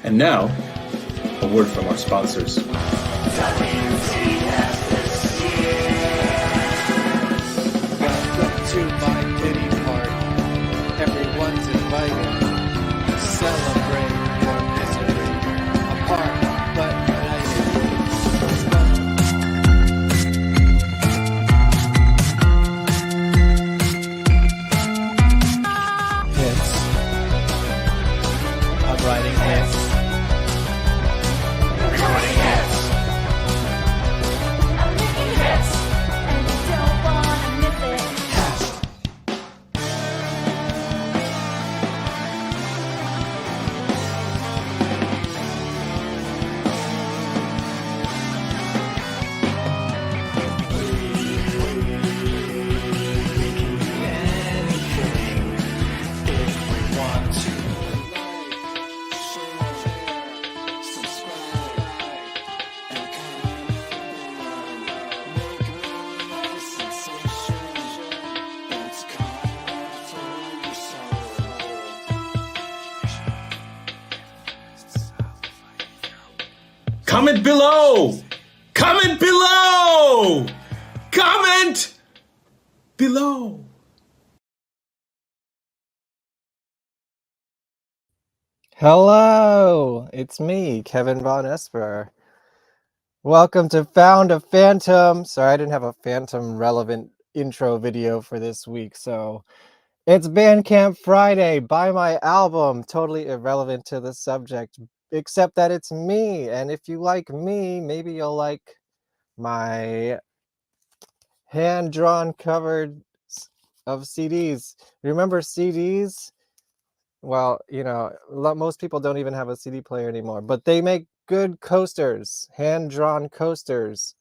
And now, a word from our sponsors. Welcome to my pity party. Everyone's invited. Celebrate your misery. Apart but united. Hits. I'm writing hits. Recording hits. I'm making hits. And you don't wanna miss it. Comment below! Comment below! Comment below! Hello, it's me, Kevin Vonesper. Welcome to Found a Phantom. Sorry, I didn't have a Phantom relevant intro video for this week, so it's Bandcamp Friday. Buy my album. Totally irrelevant to the subject, except that it's me. And if you like me, maybe you'll like my hand-drawn covered of CDs. Remember CDs? Well, you know, most people don't even have a CD player anymore, but they make good coasters, hand-drawn coasters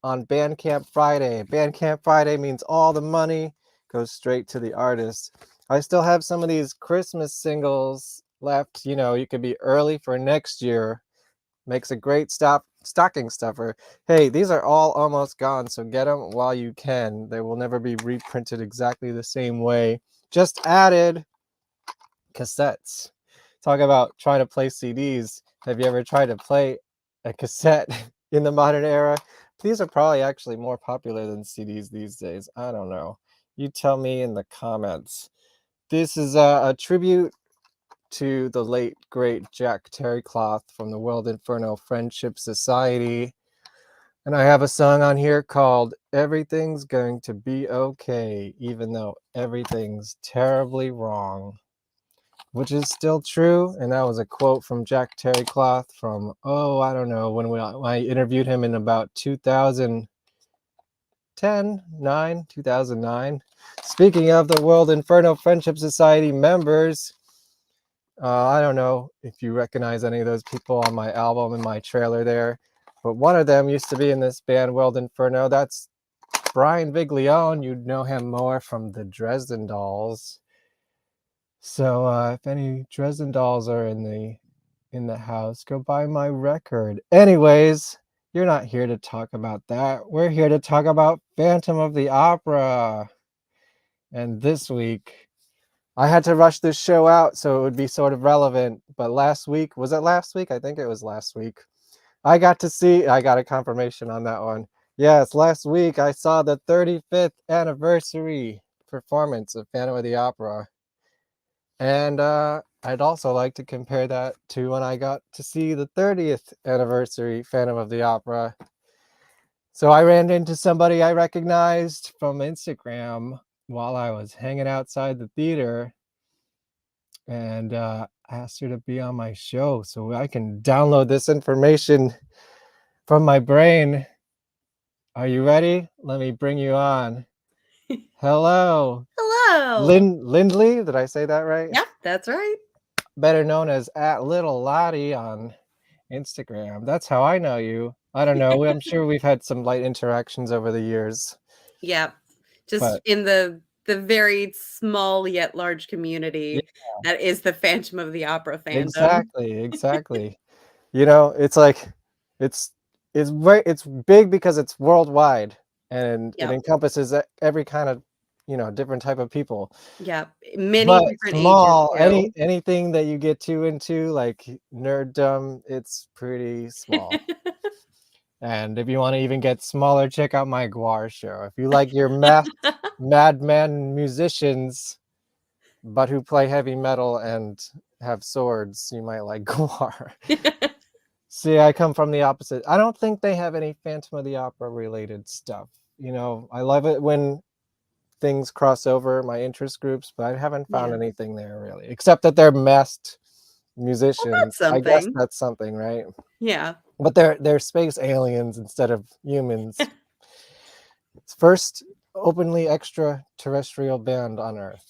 on Bandcamp Friday. Bandcamp Friday means all the money goes straight to the artist. I still have some of these Christmas singles left. You know, you could be early for next year. Makes a great stocking stuffer. Hey, these are all almost gone, so get them while you can. They will never be reprinted exactly the same way. Just added cassettes. Talk about trying to play CDs. Have you ever tried to play a cassette in the modern era? These are probably actually more popular than CDs these days. I don't know. You tell me in the comments. This is a tribute to the late, great Jack Terrycloth from the World Inferno Friendship Society. And I have a song on here called Everything's Going to Be Okay, even though everything's terribly wrong. Which is still true, and that was a quote from Jack Terrycloth from, I don't know, when I interviewed him in about 2009. Speaking of the World Inferno Friendship Society members, I don't know if you recognize any of those people on my album and my trailer there, but one of them used to be in this band, World Inferno. That's Brian Viglione. You'd know him more from the Dresden Dolls. So if any Dresden Dolls are in the house, go buy my record. Anyways, you're not here to talk about that. We're here to talk about Phantom of the Opera. And this week, I had to rush this show out so it would be sort of relevant. But last week, was it last week? I think it was last week. I got a confirmation on that one. Yes, last week I saw the 35th anniversary performance of Phantom of the Opera. And I'd also like to compare that to when I got to see the 30th anniversary Phantom of the Opera. So I ran into somebody I recognized from Instagram while I was hanging outside the theater, and asked her to be on my show so I can download this information from my brain. Are you ready? Let me bring you on. Hello. Hello. Lindley, did I say that right? Yep, that's right. Better known as @Little on Instagram. That's how I know you. I don't know. I'm sure we've had some light interactions over the years. Yep. Just in the very small yet large community that is the Phantom of the Opera fandom. Exactly. You know, it's like it's big because it's worldwide, and it encompasses every kind of different type of people. Yeah, many But different ages small, too. anything that you get too into, like nerddom, it's pretty small. And if you want to even get smaller, check out my Guar show. If you like your masked madman musicians, but who play heavy metal and have swords, you might like Guar. See, I come from the opposite. I don't think they have any Phantom of the Opera related stuff. I love it when things cross over my interest groups, but I haven't found Yeah. anything there really, except that they're masked Well, musicians. that's I guess something. that's something, right? Yeah. But they're space aliens instead of humans. It's first openly extraterrestrial band on Earth.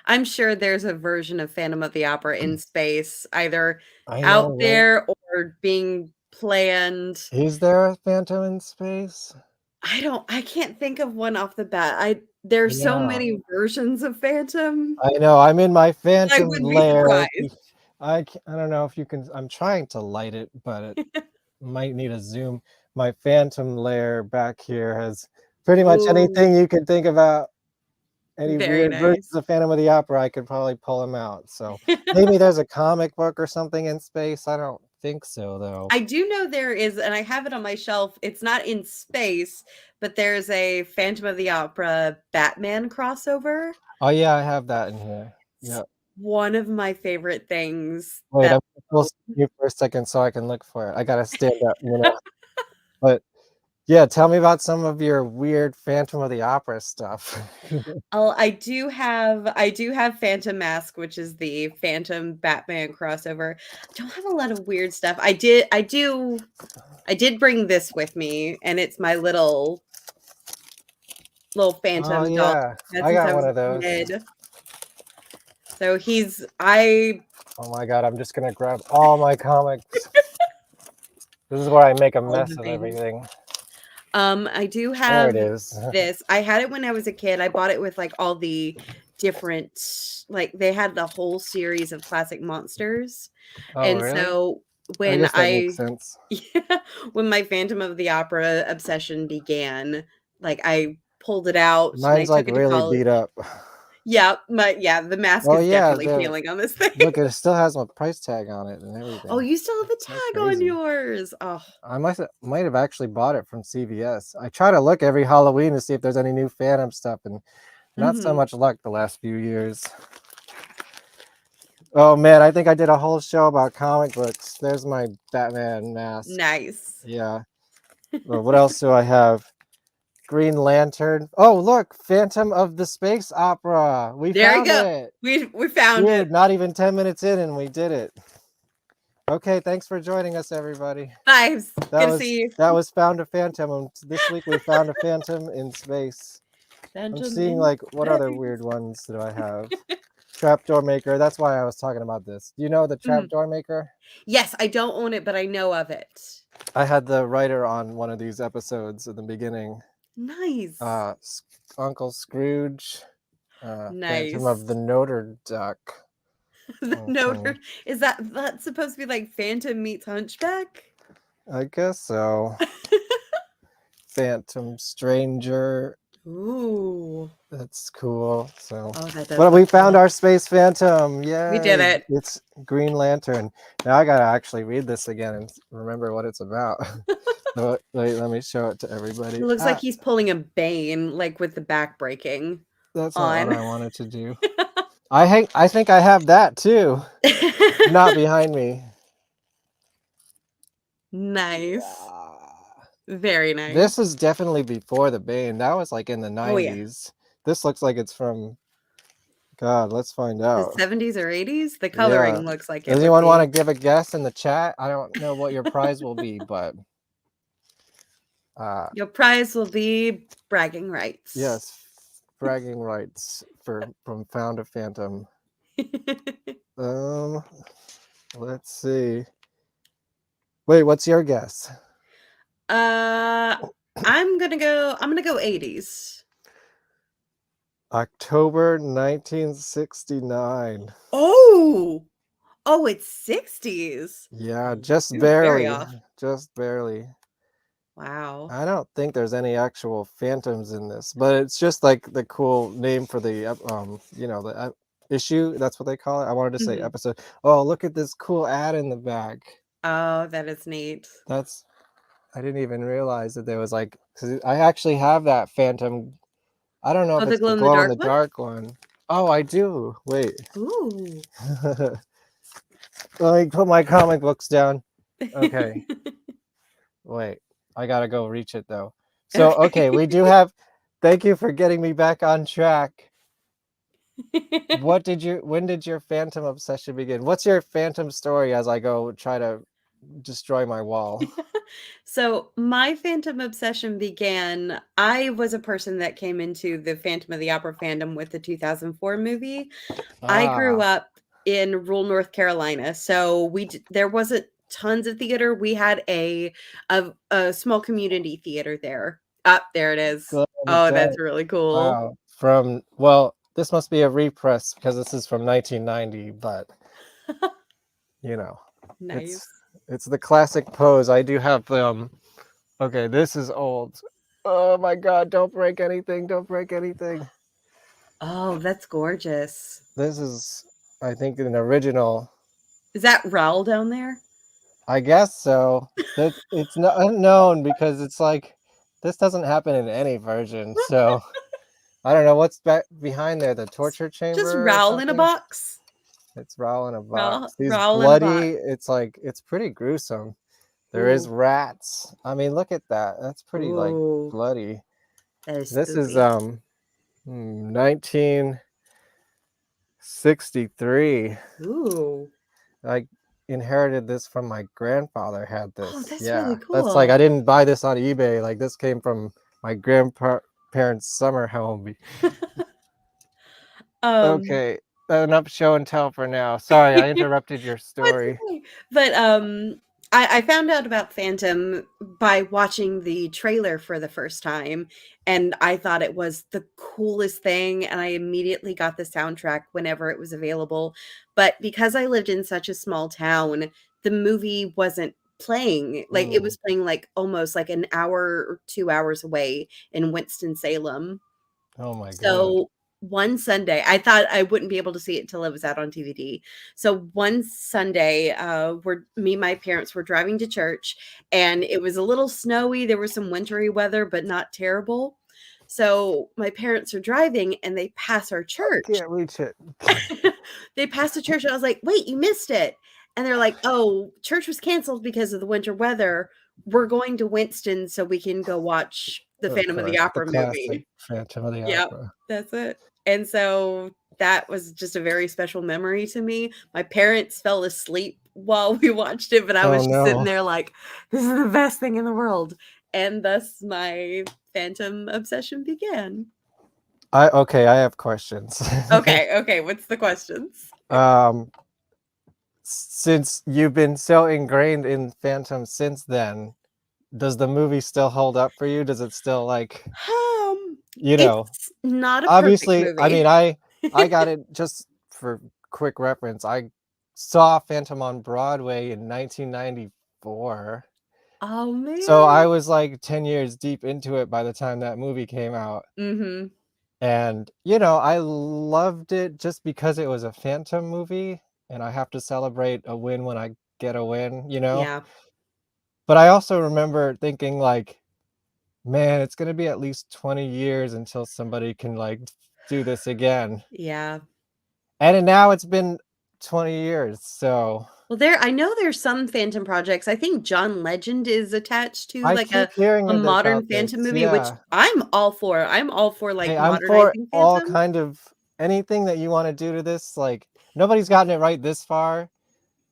I'm sure there's a version of Phantom of the Opera in space, either I know, out right? there or being planned. Is there a Phantom in space? I can't think of one off the bat. There's so Yeah, many versions of Phantom. I know. I'm in my I Phantom would be lair. surprised. I don't know if you can. I'm trying to light it, but it might need a zoom. My Phantom lair back here has pretty much Ooh, anything you can think about. Any very weird versions nice. of Phantom of the Opera, I could probably pull them out. So maybe there's a comic book or something in space. I don't think so, though. I do know there is, and I have it on my shelf. It's not in space, but there's a Phantom of the Opera Batman crossover. Oh yeah, I have that in here. It's Yeah. one of my favorite things Wait, that I'm gonna pull you for a second so I can look for it. I gotta stand up. But yeah, tell me about some of your weird Phantom of the Opera stuff. I do have Phantom Mask, which is the Phantom Batman crossover. I don't have a lot of weird stuff. I did bring this with me, and it's my little Oh Phantom doll yeah, I've had I since got I one was of a those. kid. So I Oh my god, I'm just gonna grab all my comics. This is where I make a all mess the of things. everything. I do There it have is. this. I had it when I was a kid. I bought it with like all the different, like they had the whole series of classic monsters. Oh And really? so I when guess that makes sense. yeah, when my Phantom of the Opera obsession began, like I pulled it out and I Mine's like took it to really college. beat up. Yeah, the mask Oh is yeah, definitely the peeling on this thing. look, it still has my price tag on it and Oh, everything. you still have the That's tag on crazy. yours. Oh, I might have actually bought it from CVS. I try to look every Halloween to see if there's any new Phantom stuff, and not so mhm. much luck the last few years. Oh man, I think I did a whole show about comic books. There's my Batman mask. Nice. Yeah. Well, what else do I have? Green Lantern. Oh, look, Phantom of the Space Opera. We There you found go. it. We found it. Dude, not even 10 minutes in and we did it. Okay, thanks for joining us, everybody. Vibes. That Good to was see you. that was Found a Phantom, and this week we found a Phantom in space. I'm Phantom seeing in like what other space. weird ones do I have? Trapdoor Maker. That's why I was talking about this. Do you know the Mhm. Trapdoor Maker? Yes, I don't own it, but I know of it. I had the writer on one of these episodes at the beginning. Nice. S- Uncle Scrooge, Phantom of the Nice. Notre Duck. The Okay, Notre is that's supposed to be like Phantom meets Hunchback? I guess so. Phantom Stranger. Ooh. That's cool. So, Oh, that does well, look we found cool. our space phantom. We did Yay! it. It's Green Lantern. Now I gotta actually read this again and remember what it's about. So, wait, let me show it to It everybody. looks like he's pulling a Bane, like with the back breaking That's not what on. I wanted to do. I think I have that too. Not behind me. Nice. Yeah. Very nice. This is definitely before the Bane. That was like in the Oh, yeah. 90s. This looks like it's from God, let's find The out. 70s or 80s? The Yeah. coloring looks like Does it would anyone want to be. give a guess in the chat? I don't know what your prize will be, but Your prize will be bragging rights. yes, bragging rights from Found a Phantom. Um, let's see. Wait, what's your guess? I'm gonna go 80s. October 1969. Oh! Oh, it's 60s. Yeah, just We were very barely. off. Just barely. Wow. I don't think there's any actual phantoms in this, but it's just like the cool name for the the issue. That's what they call it. I wanted to say Mhm. episode. Oh, look at this cool ad in the back. Oh, that is neat. That's I didn't even realize that there was like, because I actually have that phantom. I don't know Oh, if the it's the glow in the glow in dark the one? dark one. Oh, I do. Wait. Ooh. Let me put my comic books down. Okay. Wait. I gotta go reach it though. So okay, we do have. Thank you for getting me back on track. When did your phantom obsession begin? What's your phantom story as I go try to destroy my wall? So my Phantom obsession began. I was a person that came into the Phantom of the Opera fandom with the 2004 movie. I grew Ah, up in rural North Carolina, so there wasn't tons of theater. We had a small community theater there. Up there it is. glow in the Oh, dark. that's really cool. Wow. Well, this must be a repress because this is from 1990, but you know, it's Nice. it's the classic pose. I do have okay, this is old. Oh my god, don't break anything, don't break anything. Oh, that's gorgeous. This is I think an original. Is that Raoul down there? I guess so. That it's not unknown because it's like this doesn't happen in any version. So I don't know what's back behind there, the torture Just chamber or Raoul in a something. box. It's raw in a Raoul, box. He's Raoul in a box. bloody. It's like it's pretty gruesome. There is Ooh, rats. I mean, look at that. That's pretty like ooh, bloody. that is This is spooky. 1963. Ooh. I inherited this from my grandfather had Oh, this. that's really Yeah. That's like cool. I didn't buy this on eBay. Like this came from my grandparents' summer home. Um, Okay. Enough show and tell for now. Sorry, I interrupted your That's story. okay. But, I found out about Phantom by watching the trailer for the first time, and I thought it was the coolest thing, and I immediately got the soundtrack whenever it was available. But because I lived in such a small town, the movie wasn't playing. Like, it Mm. was playing, like, almost, like, an hour or 2 hours away in Winston-Salem. Oh my god. So one Sunday, I thought I wouldn't be able to see it till it was out on DVD. So one Sunday, me and my parents were driving to church, and it was a little snowy. There was some wintry weather, but not terrible. So my parents are driving, and they pass our I church. can't reach it. They passed the church, and I was like, "Wait, you missed it." And they're like, "Oh, church was canceled because of the winter weather. We're going to Winston so we can go watch the Of Phantom of the course, the Opera classic movie." Phantom of the Yep, Opera. that's it. And so that was just a very special memory to me. My parents fell asleep while we watched it, but I Oh was just sitting no. there like, "This is the best thing in the world." And thus my Phantom obsession began. I have questions. Okay, okay, what's the questions? um since you've been so ingrained in Phantom since then, does the movie still hold up for you? Does it still like, Um, you know, it's not a perfect obviously, I movie. mean, I got it just for quick reference. I saw Phantom on Broadway in 1994. Oh, So man. I was like 10 years deep into it by the time that movie came out. Mhm. And, I loved it just because it was a Phantom movie and I have to celebrate a win when I get a win. Yeah, But I also remember thinking like, man, it's going to be at least 20 years until somebody can like do this again. yeah. And now it's been 20 years. So Well, I know there's some Phantom projects. I think John Legend is attached to I like keep a hearing modern about Phantom this. movie, which Yeah. I'm all for. I'm all for like Hey, I'm for modernizing all Phantom. kind of anything that you want to do to this. Like nobody's gotten it right this far.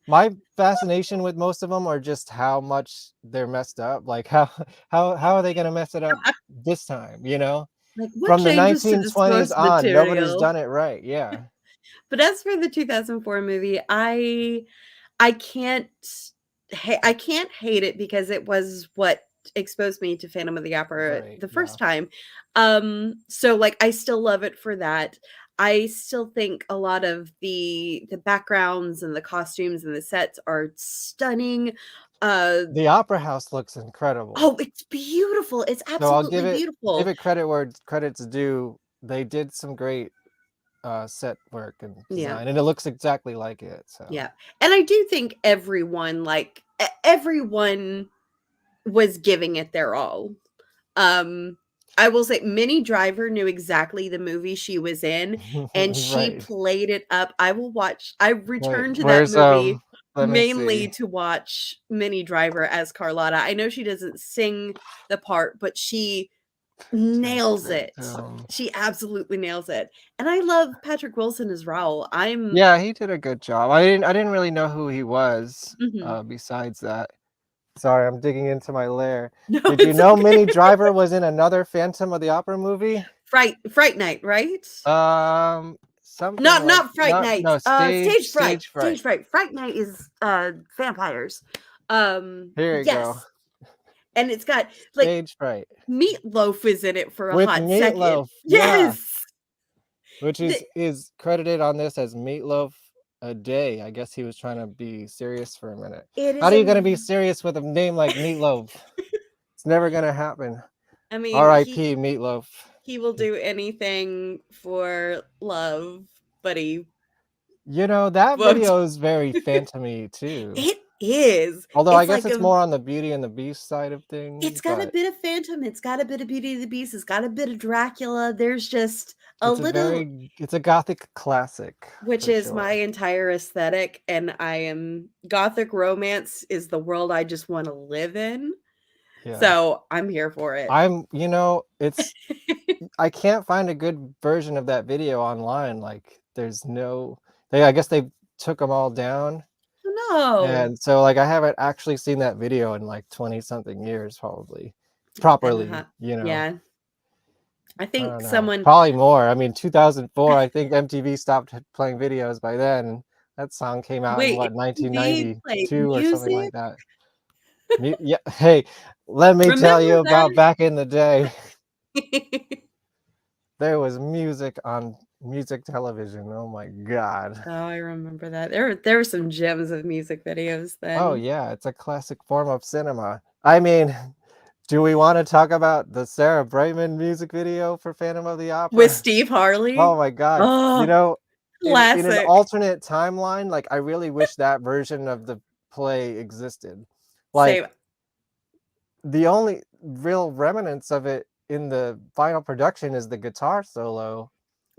My fascination with most of them are just how much they're messed up. Like how how are they gonna mess it up this time? Like what From the changes to the 1920s source on, nobody's material? done it right. Yeah. But as for the 2004 movie, I can't I can't hate it because it was what exposed me to Phantom of the Opera Right. the Yeah. first time. So like I still love it for that. I still think a lot of the backgrounds and the costumes and the sets are stunning. The opera house looks incredible. Oh, it's beautiful. It's So I'll absolutely give beautiful. it credit where credit's due. They did some great set work and Yeah. design, and it looks exactly like it. So Yeah. And I do think everyone everyone was giving it their all. I will say Minnie Driver knew exactly the movie she was in, and she right. played it up. I Wait, returned to that where's movie let me mainly see. to watch Minnie Driver as Carlotta. I know she doesn't sing the part, but she nails it. Phantom. She absolutely nails it. And I love Patrick Wilson as Raoul. Yeah, he did a good job. I didn't really know who he was, Mhm. besides that. Sorry, I'm digging into my lair. No, Did you it's know okay. Minnie Driver was in another Phantom of the Opera movie? Fright Night, right? Something like Not Fright Night. no, Stage Fright. Stage Fright. Stage Fright. Fright Night is vampires. Here you go. Yes. And it's got like Stage Fright Meatloaf is in it for a with hot second. Meatloaf. Yeah, Yes. which The- is credited on this as Meatloaf a Day. I guess he was trying to be serious for a minute. It How is are a you gonna be serious with a name like Meatloaf? It's never gonna happen. I mean, R.I.P. Meatloaf. he will do anything for love, but he You know, that won't. video is very phantom-y too. It is. Although I It's guess like it's a more on the Beauty and the Beast side of It's things, got a but bit of Phantom, it's got a bit of Beauty and the Beast, it's got a bit of Dracula, there's just a it's a little, it's a gothic classic which for is my sure. entire aesthetic, and I am gothic romance is the world I just wanna live in, Yeah. so I'm here for it. It's I can't find a good version of that video online. Like there's no I guess they took them all down. No. And so like I haven't actually seen that video in like 20 something years probably. And, Properly, you know. yeah, I I think don't know. someone Probably more. I mean, 2004, I think MTV stopped playing videos by then. That song came out in wait, what, MTV played 1992 or something music? like that. Yeah, hey, let me tell Remember you that? about back in the day. There was music on music television. Oh my God. Oh, I remember that. There were some gems of music videos Oh then. yeah, it's a classic form of cinema. I mean, do we want to talk about the Sarah Brightman music video for Phantom of the With Opera? Steve Harley? Oh my God. You Oh, know, in an classic. alternate timeline, like I really wish that version of the play existed. Same. Like the only real remnants of it in the final production is the guitar solo.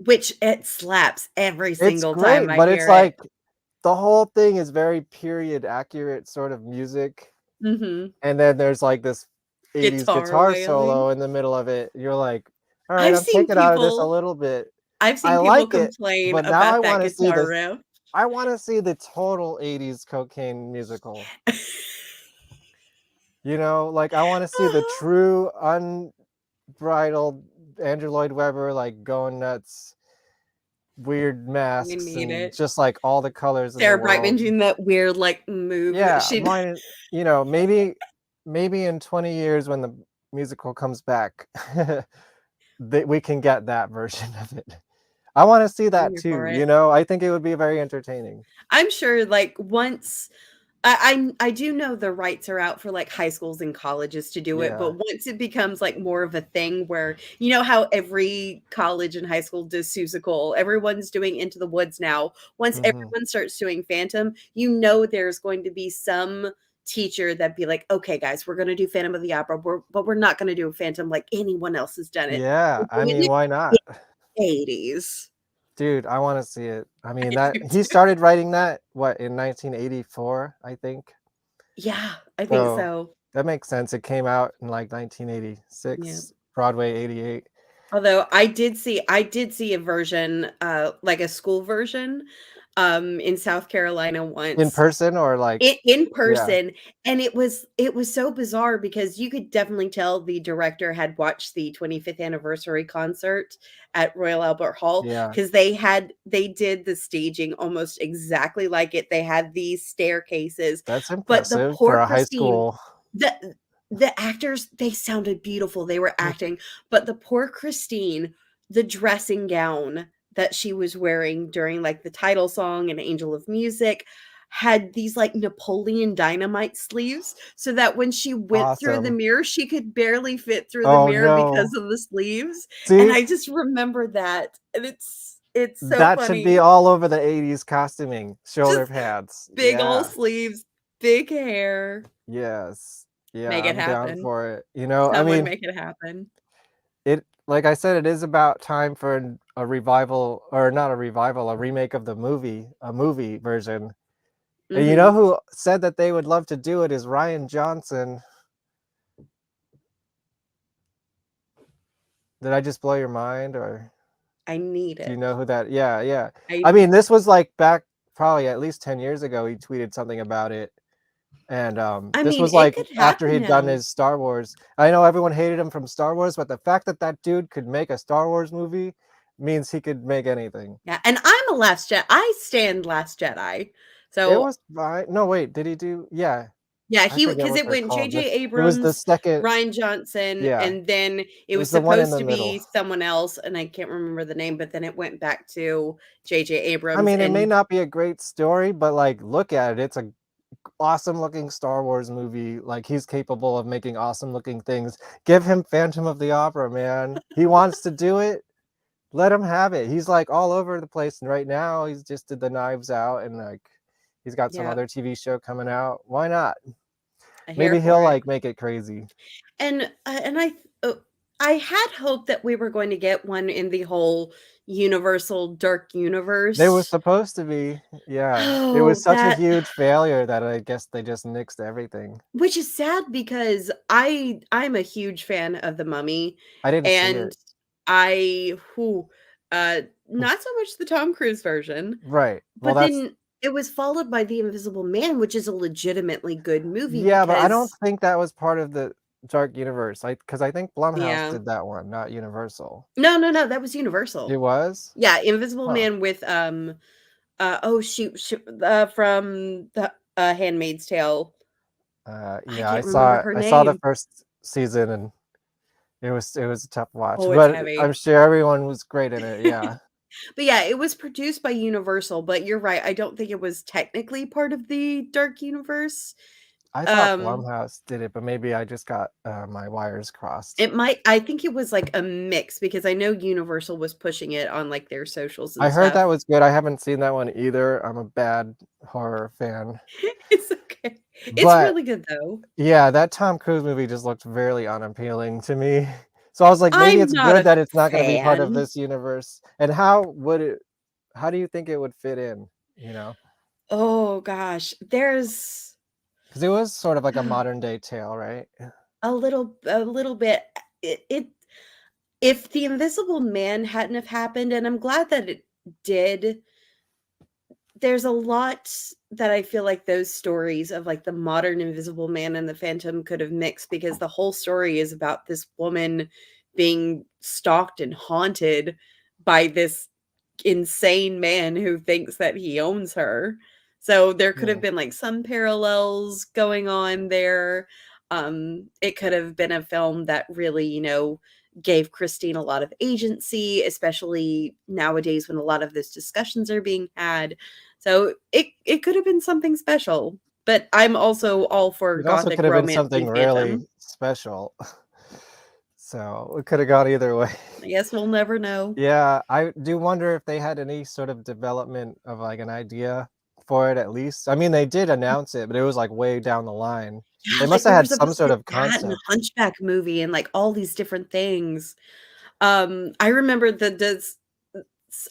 Which it slaps every It's single time great, I but it's hear it. like the whole thing is very period accurate sort of music. Mhm. And then there's like this 80s Guitar guitar wailing. solo in the middle of it. You're like, all right, I've I'm seen taken out of this a people little bit. I've I seen people like it, complain but now about that guitar riff. I want to see the total 80s cocaine musical. You know, like I want to see the true unbridled Andrew Lloyd Webber like going nuts, weird We masks need and it. just like all the colors in the Sarah Brightman world. doing that weird, like, move that Yeah, she d mine, maybe in 20 years when the musical comes back, that we can get that version of it. I want to see I'm that here too, for you it. know? I think it would be very entertaining. I'm sure, like, once I do know the rights are out for, like, high schools and colleges to do it, Yeah. but once it becomes, like, more of a thing where you know how every college and high school does Seussical, everyone's doing Into the Woods now. Once Mhm. everyone starts doing Phantom, you know there's going to be some teacher that be like, "Okay, guys, we're gonna do Phantom of the Opera, but we're not gonna do a Phantom like anyone else has done it. We're Yeah, I doing mean, it why in not? the 80s." Dude, I want to see it. I mean, I that do he too. started writing that what in 1984, I think. Yeah, I think So so. that makes sense. It came out in like Yeah. 1986, Broadway 88. Although I did see a version, like a school version, in South Carolina In once, person or like, in yeah, person, and it was so bizarre because you could definitely tell the director had watched the 25th anniversary concert at Royal Albert Hall yeah. because they did the staging almost exactly like it. They had these staircases, That's but the impressive for poor a high Christine, school. the the actors, they sounded beautiful, they were acting, but the poor Christine, the dressing gown that she was wearing during, like, the title song and Angel of Music, had these like Napoleon Dynamite sleeves so that when she went through the Awesome. mirror, she could barely fit through the Oh mirror because no. of the sleeves. And See, I just remember that. And it's so that should be funny. all over the 80s costuming. Shoulder Just pads. big old Yeah. sleeves, big hair. Yes. Make Yeah, it I'm down happen. for it. You know, I Someone mean, make it happen. it like I said, it is about time for a revival, or not a revival, a remake of the movie, a movie version. And you know Mhm. who said that they would love to do it is Ryan Johnson. Did I just blow your mind, or I need do you it. know who that? Yeah, yeah. I I mean, this was like back probably at least 10 years ago. He tweeted something about it. And I this mean, was it like could after happen he'd done now. his Star Wars. I know everyone hated him from Star Wars, but the fact that that dude could make a Star Wars movie means he could make anything. Yeah, and I'm a Last Jedi. I stand Last Jedi. It So was fine. No, wait, did he do? Yeah, yeah, I he forget because what it they're went called. J.J. It was the Abrams, second. Ryan Johnson, Yeah, and then it it was was the one in supposed the to be middle. someone else, and I can't remember the name, but then it went back to J.J. I Abrams, mean, it may and not be a great story, but like, look at it. It's a awesome looking Star Wars movie. Like, he's capable of making awesome looking things. Give him Phantom of the Opera, man. He wants to do it. Let him have it. He's like all over the place, and right now he's just did the Knives Out, and like he's got some yeah, other TV show coming out. Why not? I here Maybe he'll for it. like make it crazy. And I had hoped that we were going to get one in the whole Universal Dark They were Universe. supposed to be, yeah. It was Oh, such a that huge failure that I guess they just nixed everything. which is sad because I'm a huge fan of The Mummy, I didn't see and it. I who not so much the Tom Cruise version, Right. Well, but that's then it was followed by The Invisible Man, which is a legitimately good movie yeah, but I don't because think that was part of the Dark Universe. Because I think Blumhouse yeah. did that one, not Universal. No, no, no, that was It Universal. was? Yeah, Invisible Huh. Man with oh shoot, from the Handmaid's Tale. I Yeah, can't remember her I saw the name. first season, and it was a tough watch, Oh, it's but heavy. I'm sure everyone was great in it, yeah. But yeah, it was produced by Universal, but you're right, I don't think it was technically part of the Dark Universe. I thought Um, Blumhouse did it, but maybe I just got, my wires crossed. it might I think it was like a mix because I know Universal was pushing it on like their socials I and heard stuff. that was good. I haven't seen that one either. I'm a bad horror fan. It's okay. It's But, really good though. yeah, that Tom Cruise movie just looked very unappealing to me. So I was like, maybe I'm it's not good a that it's not gonna be part of fan. this universe. And how do you think it would fit in, you know? Oh gosh, there's Because it was sort of like a modern day tale, right? a little bit it if The Invisible Man hadn't have happened, and I'm glad that it did, there's a lot that I feel like those stories of, like, the modern Invisible Man and the Phantom could have mixed because the whole story is about this woman being stalked and haunted by this insane man who thinks that he owns her. So there could have Hmm. been like some parallels going on there. It could have been a film that really, gave Christine a lot of agency, especially nowadays when a lot of those discussions are being had. So it could have been something special. But I'm also all for It also gothic could have been romance something and really phantom. special. So it could have gone either way. I guess we'll never know. Yeah, I do wonder if they had any sort of development of like an idea for it at least. I mean, they did announce it, but it was like way down the line. Yeah, They must like, have we were had some supposed to sort get of that and a concept. Hunchback movie and, like, all these different things. I remember the does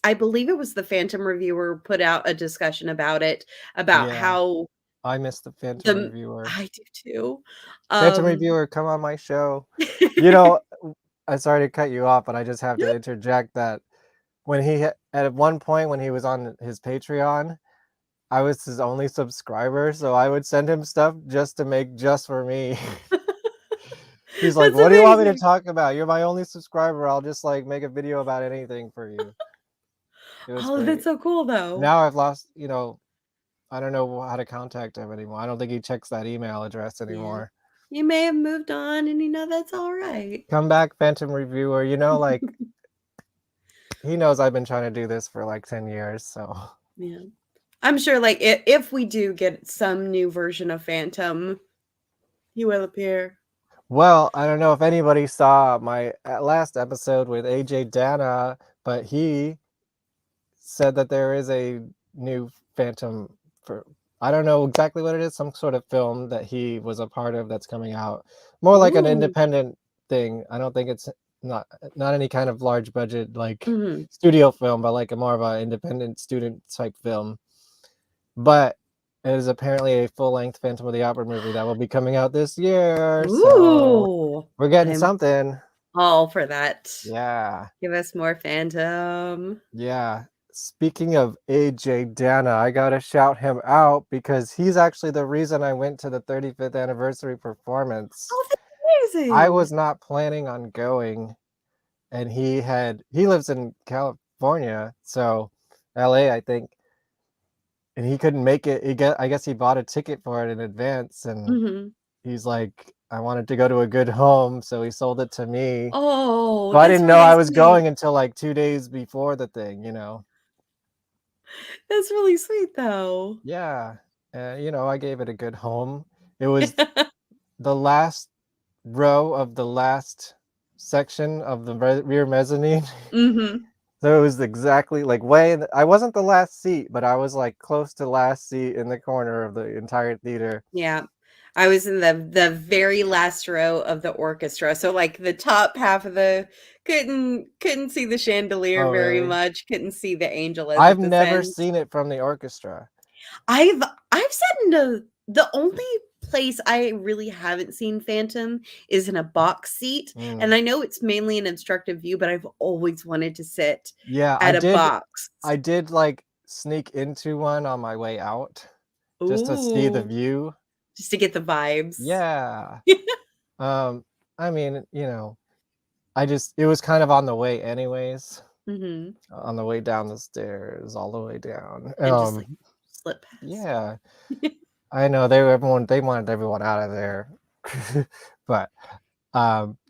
I believe it was the Phantom Reviewer put out a discussion about Yeah, how I missed the Phantom the Reviewer. I do too. Phantom Um Reviewer, come on my show. You know, I'm sorry to cut you off, but I just have to interject that when at one point when he was on his Patreon, I was his only subscriber, so I would send him stuff just to make just for me. He's like, That's "What do you want me to amazing. talk about? You're my only subscriber. I'll just like make a video about anything for you." It was Oh, that's great. so cool, though. Now I've lost, I don't know how to contact him anymore. I don't think he checks that email address Yeah. anymore. You may have moved on, and, that's alright. Come back, Phantom Reviewer. Like he knows I've been trying to do this for like 10 years, so Yeah. I'm sure, like, if we do get some new version of Phantom, he will appear. Well, I don't know if anybody saw my last episode with AJ Dana, but he said that there is a new Phantom for, I don't know exactly what it is, some sort of film that he was a part of that's coming out. More like an Ooh. independent thing. I don't think it's not any kind of large budget like Mhm. studio film, but like a more of an independent student type film. But it is apparently a full-length Phantom of the Opera movie that will be coming out this year. So Ooh. we're getting I'm something. all for that. Yeah. Give us more Phantom. Yeah. Speaking of AJ Dana, I gotta shout him out because he's actually the reason I went to the 35th anniversary performance. Oh, that's I amazing. was not planning on going, and he lives in California, so LA, I think, and he couldn't make it. I guess he bought a ticket for it in advance, and Mhm. he's like, I wanted to go to a good home, so he sold it to me. Oh, So I that's didn't know really I was sweet. going until like 2 days before the thing, you know. That's really sweet, though. Yeah, I gave it a good home. It was the last row of the last section of the rear mezzanine. Mhm. So it was exactly like I wasn't the last seat, but I was like close to last seat in the corner of the entire theater. Yeah. I was in the very last row of the orchestra. So like the top half of the couldn't see the chandelier Oh, very really? much, couldn't see the angel as I've it never descends. seen it from the orchestra. I've sat in the only place I really haven't seen Phantom is in a box seat, Mm. and I know it's mainly an obstructive view, but I've always wanted to sit Yeah, at a box. I did like sneak into one on my way out just to see the Ooh, view. just to get the vibes. Yeah. I mean, it was kind of on the way anyways, Mhm. on the way down the stairs, all the way down. And just like slip past. Yeah, I know they wanted everyone out of there. But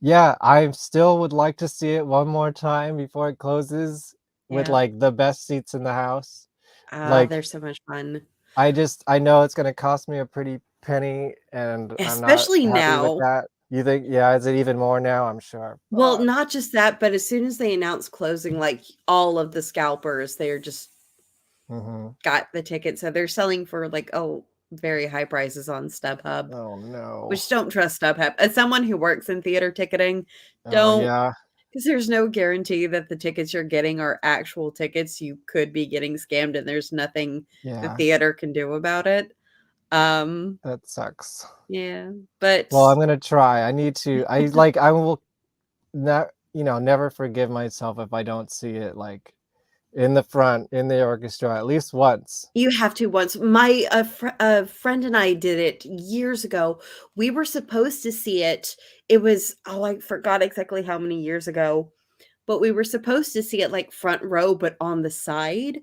yeah, I still would like to see it one more time before it closes with Yeah. like the best seats in the house. Ah, Like they're so much fun. I know it's gonna cost me a pretty penny and I'm not Especially happy with now. that. You think, yeah, is it even more now? I'm sure. Well, Fuck. not just that, but as soon as they announce closing, like all of the scalpers, they're just Mhm. got the ticket. So they're selling for like, oh, very high prices on StubHub, Oh no. which don't trust StubHub. As someone who works in theater ticketing, Oh don't, yeah. because there's no guarantee that the tickets you're getting are actual tickets. You could be getting scammed and there's nothing the Yeah. theater can do about it. Um, That sucks. yeah, but Well, I'm gonna try. I will not, never forgive myself if I don't see it like in the front in the orchestra at least once. you have to once. My a friend and I did it years ago. We were supposed to see it. It was, oh, I forgot exactly how many years ago, but we were supposed to see it like front row, but on the side.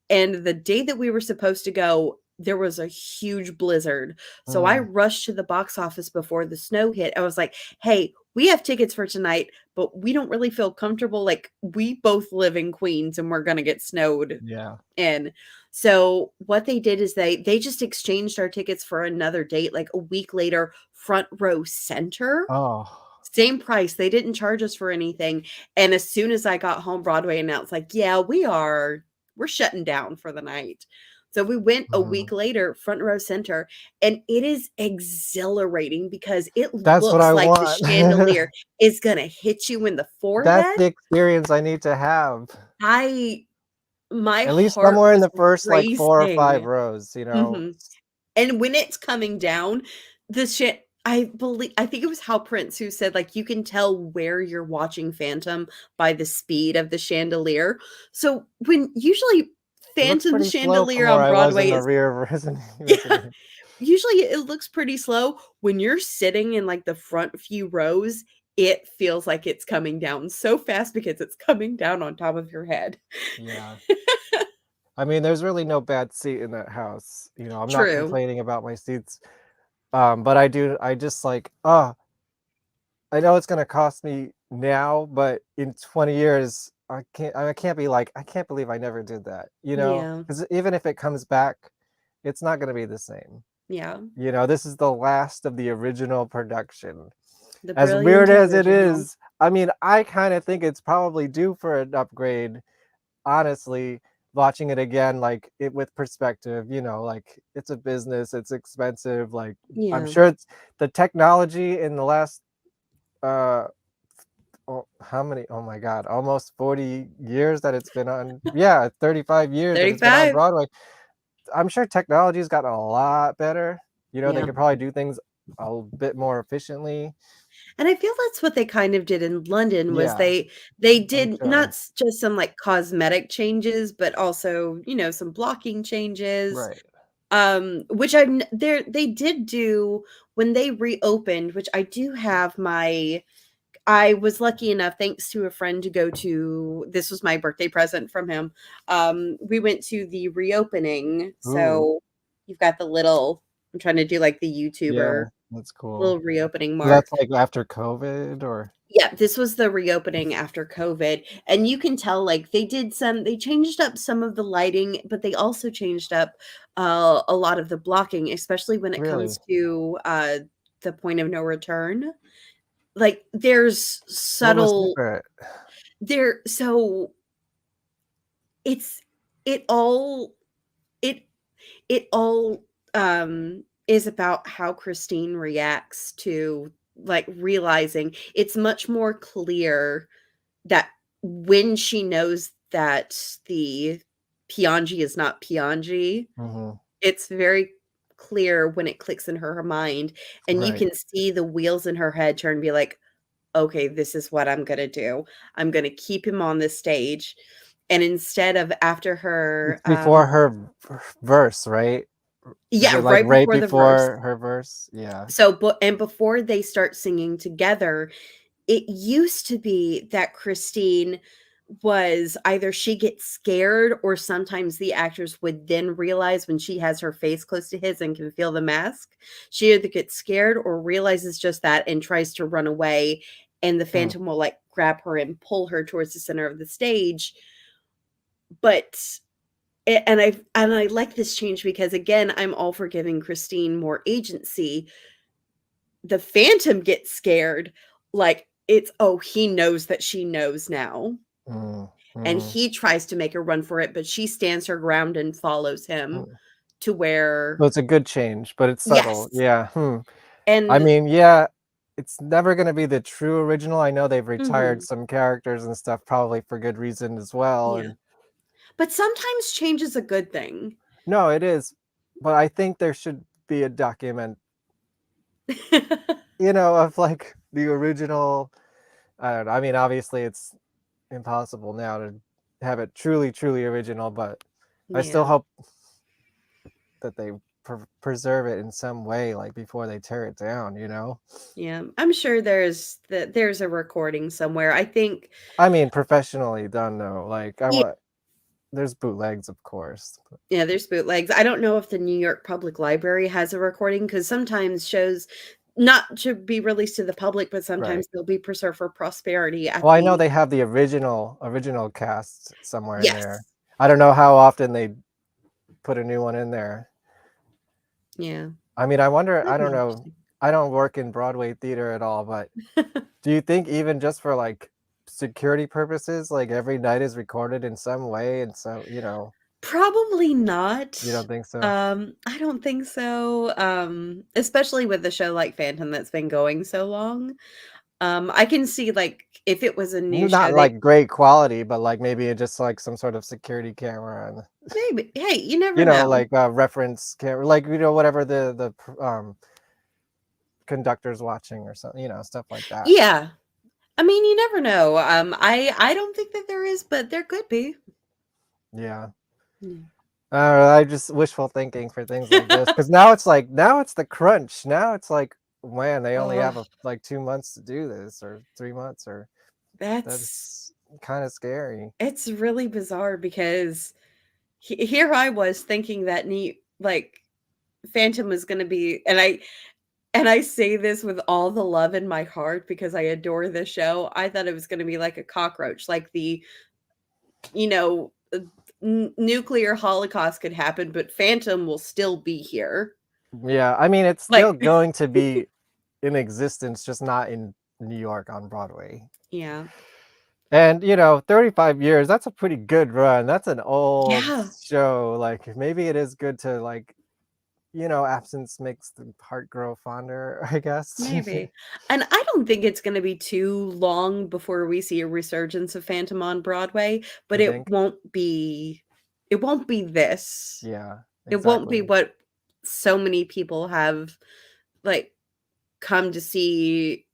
And the day that we were supposed to go, there was a huge blizzard. So I Mm, rushed to the box office before the snow hit. I was like, hey, we have tickets for tonight, but we don't really feel comfortable. Like, we both live in Queens and we're going to get snowed yeah. in. So what they did is they just exchanged our tickets for another date, like a week later, front row center. Oh. Same price. They didn't charge us for anything. And as soon as I got home, Broadway announced, like, yeah, we're shutting down for the night. So we went a Mhm. week later, front row center, and it is exhilarating because it That's what looks I like the want. chandelier is gonna hit you in the That's forehead. the experience I need to have. I my At least heart somewhere in was the first like 4 or 5 racing. rows. Mhm. And when it's coming down, the shit I think it was Hal Prince who said, like, you can tell where you're watching Phantom by the speed of the chandelier. So when usually It looks Phantom pretty slow from chandelier where on I was in Broadway the is rear of yeah, mezzanine. usually it looks pretty slow. When you're sitting in like the front few rows, it feels like it's coming down so fast because it's coming down on top of your head. Yeah. I mean, there's really no bad seat in that house. I'm not True. complaining about my seats. But I just like, I know it's gonna cost me now, but in 20 years, I can't be like, I can't believe I never did that, you know? Yeah. Because even if it comes back, it's not gonna be the same. Yeah. You know, this is the last of the original production. The As weird brilliant as it original. is, I mean, I kind of think it's probably due for an upgrade, honestly, watching it again, like it with perspective, you know, like it's a business, it's expensive. Like I'm Yeah. sure it's the technology in the last uh how many, oh my god, almost 40 years that it's been on, yeah, 35 years that it's been on 35. Broadway. I'm sure technology's gotten a lot better. You know, they Yeah. could probably do things a bit more efficiently. And I feel that's what they kind of did in London was Yeah, they I'm did not sure. just some like cosmetic changes, but also, some blocking changes. Right. Which I'm there they did do when they reopened, which I was lucky enough, thanks to a friend, to go to this was my birthday present from him. We went to the reopening. Ooh, So you've got the little I'm trying to do like the yeah, YouTuber that's cool. little reopening So that's mark. like after COVID or Yeah, this was the reopening after COVID, and you can tell, like, they changed up some of the lighting, but they also changed up, a lot of the blocking, especially when it really? comes to, the point of no return. Like, there's What was subtle different? there so it's it all it it all, is about how Christine reacts to, like, realizing it's much more clear that when she knows that the Piangi is not Piangi, Mhm. it's very clear when it clicks in her mind, and you Right. can see the wheels in her head turn and be like, "Okay, this is what I'm gonna do. I'm gonna keep him on this stage." And instead of after her, It's before her verse, right? Is yeah, it like right right before the verse. before her verse? Yeah. So, but and before they start singing together, it used to be that Christine was either she gets scared or sometimes the actors would then realize when she has her face close to his and can feel the mask, she either gets scared or realizes just that and tries to run away, and the Hmm. phantom will, like, grab her and pull her towards the center of the stage, but and I like this change because, again, I'm all for giving Christine more agency. The phantom gets scared, like, it's, "Oh, he knows that she knows now," Mm, and mhm, he tries to make her run for it, but she stands her ground and follows him mm. to So where it's a good change, but it's subtle. yes, Yeah, hmm. I and mean, yeah, it's never gonna be the true original. I know they've retired mhm, some characters and stuff probably for good reason as well, yeah, and but sometimes change is a good thing. no, it is, but I think there should be a document, you know, of, like, the original. I don't know, I mean, obviously, it's impossible now to have it truly, truly original, but I still Yeah, hope that they preserve it in some way, like, before they tear it down, you know? yeah, I'm sure there's a recording somewhere, I think. I mean, professionally done, though, like, I Yeah. want there's bootlegs, of course, but Yeah, there's bootlegs. I don't know if the New York Public Library has a recording because sometimes shows not to be released to the public, but right. sometimes they'll be preserved for prosperity at Well, I know the they have the original cast somewhere in there. yes. I don't know how often they put a new one in there. Yeah. I mean, I wonder, That'd I be don't know, interesting. I don't work in Broadway theater at all, but do you think even just for, like, security purposes, like, every night is recorded in some way, and so, you know, Probably not. you don't think so? I don't think so, especially with a show like Phantom that's been going so long. I can see, like, if it was a new show, Not, they like, great quality, but, like, maybe it just, like, some sort of security camera and, maybe hey, you never you know, know. like, reference camera, like, you know, whatever conductor's watching or something, you know, stuff like that. Yeah. I mean, you never know. I don't think that there is, but there could be. Yeah. Yeah. I just wishful thinking for things like this because now it's like now it's the crunch. Now it's like, man, they only Oh, have like 2 months to do this or 3 months or that's that's kind of scary. it's really bizarre because here I was thinking that like Phantom was going to be, and I say this with all the love in my heart because I adore the show. I thought it was going to be like a cockroach, like the you know, nuclear holocaust could happen, but Phantom will still be here. Yeah, I mean, it's still Like, going to be in existence, just not in New York on Broadway. yeah. And, 35 years, that's a pretty good run. That's an old Yeah, show. Like, maybe it is good to, like, absence makes the heart grow fonder, I guess. maybe. And I don't think it's gonna be too long before we see a resurgence of Phantom on Broadway, but You think? it won't be this. Yeah, It won't be exactly. what so many people have, like, come to see,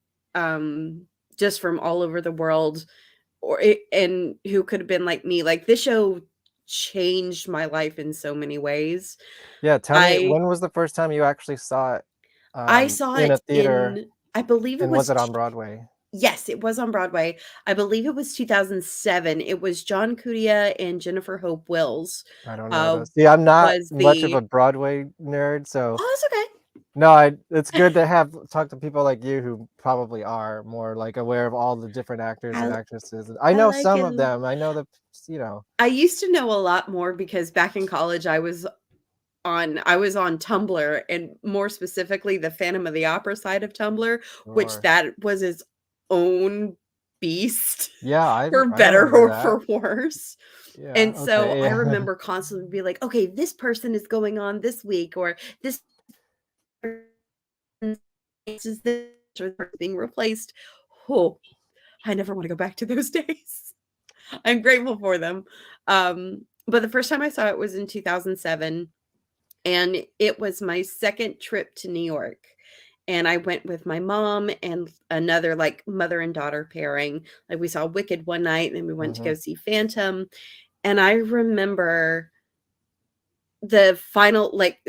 just from all over the world, and who could have been like me. Like, this show changed my life in so many ways. Yeah, tell me, I when was the first time you actually saw it, I saw in a it theater, in, I believe it and was was it on Broadway? yes, it was on Broadway. I believe it was 2007. It was John Cudia and Jennifer Hope Wills, I don't know uh, those. See, I'm not was much of the a Broadway nerd, so oh, it's okay. no, it's good to talk to people like you who probably are more, like, aware of all the different actors and I actresses. I I know like some of him. them. I know you know I used to know a lot more because back in college, I was on Tumblr, and more specifically the Phantom of the Opera side of Tumblr, which Sure. that was its own beast, Yeah, for I better remember or that. for worse. Yeah, And so okay, I yeah. remember constantly be like, okay, this person is going on this week, or this person is this, or this person being replaced. Oh, I never want to go back to those days. I'm grateful for them. But the first time I saw it was in 2007, and it was my second trip to New York. And I went with my mom and another, like, mother and daughter pairing. Like, we saw Wicked one night, and then we went to go Mhm. see Phantom. And I remember the final, like,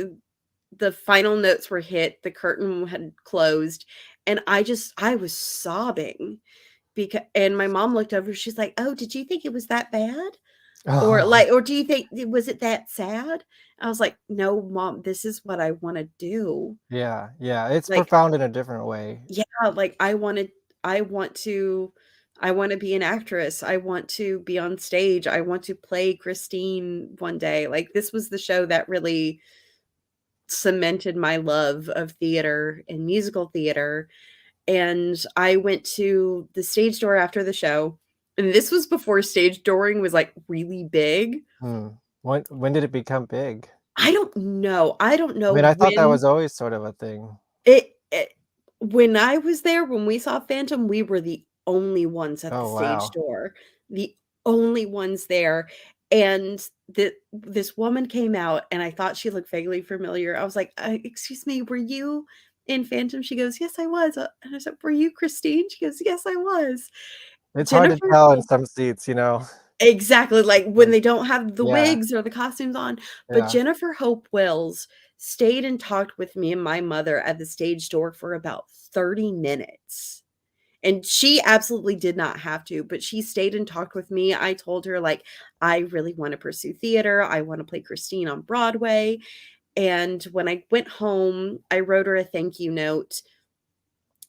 the final notes were hit, the curtain had closed, and I was sobbing because, and my mom looked over, she's like, "Oh, did you think it was that bad?" Or Oh, like, "Or do you think, was it that sad?" I was like, "No, mom, this is what I wanna do." yeah, yeah, it's Like, profound in a different way. yeah, like, I want to I wanna be an actress, I want to be on stage, I want to play Christine one day. Like, this was the show that really cemented my love of theater and musical theater, and I went to the stage door after the show, and this was before stage dooring was, like, really big. Hmm. When did it become big? I don't I know mean, I thought that when was always sort of a thing. it when I was there, when we saw Phantom, we were the only ones at the Oh, stage wow. door, the only ones there, and this woman came out, and I thought she looked vaguely familiar. I was like, excuse me, were you in Phantom?" She goes, "Yes, I was." And I said, "Were you Christine?" She goes, "Yes, I was." It's hard to Jennifer tell in Hope some seats, you know? exactly, like, when Like they don't have the yeah, wigs or the costumes on, but yeah. Jennifer Hope Wells stayed and talked with me and my mother at the stage door for about 30 minutes, and she absolutely did not have to, but she stayed and talked with me. I told her, like, "I really wanna pursue theater, I wanna play Christine on Broadway," and when I went home, I wrote her a thank you note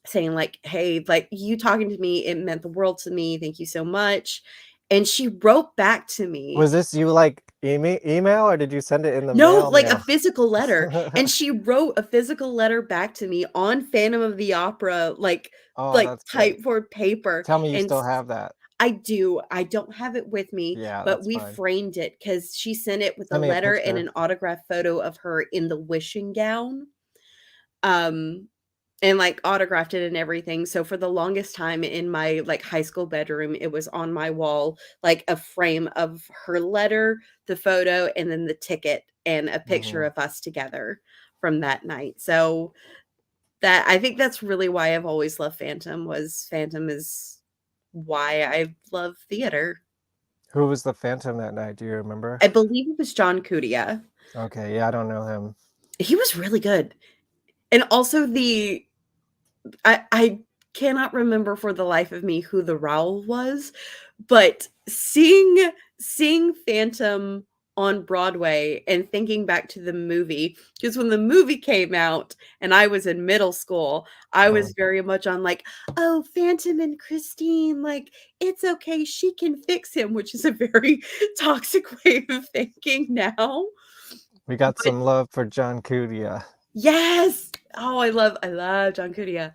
saying, like, "Hey, like, you talking to me, it meant the world to me, thank you so much," and she wrote back to me. Was this you, like, email, or did you send it in the No, mail like a mail? physical letter, and she wrote a physical letter back to me on Phantom of the Opera, Oh, like, that's great. typeboard paper, Tell me you and still s have that. I do, I don't have it with me, Yeah, but that's we fine. framed it because she sent it with a Send me a letter and picture. an autographed photo of her in the wishing gown, um, and, like, autographed it and everything. So for the longest time in my, like, high school bedroom, it was on my wall, like, a frame of her letter, the photo, and then the ticket, and a picture Mhm. of us together from that night. So that I think that's really why I've always loved Phantom, was Phantom is why I love theater. Who was the Phantom that night, do you remember? I believe it was John Cudia. Okay, yeah, I don't know him. He was really good. And also I cannot remember for the life of me who the Raoul was, but seeing Phantom on Broadway and thinking back to the movie, because when the movie came out and I was in middle school, I was very much on like, oh, Phantom and Christine, like, it's okay, she can fix him, which is a very toxic way of thinking now. We got But some love for John Cudia. yes, oh, I love John Cudia.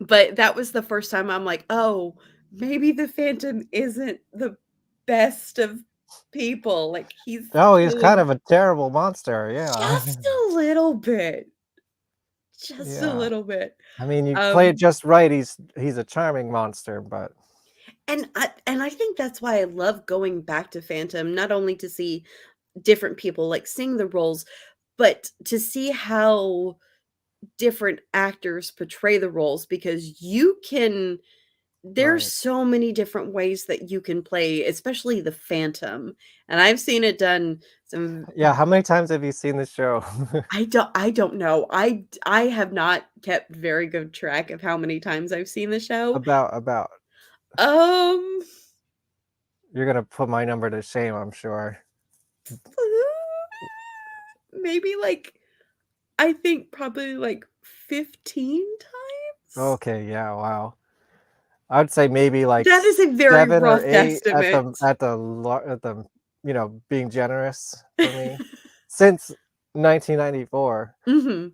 But that was the first time I'm like, oh, maybe the Phantom isn't the best of people. Like he's Oh, he's still kind of a terrible monster. Yeah. just a little bit. Just a Yeah. little bit. I mean, you play it Um, just right. He's a charming monster, but and I think that's why I love going back to Phantom, not only to see different people like sing the roles, but to see how different actors portray the roles because there's right. so many different ways that you can play, especially the Phantom. And I've seen it done some Yeah. How many times have you seen the show? I don't know. I have not kept very good track of how many times I've seen the show. About. Um You're gonna put my number to shame, I'm sure. maybe like I think probably like 15 times. Okay. Yeah. Wow. I'd say maybe like That is a very 7 or rough 8 estimate. at the being generous for me since 1994, Mhm.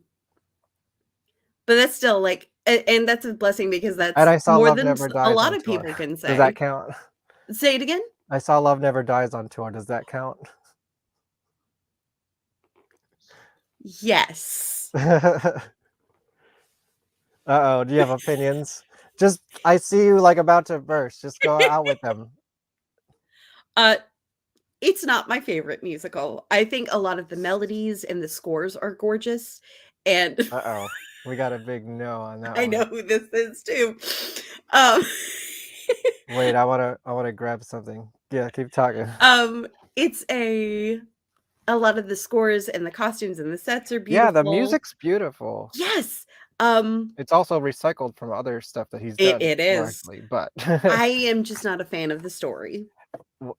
But that's still like and that's a blessing because and that's I saw more Love than Never a Dies lot on of tour. people can Does that say. count? Say it again? I saw Love Never Dies on tour. Does that count? Yes. Uh-oh, do you have opinions? Just I see you like about to burst. Just go out with them. Uh, it's not my favorite musical. I think a lot of the melodies and the scores are gorgeous, and Uh-oh. We got a big no on that I one. know who this is too. Um, Wait, I wanna grab something. Yeah, keep talking. it's a lot of the scores and the costumes and the sets are Yeah, the beautiful. music's beautiful. Yes. It's also recycled from other stuff that he's It done it is. largely, but I am just not a fan of the story.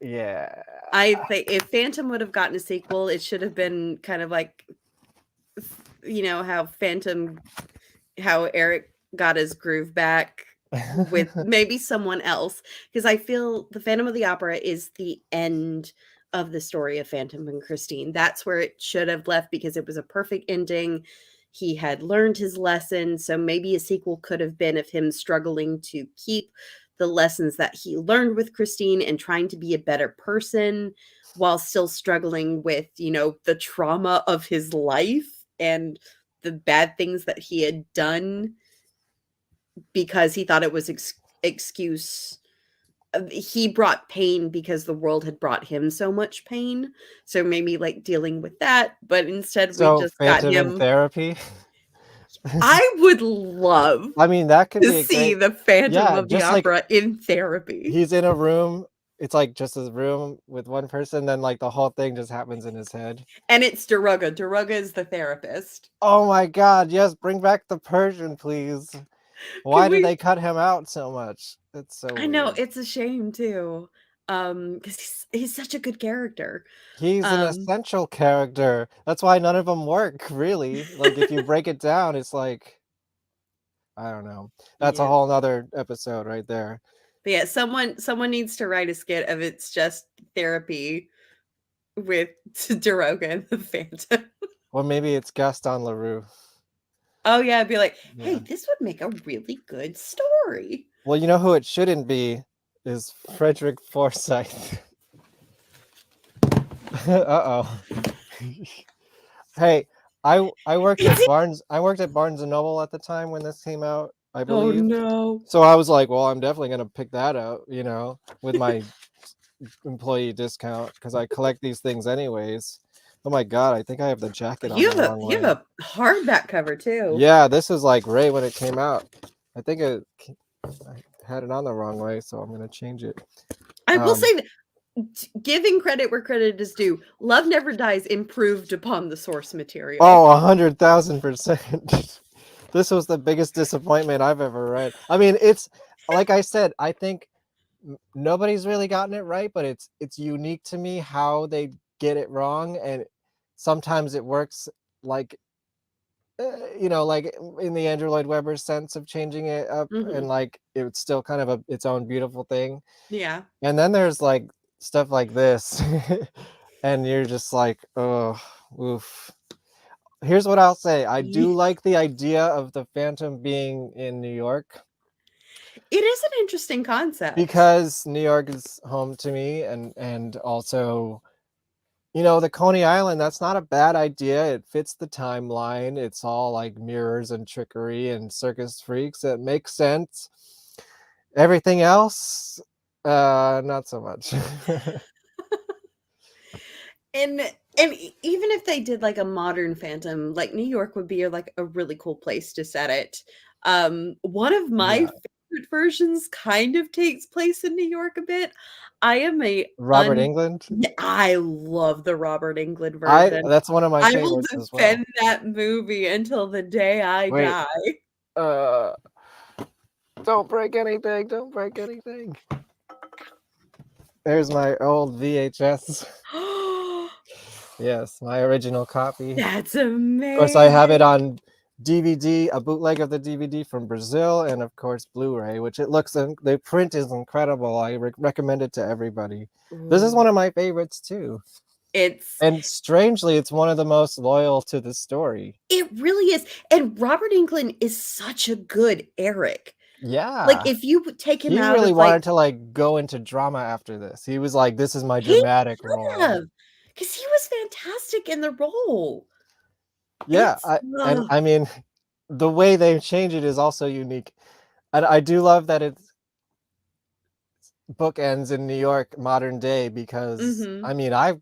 yeah. I think if Phantom would have gotten a sequel, it should have been kind of like, how Eric got his groove back with maybe someone else. Because I feel the Phantom of the Opera is the end of the story of Phantom and Christine. That's where it should have left because it was a perfect ending. He had learned his lesson. So maybe a sequel could have been of him struggling to keep the lessons that he learned with Christine and trying to be a better person while still struggling with, the trauma of his life and the bad things that he had done because he thought it was excuse. He brought pain because the world had brought him so much pain. So maybe like dealing with that, but instead we So just got Phantom in him. therapy? I would love I mean, that could to be a see great the Phantom yeah, of the just like Opera in therapy. he's in a room, it's like just a room with one person, then like the whole thing just happens in his head. And it's Daruga. Daruga is the therapist. Oh my god, yes, bring back the Persian, please. Can Why did we they cut him out so much? It's so I know, weird. it's a shame too. Because he's such a good character. He's an Um, essential character. That's why none of them work, really. Like if you break it down, it's like I don't know. That's a yeah. whole nother episode right there. But yeah, someone needs to write a skit of it's just therapy with Daroga and the Phantom. Or maybe it's Gaston Leroux. Oh yeah, I'd be like, hey, Yeah. this would make a really good story. Well, you know who it shouldn't be is Frederick Forsyth. Uh-oh. Hey, I worked at Barnes and Noble at the time when this came out, I Oh believe. no. So I was like, well, I'm definitely gonna pick that up, with my employee discount because I collect these things anyways. Oh my god, I think I have the jacket on You the have a wrong you way. have a hardback cover too. Yeah, this is like right when it came out. I think I had it on the wrong way, so I'm gonna change it. I will Um, say that giving credit where credit is due, Love Never Dies improved upon the source material. Oh, 100,000%. This was the biggest disappointment I've ever read. I mean, it's like I said, I think nobody's really gotten it right, but it's unique to me how they get it wrong, and sometimes it works like like in the Andrew Lloyd Webber sense of changing it up, and Mhm. like it's still kind of its own beautiful thing. Yeah. And then there's like stuff like this, and you're just like, oh, oof. Here's what I'll say: I do Ye like the idea of the Phantom being in New York It is an interesting concept. because New York is home to me, and also the Coney Island, that's not a bad idea. It fits the timeline. It's all like mirrors and trickery and circus freaks. It makes sense. Everything else, not so much. Even if they did like a modern Phantom, like New York would be like a really cool place to set it. One of my Yeah. favorite versions kind of takes place in New York a bit. I am a Robert England. yeah, I love the Robert Englund I version. That's one of my I will favorites as well. defend that movie until the day I Wait, die. uh, don't break anything. Don't break anything. There's my old VHS. Yes, my original copy. That's Of course, I have it amazing. on DVD, a bootleg of the DVD from Brazil, and of course Blu-ray, which the print is incredible. I recommend it to everybody. This is one Ooh, of my favorites too, it's and strangely, it's one of the most loyal to the story. it really is, and Robert Englund is such a good Eric. Like, Yeah, if you would take him he out really of, like wanted to like go into drama after this. He was like, "This is my he dramatic should role." have, because he was fantastic in the role. Yeah, It's I mean, the way they change it is also unique, and I do love that it's bookends in New York modern day because mhm. I mean I've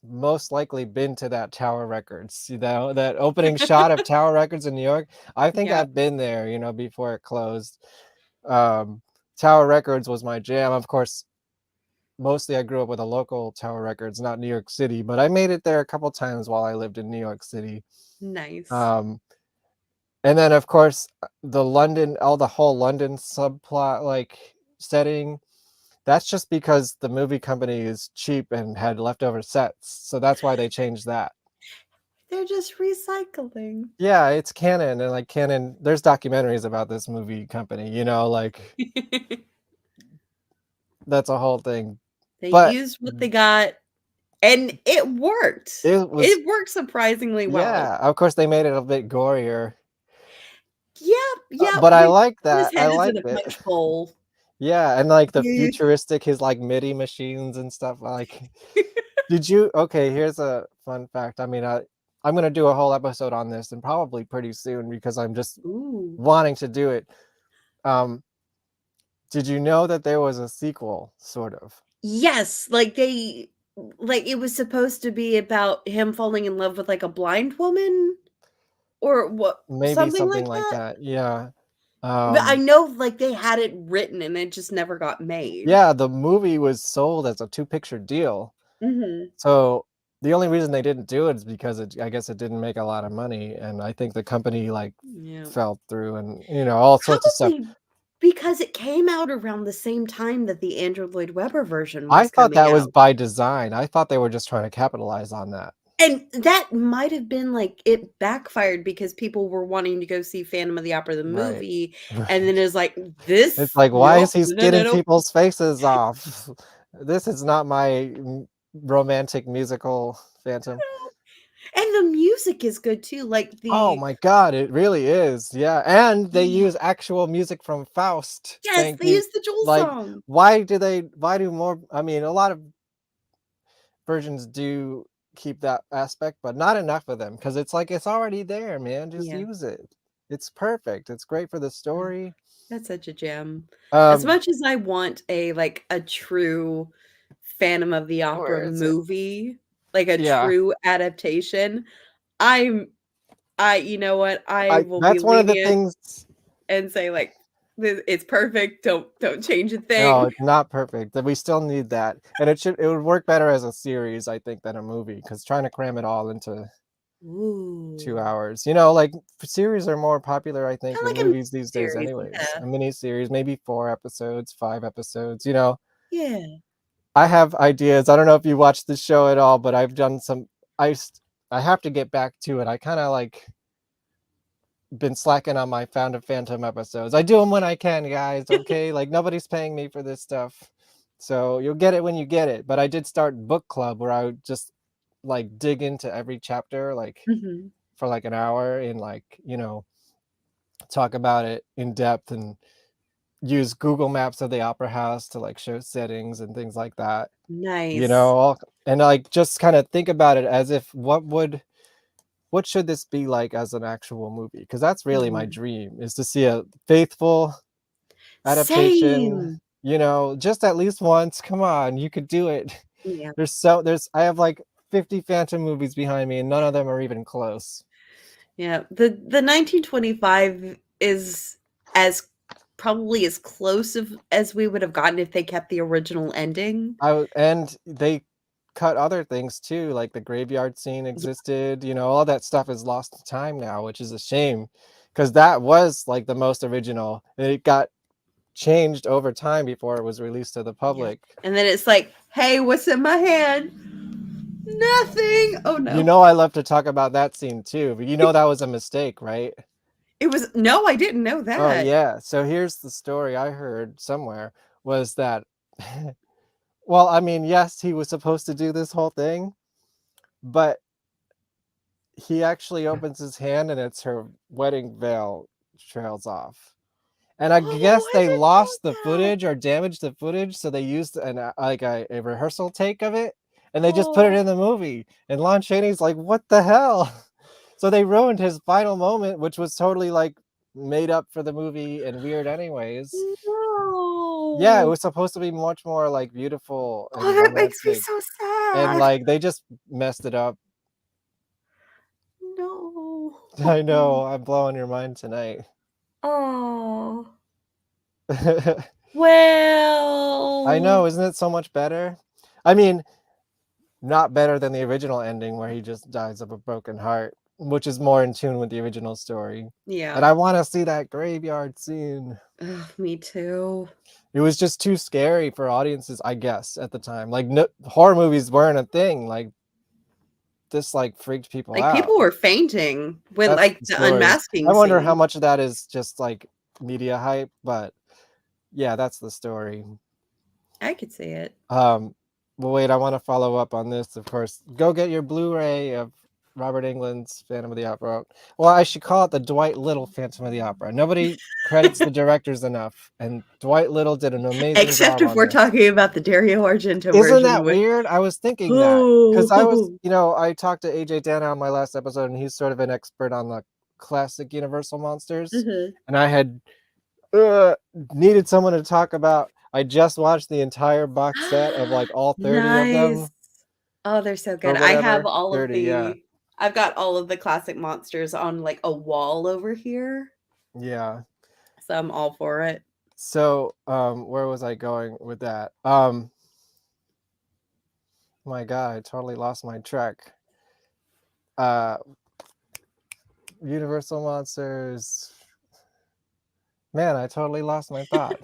most likely been to that Tower Records, that opening shot of Tower Records in New York. I think Yeah, I've been there, before it closed. Um, Tower Records was my jam. Of course, mostly I grew up with a local Tower Records, not New York City, but I made it there a couple times while I lived in New York City. nice. Um, and then of course the whole London subplot like setting. That's just because the movie company is cheap and had leftover sets, so that's why they changed that. They're just recycling. Yeah, it's canon, and, like, canon there's documentaries about this movie company, like, that's a whole thing, They but used what they got, and it worked. it was It worked surprisingly well. yeah, of course, they made it a bit gorier, Yep, yep, but I when like his that, I head is in liked a it. punch bowl. Yeah, and, like, the You futuristic his, like, MIDI machines and stuff, like did you okay, here's a fun fact, I mean, I'm gonna do a whole episode on this and probably pretty soon because I'm just Ooh. wanting to do it. Um, did you know that there was a sequel, sort of? Yes, like, it was supposed to be about him falling in love with, like, a blind woman or what Maybe something something like like that? that, yeah. But I Um, know, like, they had it written and it just never got made. yeah, the movie was sold as a two-picture deal, Mhm. so the only reason they didn't do it is because I guess it didn't make a lot of money, and I think the company, like, Yeah. fell through and, all sorts of stuff. Probably because it came out around the same time that the Andrew Lloyd Webber version I was thought coming that was out. by design, I thought they were just trying to capitalize on that. And that might have been, like, it backfired because people were wanting to go see Phantom of the Opera, the Right. movie, and then Right. it's like, It's "This like, "Why is nope, he no, no, skinning nope." people's faces off? This is not my romantic musical Phantom." And the music is good too, like, Oh the my god, it really is, yeah, and they yeah. use actual music from Faust, Yes, thank they you. used the Jewel Like, song. why do more I mean, a lot of versions do keep that aspect, but not enough of them because it's like, it's already there, man, just Yeah. use it. It's perfect, it's great for the Oh, story. that's such a gem. As Um, much as I want a true Phantom of the Opera where is it? movie, like a Yeah. true adaptation, I'm you know what? I I will be That's one of the lenient things. and say, like, It's perfect, don't change a No, thing." it's not perfect, that we still need that, and it would work better as a series, I think, than a movie. Because trying to cram it all into 2 Ooh. hours, like, series are more popular, I think, Kinda than like a movies these days miniseries, anyways. yeah. A miniseries, maybe 4 episodes, 5 episodes, Yeah. I have ideas. I don't know if you watched the show at all, but I've done some. I have to get back to it. I kind of like been slacking on my Found a Phantom episodes. I do them when I can, guys. Okay, like nobody's paying me for this stuff, so you'll get it when you get it. But I did start book club where I would just like dig into every chapter like Mhm. for like an hour and like talk about it in depth and use Google Maps of the Opera House to like show settings and things like that. Nice. And like just kind of think about it as if what should this be like as an actual movie? Because that's really my Mhm. dream is to see a faithful adaptation, Same. just at least once. Come on, you could do it. Yeah. I have like 50 Phantom movies behind me and none of them are even close. Yeah. The 1925 is as probably as close as we would have gotten if they kept the original ending. And they cut other things too, like the graveyard scene Yeah. existed, all that stuff is lost to time now, which is a shame because that was like the most original. It got changed over time before it was released to the Yeah. public. And then it's like, "Hey, what's in my hand?" Nothing. Oh no. I love to talk about that scene too, but that was a mistake, right? It was no, I didn't know Oh that. yeah. So here's the story I heard somewhere was that well, I mean, yes, he was supposed to do this whole thing, but he actually opens his hand and it's her wedding veil trails off. And I Oh, guess I they didn't lost the know that. footage or damaged the footage, so they used like a rehearsal take of it, and they just put it Oh. in the movie. And Lon Chaney's like, "What the hell?" So they ruined his final moment, which was totally like made up for the movie and weird, anyways. Yeah, it No. was supposed to be much more like beautiful Oh, and that makes me romantic, so and sad. like they just messed it up. No. I know, I'm blowing your mind tonight. Oh. I Well. know, isn't it so much better? I mean, not better than the original ending where he just dies of a broken heart, which is more in tune with the original story. And Yeah. I want to see that graveyard scene. Ugh, me too. It was just too scary for audiences, I guess, at the time. Like no, horror movies weren't a thing. Like this, like freaked people Like, out. people were fainting when, That's like, the the story. I unmasking wonder how scene. much of that is just like media hype, but yeah, that's the story. I could see it. Well, wait, I want to follow up on this, of course. Go get your Blu-ray of Robert Englund's Phantom of the Opera. Well, I should call it the Dwight Little Phantom of the Opera. Nobody credits the directors enough, and Dwight Little did an amazing Except job if on we're this. talking about the Dario Argento Isn't version that with weird? I was thinking that because I was, Oh. I talked to AJ Dana on my last episode, and he's sort of an expert on the classic Universal monsters, Mhm. and I had uh, needed someone to talk about. I just watched the entire box set of like all 30 of Nice. them Oh, they're so or good. I have whatever. all of 30, yeah. I've got all of the classic monsters on, like, a wall over here, Yeah. so I'm all for it. So, where was I going with that? My God, I totally lost my track. Uh, Universal Monsters. Man, I totally lost my thought.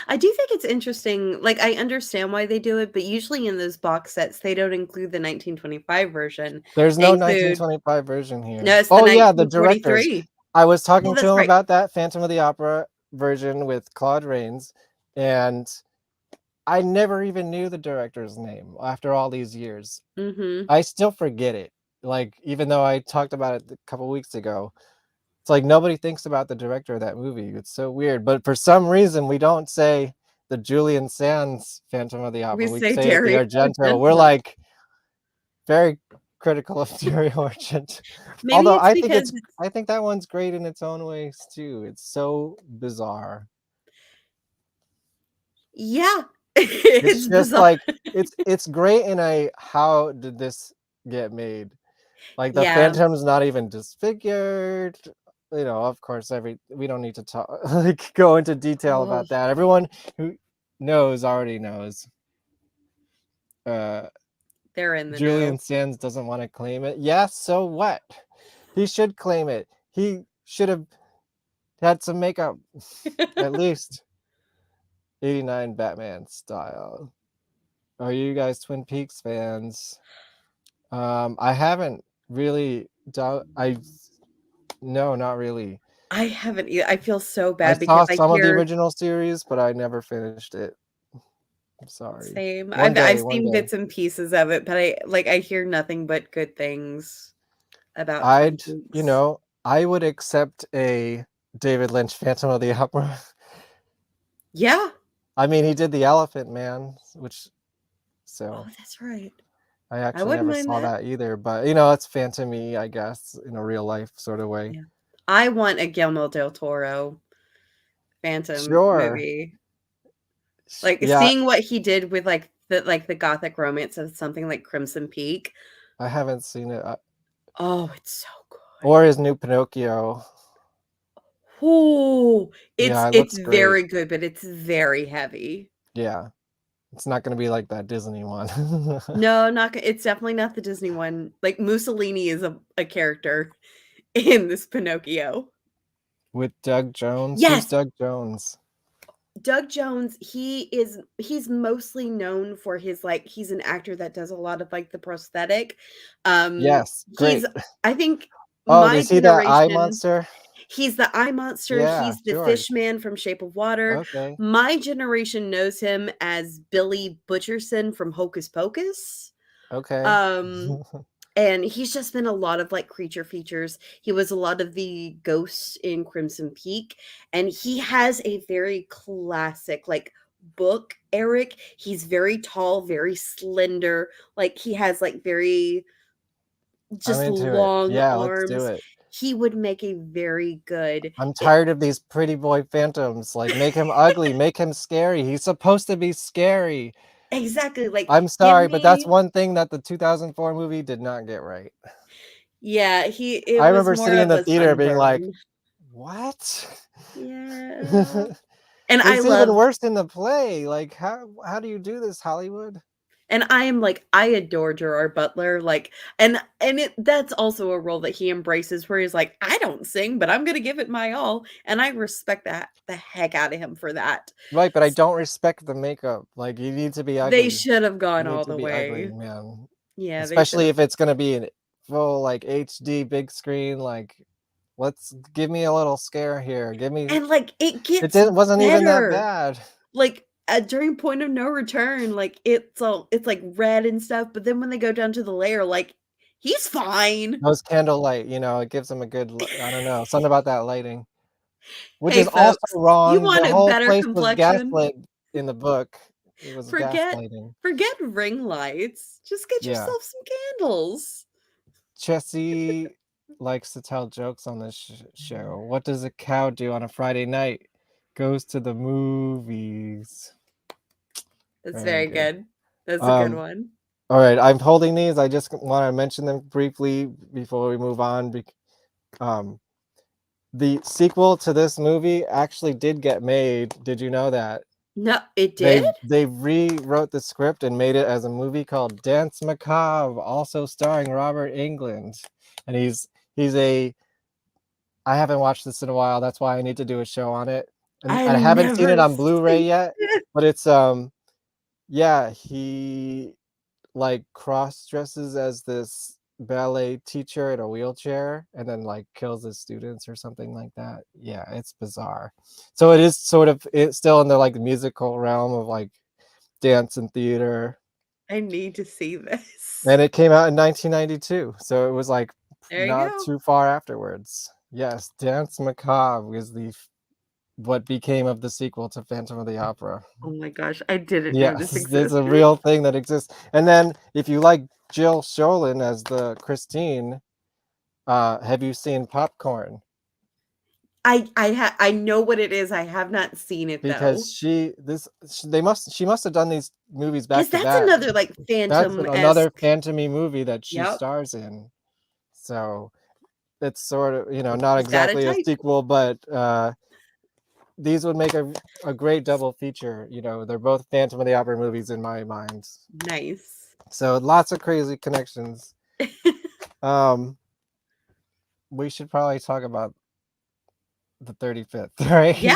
I do think it's interesting, like, I understand why they do it, but usually in those box sets, they don't include the 1925 version. There's They no include 1925 version No, here. it's the Oh yeah, the directors. 1943. I was Oh, talking to that's him right. about that Phantom of the Opera version with Claude Rains, and I never even knew the director's name after all these years. Mhm. I still forget it. Like, even though I talked about it a couple weeks ago, it's like nobody thinks about the director of that movie. It's so weird. But for some reason, we don't say the Julian Sands Phantom of the We Opera. We say say it the Dario Argento. We're Argento. like very critical of Dario Argento. Maybe Although it's because it's I think that one's great in its own ways too. It's so bizarre. Yeah. It's It's just bizarre. like it's great in a how did this get made? Like the Yeah. Phantom's not even disfigured. Of course, we don't need to talk like go into detail Oh, about that. Everyone who knows already knows. Uh, they're in the Julian know. Sands doesn't want to claim it. Yeah, so what? He should claim it. He should have had some makeup, at least 89 Batman style. Are you guys Twin Peaks fans? I haven't really no, not really. I haven't I feel so I bad saw because I some of the hear original series, but I never finished it. I'm sorry. same. One I've day. seen bits and pieces of it, but I hear nothing but good things about Twin I'd, Peaks. I would accept a David Lynch Phantom of the Opera. Yeah. I mean, he did The Elephant Man, which, Oh, so that's right. I I actually wouldn't never mind saw that. that either, but it's phantom-y, I guess, in a real life sort of way. Yeah. I want a Guillermo del Toro Phantom Sure. movie. Like Yeah, seeing what he did with like the gothic romance of something like Crimson Peak. I haven't seen it. Oh, it's so good. Or his new Pinocchio. Ooh, Yeah, it it's looks great. very good, but it's very heavy. Yeah. It's not going to be like that Disney one. No, not it's definitely not the Disney one. Like Mussolini is a character in this Pinocchio. With Doug Jones. Who's Yes, Doug Jones? Doug Jones, he's mostly known for his like he's an actor that does a lot of like the prosthetic. Yes, He's great. I think Oh, my is he that eye generation monster? he's the eye monster, Yeah, he's the sure. fish man from Shape of Water. Okay. My generation knows him as Billy Butcherson from Hocus Pocus. Okay. Um and he's just been a lot of like creature features. He was a lot of the ghosts in Crimson Peak, and he has a very classic like book, Eric. He's very tall, very slender. Like he has like very I'm just into it. long Yeah, let's do arms. it. He would make a very good I'm it, tired of these pretty boy phantoms. Like, make him ugly, make him scary. He's supposed to be scary. exactly like I'm give sorry, but that's me one thing that the 2004 movie did not get right. yeah, it I was remember more sitting in of the a theater being like, sunburn. what? Yeah. And I It's even love worse in the play. Like, how do you do this, Hollywood? And I am like, I adore Gerard Butler, like, and that's also a role that he embraces where he's like, I don't sing, but I'm gonna give it my all. And I respect that the heck out of him for that. Right, but I S- don't respect the makeup. Like, you need to be They ugly. should have You gone need all to the be ugly, way. man. Yeah, they should Especially have. if it's gonna be an full like HD big screen. Like, let's give me a little scare here. Give me. And like it It gets didn't wasn't even that better. bad. Like during Point of No Return, like it's like red and stuff, but then when they go down to the layer, like he's fine. Those candlelight, it gives them a good. I don't know, something about that lighting, which Hey is also folks, you wrong. want The a whole better place was complexion? gaslit in the book. It was Forget gaslighting. forget ring lights. Just get Yeah. yourself some candles. Chessie likes to tell jokes on this show. What does a cow do on a Friday night? Goes to the movies. That's Very very good. good. That's a good Um, one. all right, I'm holding these. I just want to mention them briefly before we move on. Um, the sequel to this movie actually did get made. Did you know that? No, it They did? they rewrote the script and made it as a movie called Dance Macabre, also starring Robert Englund. And he's a I haven't watched this in a while. That's why I need to do a show on it. And I've I haven't seen it never on Blu-ray seen yet, it. but it's yeah, he like cross dresses as this ballet teacher in a wheelchair and then like kills his students or something like that. Yeah, it's bizarre. So it is sort of it's still in the like musical realm of like dance and theater. I need to see this. And it came out in 1992. So it was like There you not go. too far afterwards. Yes, Dance Macabre is what became of the sequel to Phantom of the Opera. Oh my gosh, I didn't know this Yes, there's a existed. real thing that exists. And then if you like Jill Sholin as the Christine, have you seen Popcorn? I know what it is. I have not seen it Because though. she must have done these movies back Because to that's back. another like That's another phantom-esque. phantom-y movie that she Yep. stars in. So it's sort of, not She's got a exactly a type. sequel, but these would make a great double feature. They're both Phantom of the Opera movies in my mind. Nice. So lots of crazy connections. Um, we should probably talk about the 35th, right? Yeah,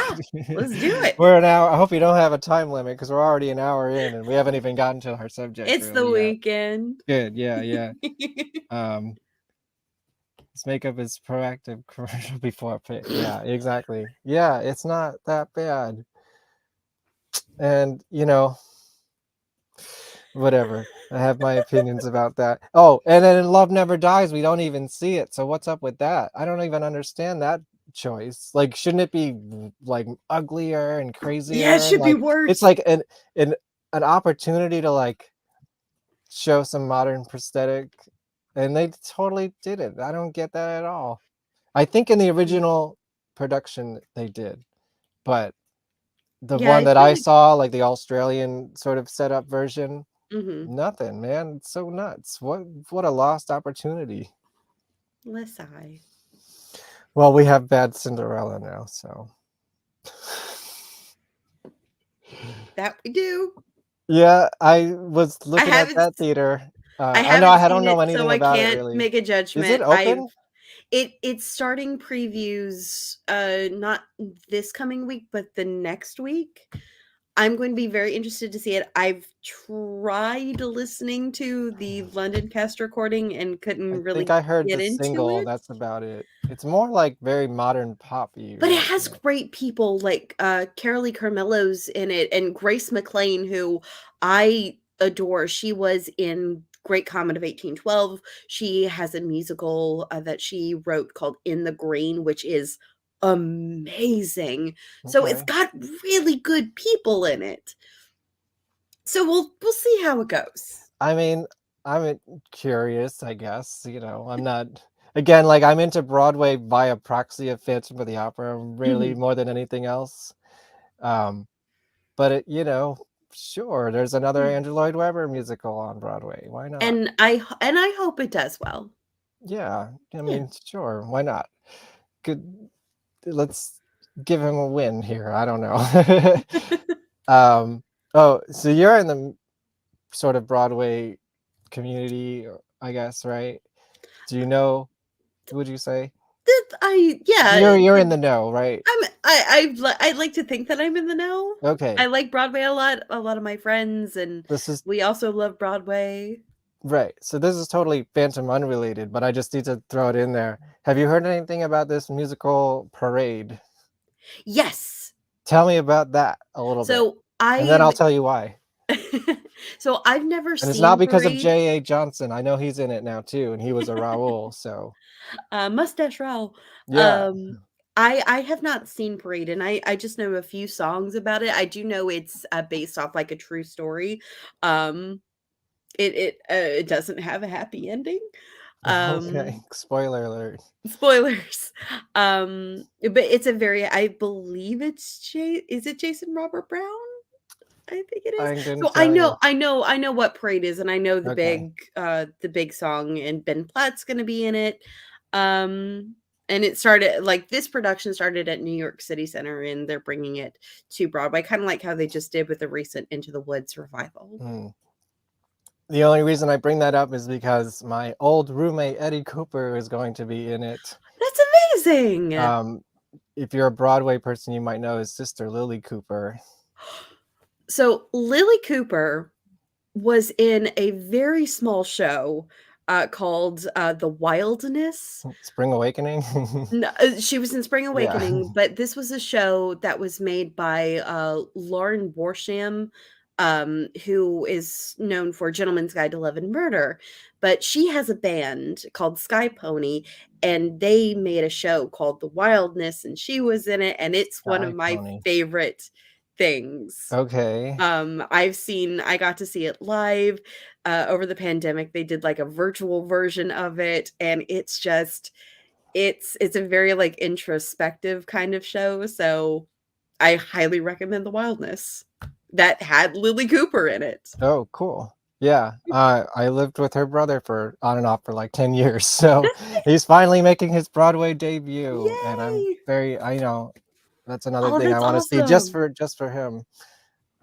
let's do it. We're an hour. I hope you don't have a time limit because we're already an hour in and we haven't even gotten to our subject It's the really yet. weekend. Good. Yeah. His makeup is proactive commercial before pick. Yeah, exactly. Yeah, it's not that bad. And whatever. I have my opinions about that. Oh, and then in Love Never Dies, we don't even see it. So what's up with that? I don't even understand that choice. Like, shouldn't it be like uglier and crazier? Yeah, it And should be like it's worse. like an opportunity to like show some modern prosthetic, and they totally did it. I don't get that at all. I think in the original production they did, but the Yeah, one I that feel I like saw, like the Australian sort of setup version, mhm. nothing, man. It's so nuts. What a lost opportunity. Let's sigh. Well, we have bad Cinderella now, so That we do. yeah, I was I looking at haven't that theater. I I know haven't I don't seen know it, so anything I about it can't really. make a Is it judgment. open? It's starting previews not this coming week, but the next week. I'm going to be very interested to see it. I've tried listening to the London cast recording and I couldn't think really I heard get the into single. it. That's about it. It's more like very modern poppy, But it right? has great people like Carolee Carmello's in it and Grace McLean, who I adore. She was in Great Comet of 1812. She has a musical that she wrote called In the Green, which is amazing. So it's Okay. got really good people in it. So we'll see how it goes. I mean, I'm curious, I guess. I'm not again like I'm into Broadway via proxy of Phantom of the Opera, really Mhm. more than anything else. Um, but sure, there's another Yeah. Andrew Lloyd Webber musical on Broadway. Why not? And I hope it does well. Yeah, I Yeah. mean, sure, why not? Good, let's give him a win here. I don't know. um, oh, so you're in the sort of Broadway community, I guess, right? Do you know? Would you say Yeah, you're in the know, right? I'd like to think that I'm in the know. I Okay, like Broadway a lot. A lot of my friends and this is we also love Broadway. right. So this is totally Phantom unrelated, but I just need to throw it in there. Have you heard anything about this musical Parade? Yes. Tell me about that a little bit, So and then I'll I've tell you why. so I've never And it's not seen because of Parade. J.A. Johnson. I know he's in it now too, and he was a Raoul. So Mustache Row. yeah. I have not seen Parade, and I just know a few songs about it. I do know it's based off like a true story. Um, it doesn't have a happy ending. Okay. Spoiler alert. Spoilers. But it's a very I believe it's is it Jason Robert Brown? I think it is. I couldn't So tell you. I know what Parade is, and I know Okay. the big song, and Ben Platt's gonna be in it. Um, and it started like this production started at New York City Center, and they're bringing it to Broadway, kind of like how they just did with the recent Into the Woods revival. Hmm. The only reason I bring that up is because my old roommate Eddie Cooper is going to be in it. That's amazing. Um, if you're a Broadway person, you might know his sister Lily Cooper. So Lily Cooper was in a very small show called The Wildness. Spring Awakening. No, she was in Spring Yeah. Awakening, but this was a show that was made by Lauren Borsham, who is known for Gentleman's Guide to Love and Murder. But she has a band called Sky Pony, and they made a show called The Wildness, and she was in it, and it's one of Sky my Pony. favorite things. Okay. I got to see it live over the pandemic. They did like a virtual version of it, and it's just it's a very like introspective kind of show. So I highly recommend The Wildness that had Lily Cooper in it. Oh, cool. Yeah. I lived with her brother for on and off for like 10 years. So he's finally making his Broadway debut. And Yay! I know that's another Oh, thing I that's want to see just awesome. for him.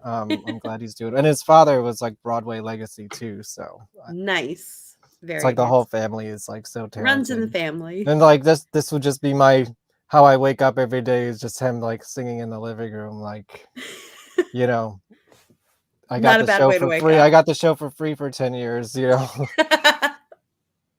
I'm glad he's doing it. And his father was like Broadway legacy too. So Nice. it's Very like the whole nice. family is like so Runs in the talented. family. And like this would just be my how I wake up every day is just him like singing in the living room, like, you know, I got Not a the bad show way to for wake free. I up. got the show for free for 10 years, you know.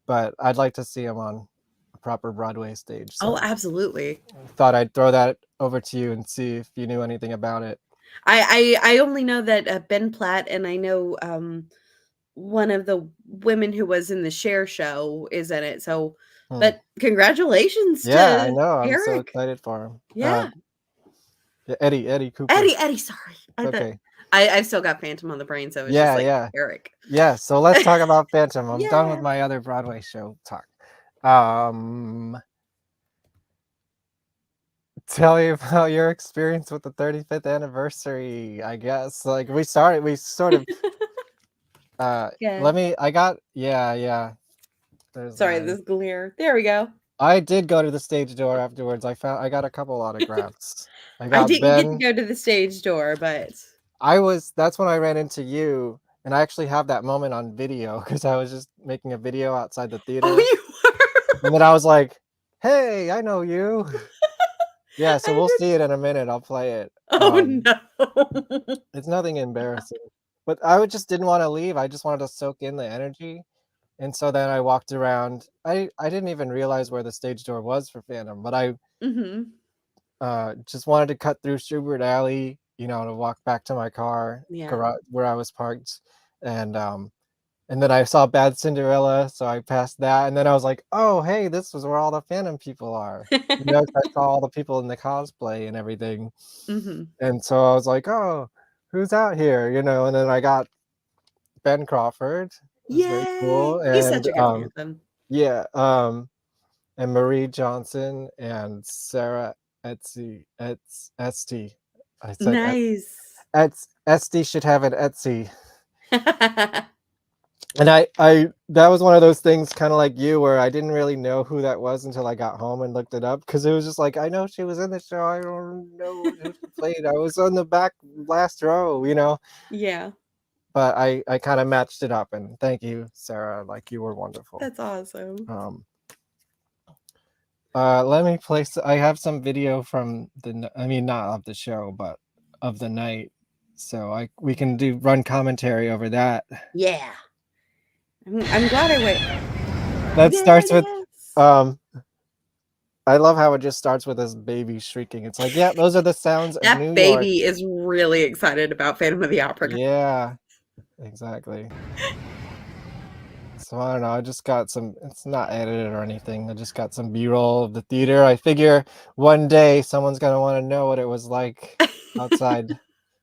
But I'd like to see him on a proper Broadway stage. Oh, So absolutely. thought I'd throw that over to you and see if you knew anything about it. I only know that Ben Platt, and I know one of the women who was in the Cher show is in it. So, Hmm. but congratulations Yeah, I to know. I'm so Eric. excited for him. Yeah, Yeah, Eddie Cooper. Eddie. Sorry, I thought Okay. I've still got Phantom on the brain, so it's just Yeah, like yeah. Eric. Yeah, so let's talk about Phantom. I'm done with Yeah. my other Broadway show talk. Um, tell me about your experience with the 35th anniversary, I guess. Like we sort of Yeah. yeah. There's Sorry, my this glare. There we go. I did go to the stage door afterwards. I got a couple autographs. I I got didn't get to Ben. go to the stage door, but That's when I ran into you, and I actually have that moment on video because I was just making a video outside the oh, theater. you were. And then I was like, "Hey, I know you." Yeah, so I we'll did. see it in a minute. I'll play it. Oh no. It's nothing embarrassing, but just didn't want to leave. I just wanted to soak in the energy, and so then I walked around. I didn't even realize where the stage door was for Phantom, but I hmm just wanted to cut through Schubert Alley, to walk back to my car Yeah. garage where I was parked, and and then I saw Bad Cinderella, so I passed that, and then I was like, "Oh, hey, this was where all the Phantom people are." 'Cause I saw all the people in the cosplay and everything, hmm and so I was like, "Oh, who's out here?" And then I got Ben Crawford. It was very Yay! cool, He's and such a good Phantom. yeah, and Marie Johnson and Sarah Etsy. I said Nice. Etsy should have an Etsy. And I that was one of those things kind of like you where I didn't really know who that was until I got home and looked it up because it was just like I know she was in the show. I don't know who she played. I was on the back last row. Yeah, But I kind of matched it up and thank you, Sarah. Like you were wonderful. that's awesome. Um let me place I have some video from I mean not of the show, but of the night. So we can run commentary over that. Yeah. I'm glad I went. That There it starts with is. um I love how it just starts with this baby shrieking. It's like, yeah, those are the sounds of New That York. baby is really excited about Phantom of the Opera. Yeah, exactly. So I don't know. I just got it's not edited or anything. I just got some B-roll of the theater. I figure one day someone's gonna want to know what it was like outside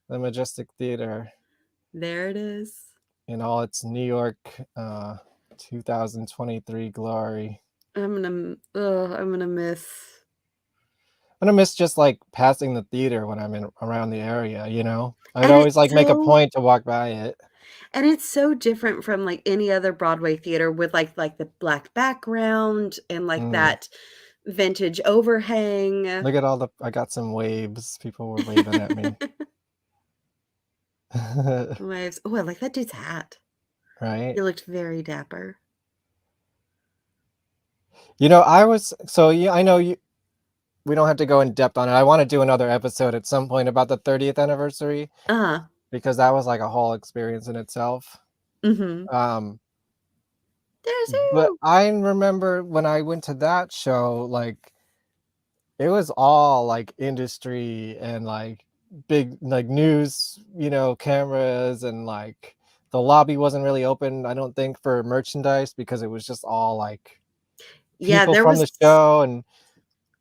the Majestic Theater There it is. in all its New York 2023 glory. I'm gonna miss. I'm gonna miss just like passing the theater when I'm around the area. I'd And always it's like make a so point to walk by it. and it's so different from like any other Broadway theater with like the black background and like Mm. that vintage overhang. Look at I got some waves. People were waving at me. Waves. Oh, I like that dude's hat. Right? He looked very dapper. I know we don't have to go in depth on it. I want to do another episode at some point about the 30th anniversary Uh-huh. because that was like a whole experience in itself. Mm-hmm. Um, There's but you. I remember when I went to that show, like it was all like industry and like big like news, cameras and like the lobby wasn't really open, I don't think, for merchandise because it was just all like Yeah, people there from was the show and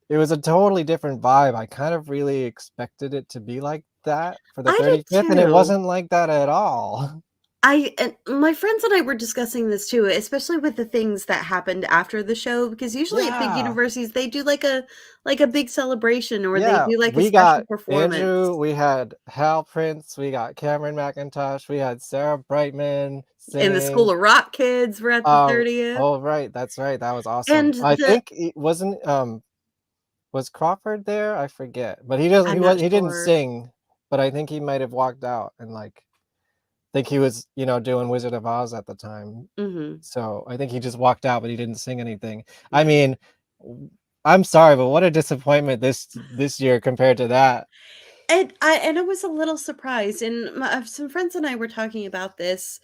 it was a totally different vibe. I kind of really expected it to be like that for the I did 35th, and it too. wasn't like that at all. And my friends and I were discussing this too, especially with the things that happened after the show, because usually at big Yeah. universities they do like a big celebration or they Yeah, do like a we special got performance. Andrew, we had Hal Prince, we got Cameron McIntosh, we had Sarah Brightman And the School singing. of Rock kids were at the 30th. Oh, right, that's right, that was awesome. And I the think it wasn't, was Crawford there? I forget, but I'm not he didn't sure. sing, but I think he might have walked out and like think he was, doing Wizard of Oz at the time. Mhm. So I think he just walked out, but he didn't sing anything. I Yeah. mean, I'm sorry, but what a disappointment this year compared to that. And I was a little surprised, and some friends and I were talking about this.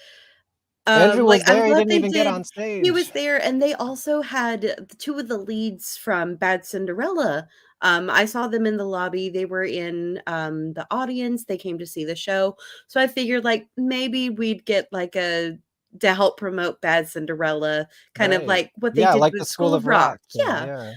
Andrew Like, was I'm there, he glad didn't they even get did. on He was stage. there, and they also had two of the leads from Bad Cinderella. I saw them in the lobby. They were in the audience. They came to see the show. So I figured like maybe we'd get like a to help promote Bad Cinderella, kind of Right. like what they Yeah, did like the with School School of of Rock. Rock thing, Yeah. yeah,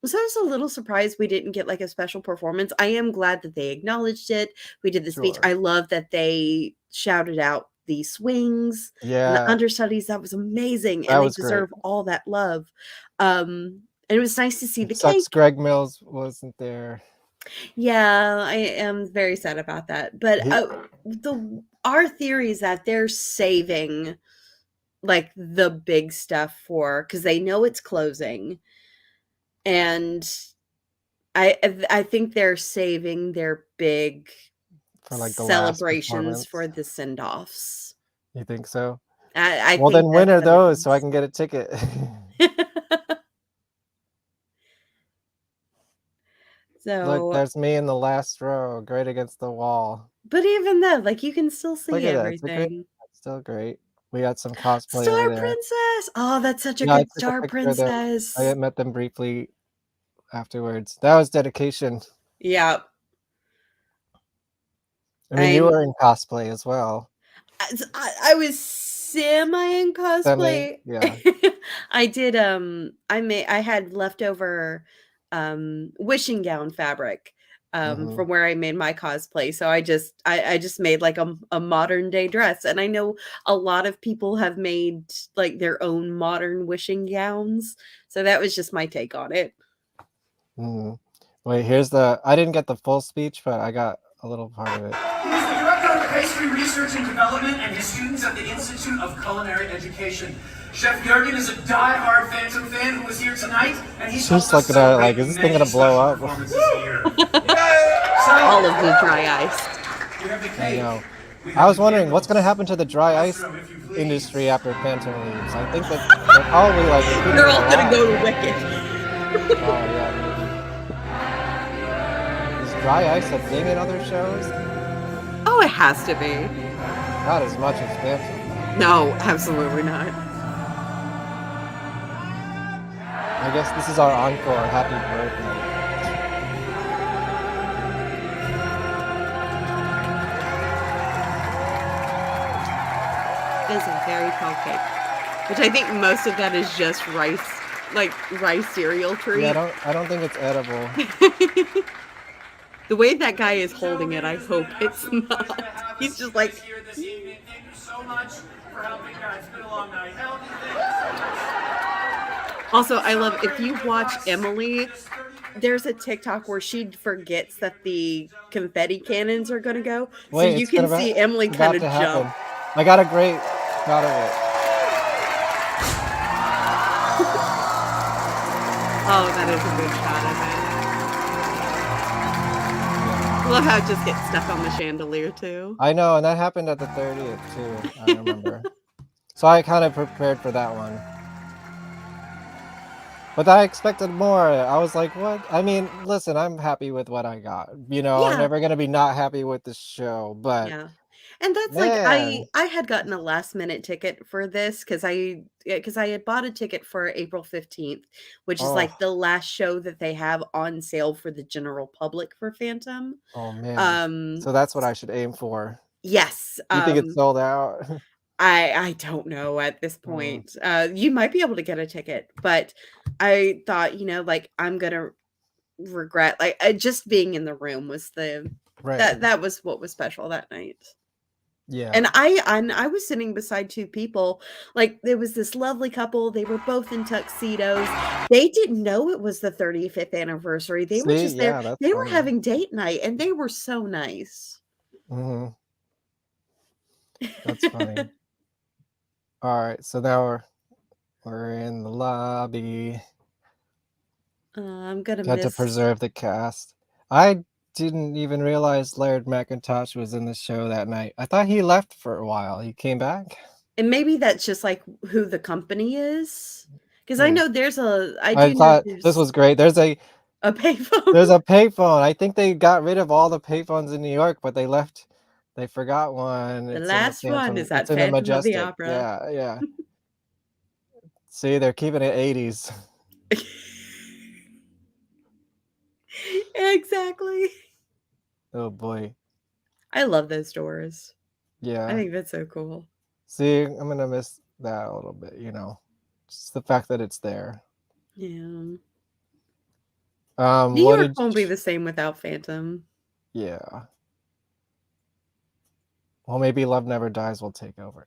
So I was a little surprised we didn't get like a special performance. I am glad that they acknowledged it. We did the speech. sure. I love that they shouted out the swings and the Yeah, understudies. That was amazing, that and they was great. deserve all that love. And it was nice to see It the sucks cake. Greg Mills wasn't there. Yeah, I am very sad about that. But He the our theory is that they're saving like the big stuff for because they know it's closing, and I think they're saving their big for, like, the last celebrations performance. for the send-offs. You think so? I Well, think then when that's are what it those so I is. can get a ticket? Look, So, there's me in the last row, great against the wall. but even then, like, you can still Look see at that, it's a great everything. it's still great. We got some cosplay over Star there. Princess! Oh, that's such a Yeah, I good took a Star picture of them. I Princess. met them briefly afterwards. That was dedication. Yeah, I mean, you were I'm in cosplay as well. I was semi in Semi, cosplay. yeah. I did, I had leftover, wishing gown fabric, Mhm. from where I made my cosplay, so I just made, like, a modern day dress, and I know a lot of people have made, like, their own modern wishing gowns, so that was just my take on it. Mhm. Wait, here's the I didn't get the full speech, but I got a little part of it. He is the Director of Pastry Research and Development and his students at the Institute of Culinary Education. Chef Jurgen is a die-hard Phantom fan who was here tonight, and he's helped She's us looking at it celebrate like, "Is this thing many gonna blow special up?" performances here. All of the So, dry ice. we have the I cake, know. we I have was the wondering what's gonna candles. happen to the dry ice Restaurant, if you industry please. after Phantom leaves. I think that they're probably, like, keeping They're it all gonna alive. go to Wicked. Oh, yeah. Is dry ice a thing in other shows? Oh, it has to be. Not as much as Phantom, though. No, absolutely not. I guess this is our encore, happy birthday. It is a very tall cake, which I think most of that is just rice, like rice cereal Yeah, treat. I don't think it's edible. The way that guy is holding it, I hope it's not. He's just like, Here this evening. Thank you so much for helping. It's been a long night. Help me. Thank you so much. also, I love if you watch Emily, there's a TikTok where she forgets that the confetti cannons are gonna go. So Wait, you can see Emily it's kind about of to jump. happen. I got a great shot of it. Oh, that is a good shot of it. Yeah. I love how it just gets stuck on the chandelier too. I know, and that happened at the 30th too, I remember. So I kind of prepared for that one. But I expected more. I was like, "What?" I mean, listen, I'm happy with what I got. I'm Yeah, never gonna be not happy with the show, but yeah. And that's like man, I had gotten a last minute ticket for this because I had bought a ticket for April 15th, which is oh, like the last show that they have on sale for the general public for Phantom. oh man. Um So that's what I should aim for. yes, You think it's sold out? I don't know at this Mm, point. You might be able to get a ticket, but I thought, like I'm going to regret like just being in the room was the right. that was what was special that night. Yeah. And I was sitting beside 2 people, like, there was this lovely couple, they were both in tuxedos. They didn't know it was the 35th anniversary, they were See? just there Yeah, that's they were funny. having date night, and they were so nice. Mhm. That's funny. Alright, so now we're in the lobby. I'm gonna Got to miss preserve the cast. I didn't even realize Laird McIntosh was in the show that night. I thought he left for a while. He came back? and maybe that's just, like, who the company is, Because I Hmm. know there's a, I I do know thought this there's was great. There's a payphone. payphone. I think they got rid of all the payphones in New York, but they forgot one. The It's in the last one Phantom. is It's at in the Phantom of the Majestic. Opera. Yeah, yeah. See, they're keeping it 80s. Exactly. Oh boy. I love those doors. I Yeah. think that's so cool. See, I'm gonna miss that a little bit, you know. Just the fact that it's there. Yeah. New What York did won't be the same without Phantom. yeah. Well, maybe Love Never Dies will take over.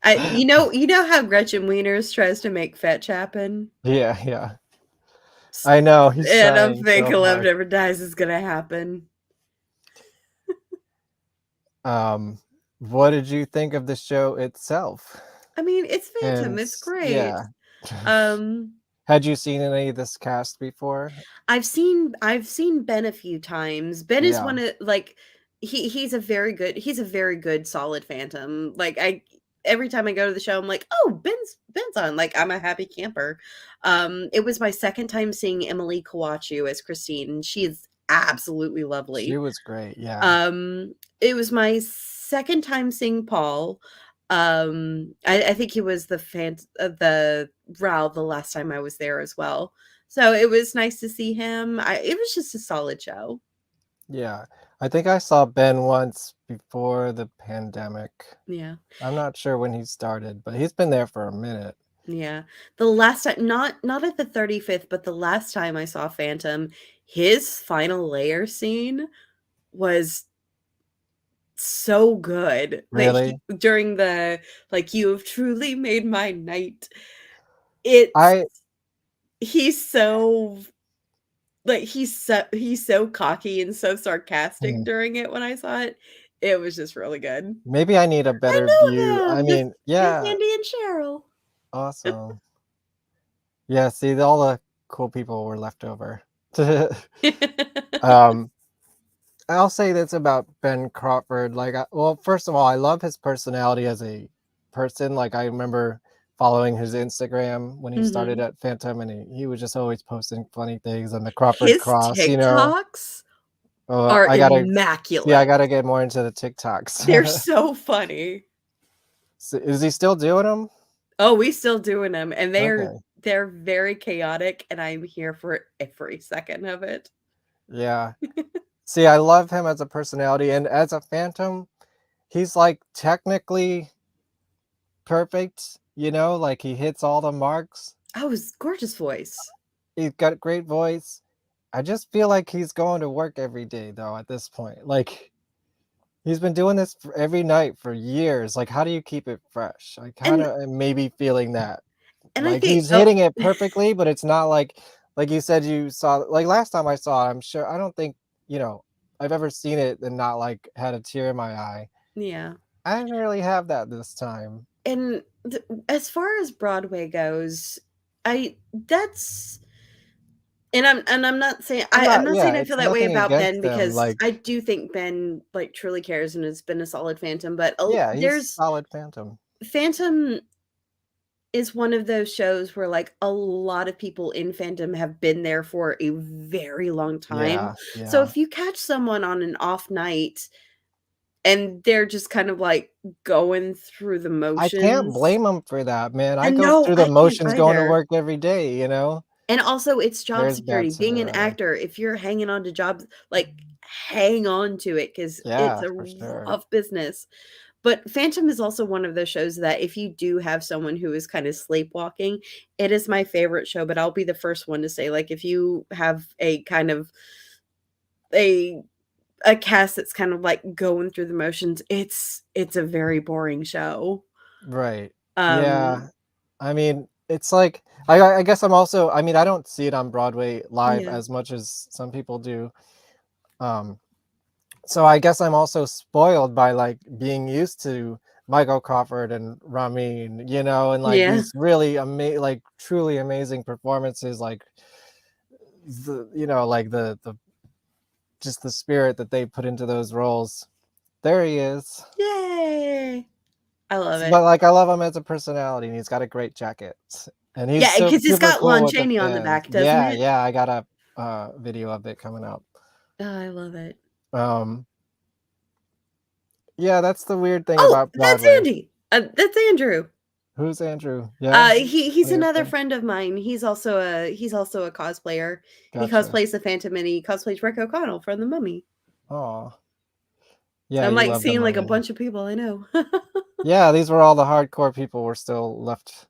You know how Gretchen Wieners tries to make fetch happen? Yeah, yeah. I know, he's I don't trying think so Love hard. Never Dies is gonna happen. What did you think of the show itself? I mean, it's And Phantom, it's great. yeah. Um, Had you seen any of this cast before? I've seen Ben a few times. Ben is Yeah. one of like he's a very good solid Phantom. Like I every time I go to the show, I'm like, oh, Ben's on. Like I'm a happy camper. It was my second time seeing Emily Kawachu as Christine, and she is absolutely She lovely. was great. Yeah. It was my second time seeing Paul. I think he was the Rao the last time I was there as well. So it was nice to see him. It was just a solid show. Yeah. I think I saw Ben once before the pandemic. Yeah. I'm not sure when he started, but he's been there for a minute. Yeah. The last time not at the 35th, but the last time I saw Phantom, his final layer scene was so good. That he Really? during the like you have truly made my night. It's I he's so like he's so cocky and so sarcastic hmm, during it when I saw it. It was just really good. maybe I need a I better view. know I him. This mean, is yeah, Andy and Cheryl. awesome. Yeah, see, all the cool people were left over. um, I'll say this about Ben Crawford. Like, well, first of all, I love his personality as a person. Like, I remember following his Instagram when he started Mhm. at Phantom, and he was just always posting funny things on the Crawford His Cross, you know. TikToks are I gotta, yeah, I immaculate. gotta get more into the They're TikToks. so funny. So, is he still doing them? Oh, we still doing them, and Okay. they're very chaotic, and I'm here for every second of it. Yeah. See, I love him as a personality, and as a Phantom, he's like technically perfect, you know, like he hits all the marks. Oh, his gorgeous voice. He's got a great voice. I just feel like he's going to work every day though at this point. Like he's been doing this for every night for years. Like how do you keep it fresh? I kind And of am maybe feeling that. I Like think he's hitting it perfectly, but it's not like you said you saw like last time I saw it, I'm sure I don't think, you know, I've ever seen it and not like had a tear in my eye. yeah. I didn't really have that this time. And as far as Broadway goes, I that's and I'm not saying I'm not saying Yeah, I it's feel that way nothing about against Ben them. because Like I do think Ben like truly cares and has been a solid Phantom, but yeah, he's there's solid Phantom. Phantom is one of those shows where like a lot of people in fandom have been there for a very long time. Yeah, So yeah. if you catch someone on an off night and they're just kind of like going through the I can't motions. blame him for that, man. I And go no, through the I can't motions going to either. work every day, you know? And also it's job There's bad security. Being an scenario. actor, if you're hanging on to jobs, like hang on to it because it's Yeah, a for sure. rough business. But Phantom is also one of those shows that if you do have someone who is kind of sleepwalking, it is my favorite show, but I'll be the first one to say, like, if you have a kind of a cast that's kind of like going through the motions, it's a very boring show. Right. Um, Yeah. I mean, it's like I guess I'm also I mean, I don't see it on Broadway live yeah. as much as some people do. Um, so I guess I'm also spoiled by like being used to Michael Crawford and Ramin, you know, and like Yeah. these really like truly amazing performances, like the you know, like the just the spirit that they put into those roles. There he is. Yay. I love it. But like, I love him as a personality, and he's got a great jacket, and he's Yeah, because it's super got cool Lon with the Chaney on the fans. back, doesn't it? Yeah, I got a video of it coming up. Oh, I love it. Um, yeah, that's the weird thing Oh, about that's Broadway. Andy. That's Andrew. Who's Andrew? Yeah, He's any other another friend? friend of mine. He's also a cosplayer. He Gotcha. cosplays the Phantom and he cosplays Rick O'Connell from The Mummy. Oh, So yeah, I'm you like love the seeing like a Mummy. bunch of people I know. Yeah, these were all the hardcore people were still left.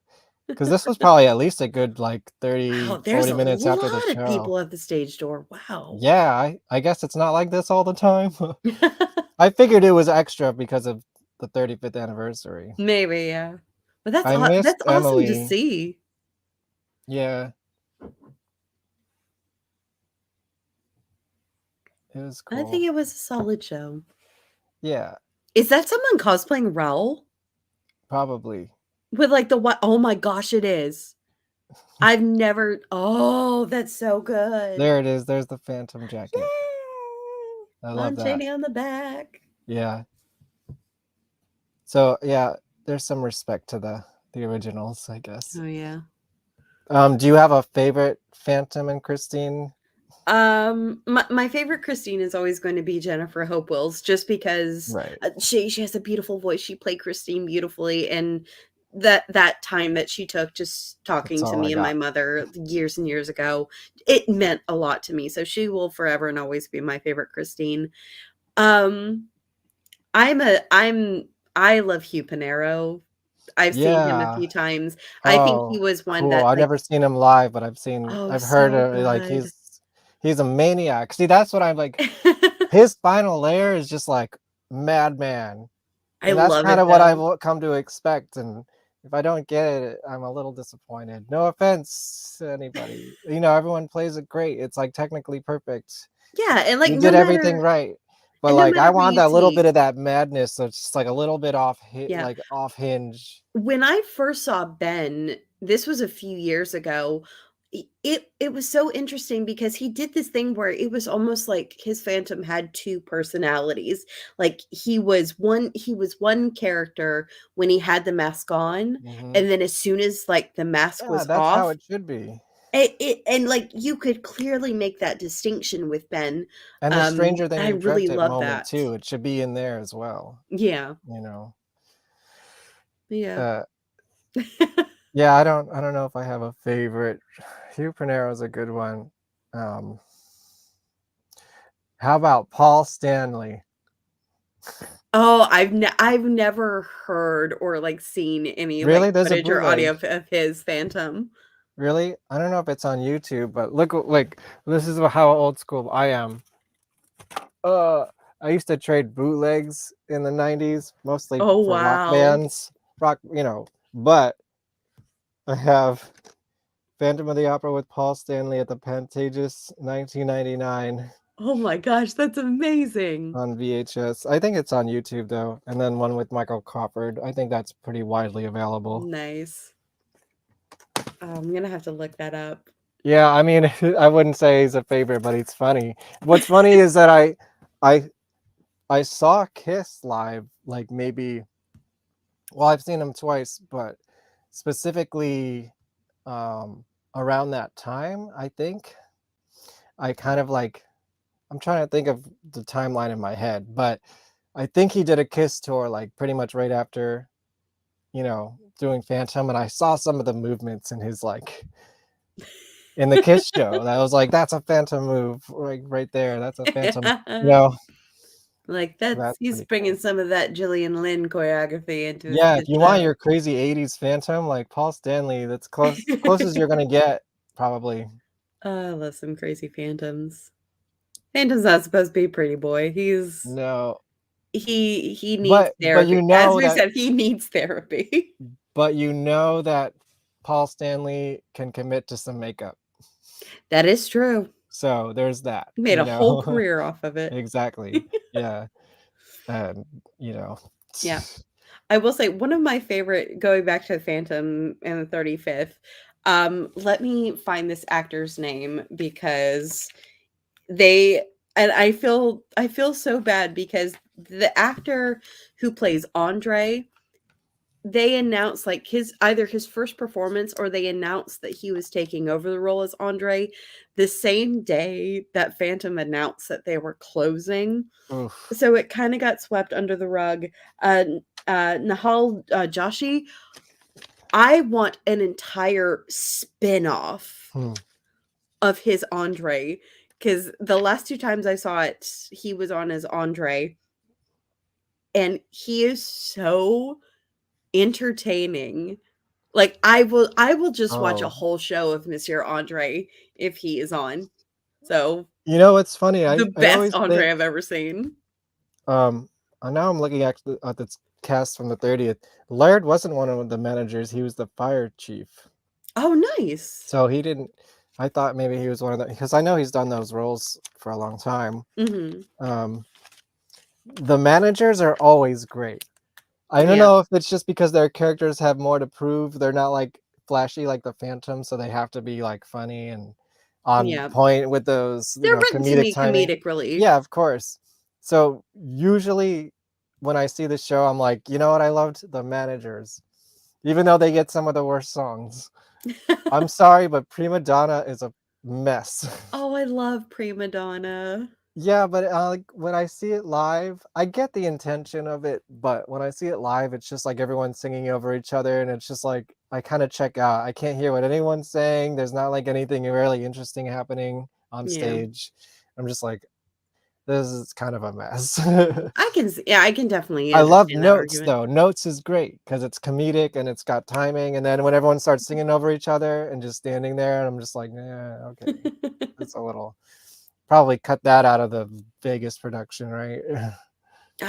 Because this was probably at least a good like 30, Wow, there's 40 a minutes after the lot of show. people at the stage door. Wow. Yeah, I guess it's not like this all the time. I figured it was extra because of the 35th anniversary. Maybe, yeah. But I missed that's awesome to Emily. see. Yeah, it was I think cool. it was a solid show. Yeah, Is that someone cosplaying Raoul? probably. With like the what? Oh my gosh, it is. I've never. Oh, that's so good. There it is. There's the Phantom jacket. Yay! I love Lon that. Chaney on the back. Yeah. So yeah, there's some respect to the originals, I guess. Oh yeah. Do you have a favorite Phantom and Christine? My favorite Christine is always going to be Jennifer Hope Wills, just because Right. she has a beautiful voice. She played Christine beautifully, and that time that she took just talking That's to all I me and my got. mother years and years ago, it meant a lot to me. So she will forever and always be my favorite Christine. Um, I love Hugh Panaro. I've seen him a Yeah. few times. I think he Oh, was one cool. that I've like, never seen him live, but oh, I've heard so like good. he's a maniac. See, that's what I'm like. His final layer is just like madman, I and that's love kind it of what though. I've come to expect. And if I don't get it, I'm a little disappointed. No offense to anybody. You know, everyone plays it great. It's like technically perfect. Yeah, and like You did everything right. But no like I matter who want you that little bit see, of that madness, so it's just like a little bit yeah. off hinge. When I first saw Ben, this was a few years ago. It was so interesting because he did this thing where it was almost like his Phantom had two personalities. Like he was one character when he had the mask on, Hmm. and then as soon as like the mask Yeah, was that's how off, it should be. it and like you could clearly make that distinction with Ben. And the stranger than I you really dreamt it love moment that. too. It should be in there as well. Yeah. You know. Yeah. Uh, yeah, I don't know if I have a favorite. Hugh Panero's a good one. Um, how about Paul Stanley? Oh, I've never heard or, like, seen any, like, Really? There's a footage or audio bootleg. of his Phantom. Really? I don't know if it's on YouTube, but look, like this is how old school I am. Uh, I used to trade bootlegs in the 90s, mostly Oh, for rock wow. bands, but I have Phantom of the Opera with Paul Stanley at the Pantages 1999 Oh my gosh, that's amazing. on VHS. I think it's on YouTube though, and then one with Michael Crawford. I think that's pretty widely available. Nice. I'm gonna have to look that up. Yeah, I mean, I wouldn't say he's a favorite, but he's funny. What's funny is that I I saw Kiss live, like maybe, well, I've seen him twice, but specifically around that time, I think I kind of like, I'm trying to think of the timeline in my head, but I think he did a Kiss tour like pretty much right after, doing Phantom, and I saw some of the movements in his like in the Kiss show. That was like, that's a Phantom move, right there. That's a Phantom, you know. Like, That's he's pretty bringing cool. some of that Gillian Lynn choreography into Yeah, if his you want show. your crazy 80s Phantom, like Paul Stanley, that's closest you're gonna get, probably. Oh, I love some crazy Phantoms. Phantom's not supposed to be pretty boy. No, He needs but therapy. As we said, he needs therapy. you know that Paul Stanley can commit to some makeup. That is true. So there's that, He made a whole career off of it. Exactly. Yeah. And you know. Yeah. I will say one of my favorite, going back to Phantom and the 35th, let me find this actor's name because they and I feel so bad because the actor who plays Andre, they announced like either his first performance or they announced that he was taking over the role as Andre the same day that Phantom announced that they were closing. Oof. So it kind of got swept under the rug. Nahal Joshi, I want an entire spin-off Hmm. of his Andre, because the last 2 times I saw it, he was on as Andre, and he is so entertaining. Like I will just watch a Oh, whole show of Monsieur Andre if he is on. So you know what's funny? the I best always Andre think I've ever seen. now I'm looking at this cast from the 30th. Laird wasn't one of the managers. He was the fire chief. Oh, nice. So he didn't. I thought maybe he was one of the, because I know he's done those roles for a long time. Mhm. The managers are always great. I don't Yeah. know if it's just because their characters have more to prove. They're not like flashy like the Phantom, so they have to be like funny and on Yeah. point with those, They're written to comedic be timing. comedic relief. Yeah, of course. So usually when I see the show, I'm like, you know what? I loved the managers, even though they get some of the worst songs. I'm sorry, but Prima Donna is a mess. Oh, I love Prima Donna. Yeah, but like when I see it live, I get the intention of it, but when I see it live, it's just like everyone's singing over each other, and it's just like I kind of check out. I can't hear what anyone's saying. There's not like anything really interesting happening on Yeah. stage. I'm just like, this is kind of a mess. I can definitely I love understand that Notes argument. though. Notes is great because it's comedic and it's got timing. And then when everyone starts singing over each other and just standing there, and I'm just like, yeah, okay, it's a little. Probably cut that out of the Vegas production, right?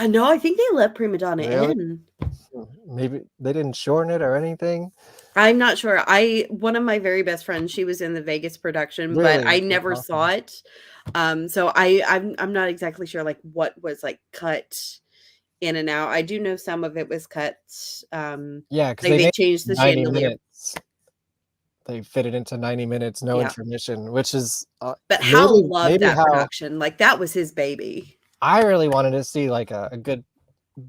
No, I think they let Prima Donna Really? in. Maybe they didn't shorten it or anything? I'm not sure. One of my very best friends, she was in the Vegas production, but Really? I That's never saw awesome. it. So I'm not exactly sure like what was like cut in and out. I do know some of it was cut. Yeah, because Like they they made changed the 90 chandelier. minutes. They fit it into 90 minutes, no Yeah. intermission, which is, But Hal maybe loved maybe that how production. Like that was his baby. I really wanted to see, like, a good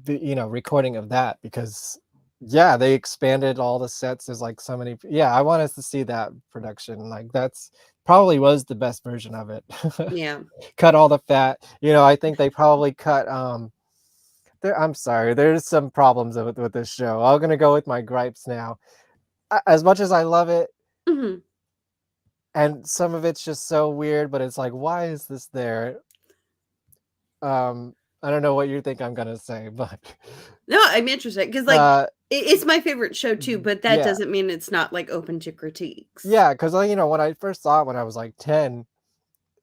recording of that because, yeah, they expanded all the sets. There's, like, so many yeah, I want us to see that production, like, that's probably was the best version of it. Yeah. Cut all the fat. I think they probably cut, I'm sorry, there's some problems with this show. I'm gonna go with my gripes now. As much as I love it, Mhm. and some of it's just so weird, but it's like, why is this there? I don't know what you think I'm gonna say, but No, I'm interested because like uh, it's my favorite show too, but that yeah, doesn't mean it's not like open to critiques. yeah, because when I first saw it when I was like 10,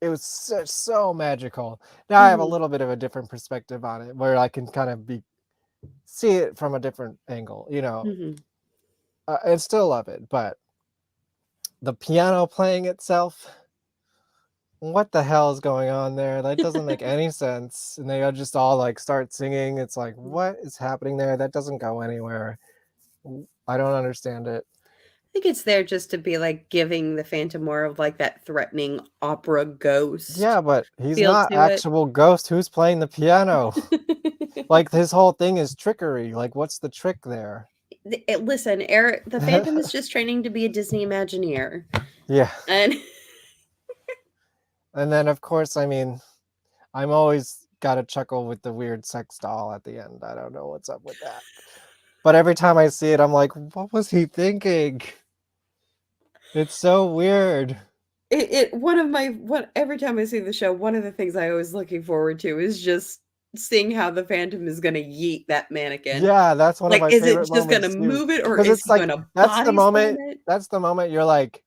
it was so magical. Now I have a Mhm. little bit of a different perspective on it, where I can kind of see it from a different angle, Mhm. and still love it, but the piano playing itself. What the hell is going on there? That doesn't make any sense. And they all just all like start singing. It's like, what is happening there? That doesn't go anywhere. I don't understand it. I think it's there just to be like giving the Phantom more of like that threatening opera ghost Yeah, but he's feel not to it. actual ghost. Who's playing the piano? Like his whole thing is trickery. Like, what's the trick there? Listen, Eric, the Phantom is just training to be a Disney Imagineer, Yeah. and And then of course, I mean, I'm always got a chuckle with the weird sex doll at the end. I don't know what's up with that. But every time I see it, I'm like, what was he thinking? It's so weird. it one of my what every time I see the show, one of the things I always looking forward to is just seeing how the Phantom is gonna yeet that mannequin. Yeah, that's one of Like, my is it favorite just gonna moments too. move it or Because is it's he like gonna body slam it? that's the moment you're like,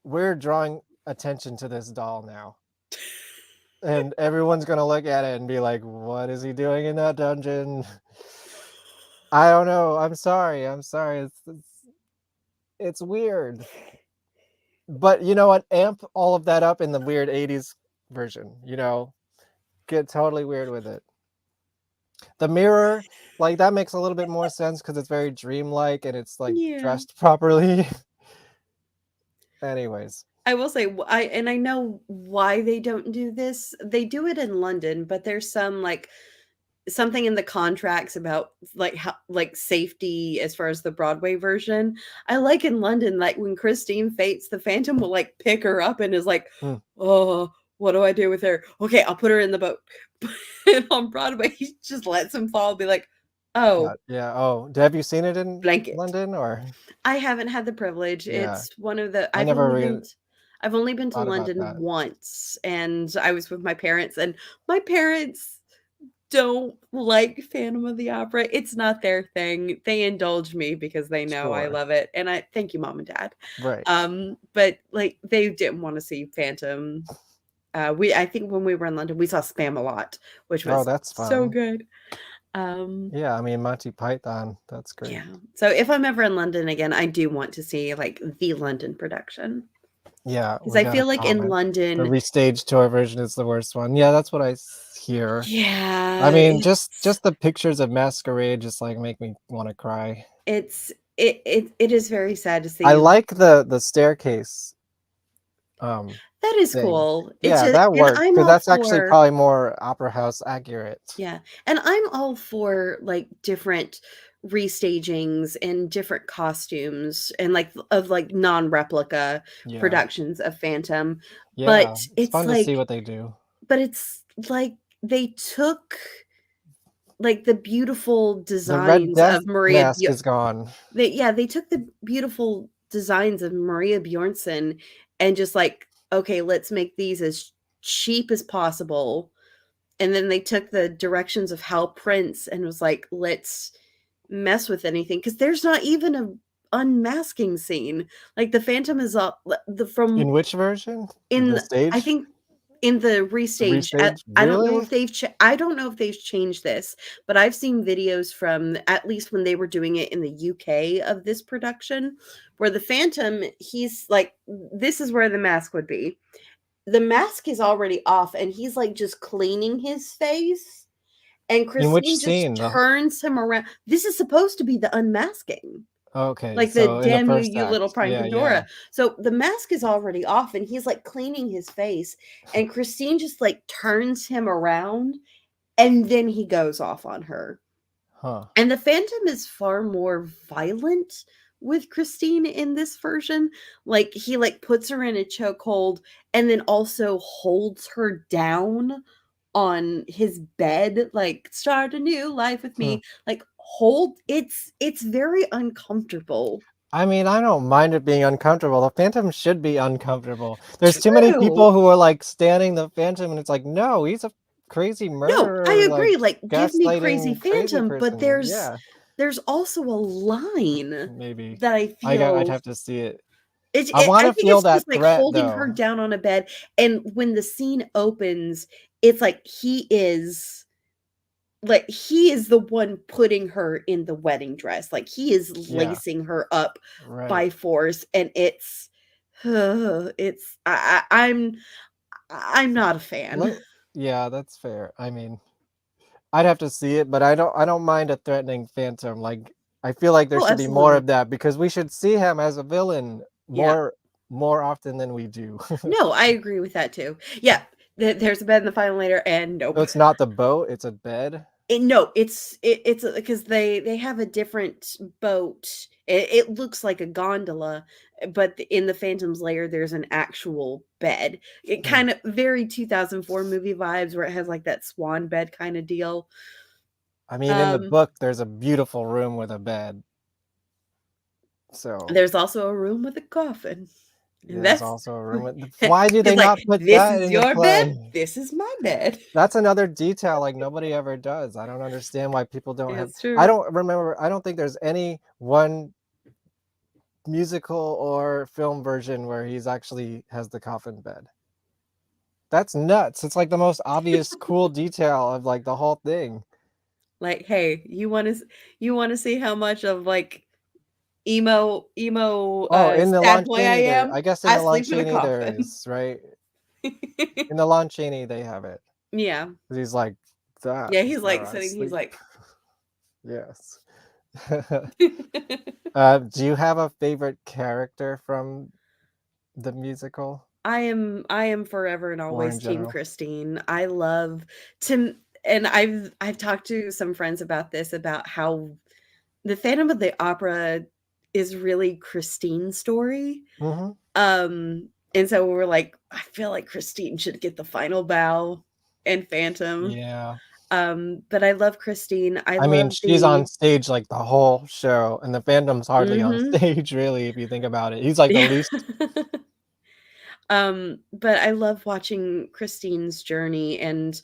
we're drawing attention to this doll now. And everyone's gonna look at it and be like, what is he doing in that dungeon? I don't know. I'm sorry. I'm sorry. It's weird. But you know what? Amp all of that up in the weird 80s version, get totally weird with it. The mirror, like that makes a little bit more sense because it's very dreamlike and it's like Yeah. dressed properly. Anyways, I will say, I know why they don't do this. They do it in London, but there's some like something in the contracts about like how like safety as far as the Broadway version. I like in London, like when Christine faints, the Phantom will like pick her up and is like, Hmm. "Oh, what do I do with her? Okay, I'll put her in the boat." And on Broadway, he just lets him fall, be like, "Oh, Yeah. Oh, have you seen it in blanket." London or? I haven't had the privilege. Yeah, It's one of the I never really I've only been to thought about London that. once, and I was with my parents, and my parents don't like Phantom of the Opera. It's not their thing. They indulge me because they know I Sure. love it, and I thank you, mom and dad. Right. But like they didn't want to see Phantom. I think when we were in London, we saw Spam a lot, which Oh, was that's so fun. good. Um, Yeah, I mean Monty Python. That's great. yeah. So if I'm ever in London again, I do want to see like the London production Yeah, because we I got a feel like in comment. The London, restaged tour version is the worst one. Yeah, that's what I hear. I yeah, mean, just the pictures of Masquerade just like make me want to cry. it is very sad to I see. like the staircase That is thing. cool. It's Yeah, a that and works I'm because all that's actually for probably more opera house accurate. yeah, and I'm all for like different restagings and different costumes and like of like non-replica Yeah. productions of Phantom. Yeah, But it's fun to see what they do. it's like they took like the beautiful The Red designs Death of Maria mask is gone. they took the beautiful designs of Maria Bjornson and just like, okay, let's make these as cheap as possible. And then they took the directions of Hal Prince and was like, let's mess with anything because there's not even a unmasking scene. Like the Phantom is up the In from which version? The in I stage? think in the The restage, restage? I don't know Really? if I don't know if they've changed this, but I've seen videos from at least when they were doing it in the UK of this production, where the Phantom, he's like, this is where the mask would be. The mask is already off, and he's like just cleaning his face, and In which Christine just scene? turns him around. This is supposed to be the unmasking. Okay, Like the so in the "Damn you, first you little act. prying Yeah, yeah. Pandora." So the mask is already off and he's like cleaning his face and Christine just like turns him around and then he goes off on her. Huh. And the Phantom is far more violent with Christine in this version. Like he like puts her in a chokehold and then also holds her down on his bed, like start a new life with Hmm. me. Like hold it's very uncomfortable. I mean, I don't mind it being uncomfortable. The Phantom should be uncomfortable. There's too many True. people who are like standing the Phantom, and it's like, no, he's a crazy No, I murderer, like agree, like, give me Crazy gaslighting crazy Phantom, but person. Yeah, there's also a line maybe. that I I'd feel have to see it. it's I want I to think feel it's that just, like, threat holding her though. down on a bed, and when the scene opens, it's like, he is the one putting her in the wedding dress, like, he is Yeah, lacing her up right. by force, and it's I'm not a fan. Look, yeah, that's fair. I mean, I'd have to see it, but I don't mind a threatening Phantom. Like I feel like there Oh, should be more absolutely. of that because we should see him as a villain Yeah. more often than we do. No, I agree with that too. Yeah, there's a bed in the final later, and So nope. it's not the boat, it's a bed. No, it's because they have a different boat. It looks like a gondola, but in the Phantom's Lair, there's an actual bed. It Hmm. kind of very 2004 movie vibes, where it has like that swan bed kind of deal. I mean, in the Um, book, there's a beautiful room with a bed. So there's also a room with a coffin, and there's that's also a room with. Why do they it's like not put this that is in the your bed, play? this is my bed. That's another detail like nobody ever does. I don't understand why people don't have. It's true. I don't think there's any one musical or film version where he's actually has the coffin bed. That's nuts. It's like the most obvious cool detail of like the whole thing. Like, hey, you want to see how much of like emo Oh, in the sad Lon boy I Chaney there. am? I guess in I the Lon sleep in a Chaney there coffin. is, right? In the Lon Chaney they have it. Yeah. 'Cause he's like, Yeah, that's he's where like I sitting, he's sleep. like Yes. Do you have a favorite character from the musical I am forever and or in always team general? Christine. I love to and I've talked to some friends about this, about how the Phantom of the Opera is really Christine's story. Hmm. And so we're like, I feel like Christine should get the final bow in Phantom. Yeah. But I love Christine. I I mean, love she's on the stage like the whole show, and the Phantom's hardly on Mhm. stage, really, if you think about it. He's like the Yeah. least. But I love watching Christine's journey, and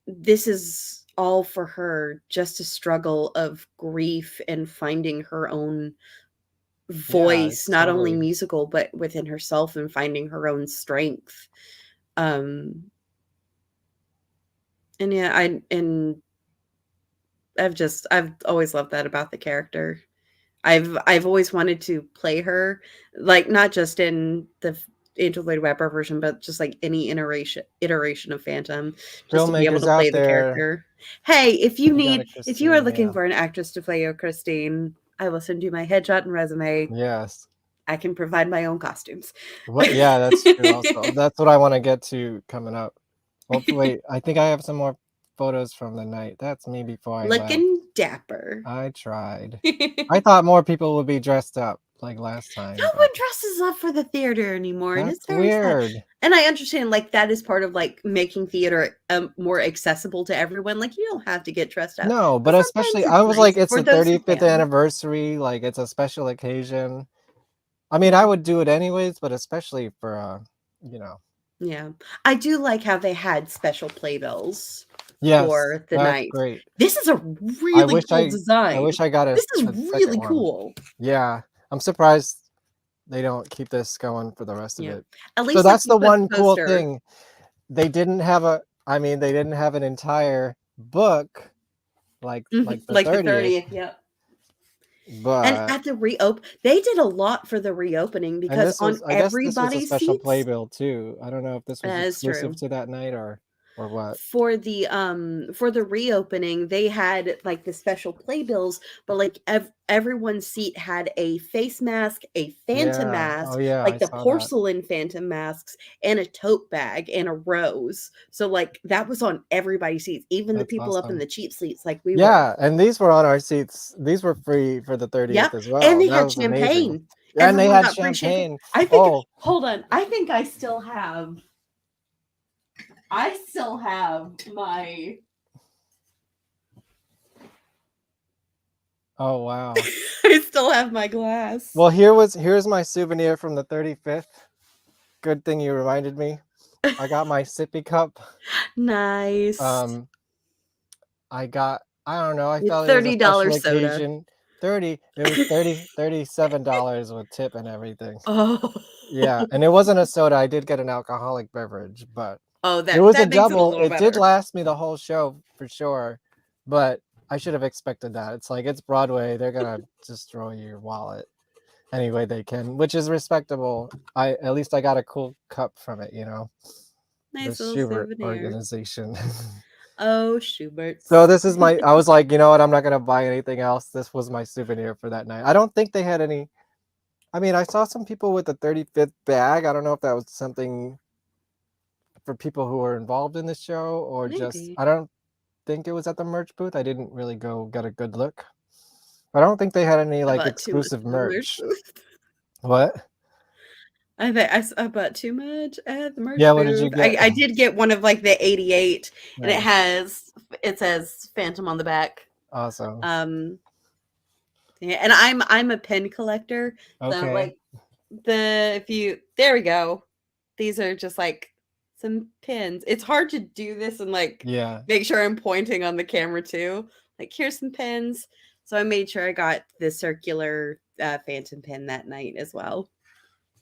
this is all for her, just a struggle of grief and finding her own Yeah, voice, it's not only totally. musical, but within herself, and finding her own strength. Um, and yeah, I've always loved that about the character. I've always wanted to play her, like, not just in the Angel Lloyd Webber version, but just like any iteration of Phantom, just to be able Filmmakers to play out the there, character. Hey, you got a if you are Christine, looking yeah. for an actress to play your Christine, I will send you my headshot and resume. Yes. I can provide my own costumes. What? Yeah, that's true. Also, that's what I want to get to coming up. Hopefully, I think I have some more photos from the night. That's me before I left. Looking dapper. I tried. No I thought more people would be dressed up like last time, one but dresses up for the theater anymore, and it's that's very sad. weird. And I understand, like, that is part of like making theater more accessible to everyone. Like, you don't have to get dressed up, No, but but sometimes especially I it's was like, nice it's for the those who 35th can. anniversary, like it's a special occasion. I mean, I would do it anyways, but especially for you know. Yeah, I do like how they had special playbills Yes, for the that's night. great. This is a I really wish cool I design. wish I got This is a second really one. cool. Yeah, I'm surprised they don't keep this going for the rest of Yeah, it. at So least like that's you the put the one cool poster. thing. They didn't have I mean, they didn't have an entire book like the Like the 30th, 30th, yeah. And but at the they did a lot for the reopening, and because this on was I guess this was a everybody's special seats, playbill too. I don't know if this was that is exclusive true. to that night or what. For the reopening, they had like the special playbills, but like everyone's seat had a face mask, a phantom Yeah. Oh mask, yeah, I like the saw that. porcelain phantom masks, and a tote bag and a rose. So like that was on everybody's seats, even the That's people up in awesome. the cheap seats like we were. Yeah, and these were on our seats. These were free for the 30th Yep, as and well. they That had was amazing. champagne. And they Everyone had got free champagne. champagne. I think Oh, hold on. I still have my oh wow. I still have my glass. Well, here's my souvenir from the 35th. Good thing you reminded me. I got my sippy cup. Nice. I don't know, I Your felt it was a special $30 soda. occasion. It was $37 with tip and everything. Oh. Yeah, and it wasn't a soda. I did get an alcoholic beverage, but Oh, it was a that makes it a double. little It did better. last me the whole show for sure, but I should have expected that. It's like it's Broadway. They're gonna destroy your wallet any way they can, which is respectable. At least I got a cool cup from it, the Nice little Schubert souvenir. organization. Oh, Schubert's. So this is I was like, you know what? I'm not gonna buy anything else. This was my souvenir for that night. I don't think they had any. I mean, I saw some people with the 35th bag. I don't know if that was something for people who were involved in the show or just, Maybe. I don't think it was at the merch booth. I didn't really go get a good look. I don't think they had any I like bought too much exclusive at the merch merch. booth. What? I bought too much at the merch Yeah, what did you booth. get? I did get one of like the 88, and Nice. it says Phantom on the back. Awesome. Yeah, and I'm a pin collector. So Okay. like there we go. These are just like some pins. It's hard to do this and like Yeah. make sure I'm pointing on the camera too. Like, here's some pins. So I made sure I got the circular phantom pin that night as well.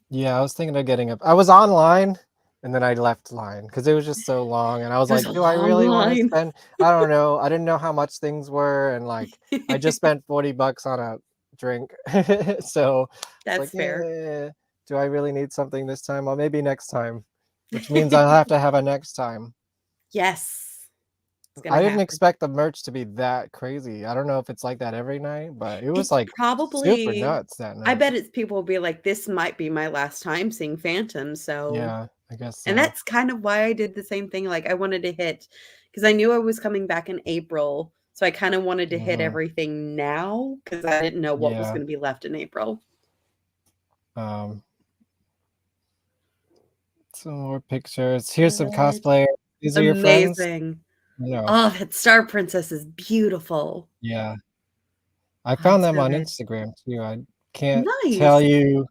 Yeah, I was thinking of getting I was online and then I left line because it was just so long. And I was It was like, a do I long really want to line. spend? I don't know. I didn't know how much things were. And like, I just spent $40 on a drink. So it's like, That's fair. yeah, do I really need something this time? Well, maybe next time, which means I'll have to have a next time. Yes. It's I gonna didn't happen. expect the merch to be that crazy. I don't know if it's like that every night, but it was It's like super probably nuts that I night. bet it's people will be like, this might be my last time seeing Phantom. So Yeah, I guess and so. that's kind of why I did the same thing. Like, I wanted to hit, because I knew I was coming back in April. So I kind of wanted to hit Mhm. everything now because I didn't know what was Yeah. going to be left in April. Some more pictures. Here's some Good. cosplayer. These are your friends? Amazing. No. Oh, that Star Princess is beautiful. Yeah. I Oh, found it's them so on good. Instagram too. I can't tell Nice. you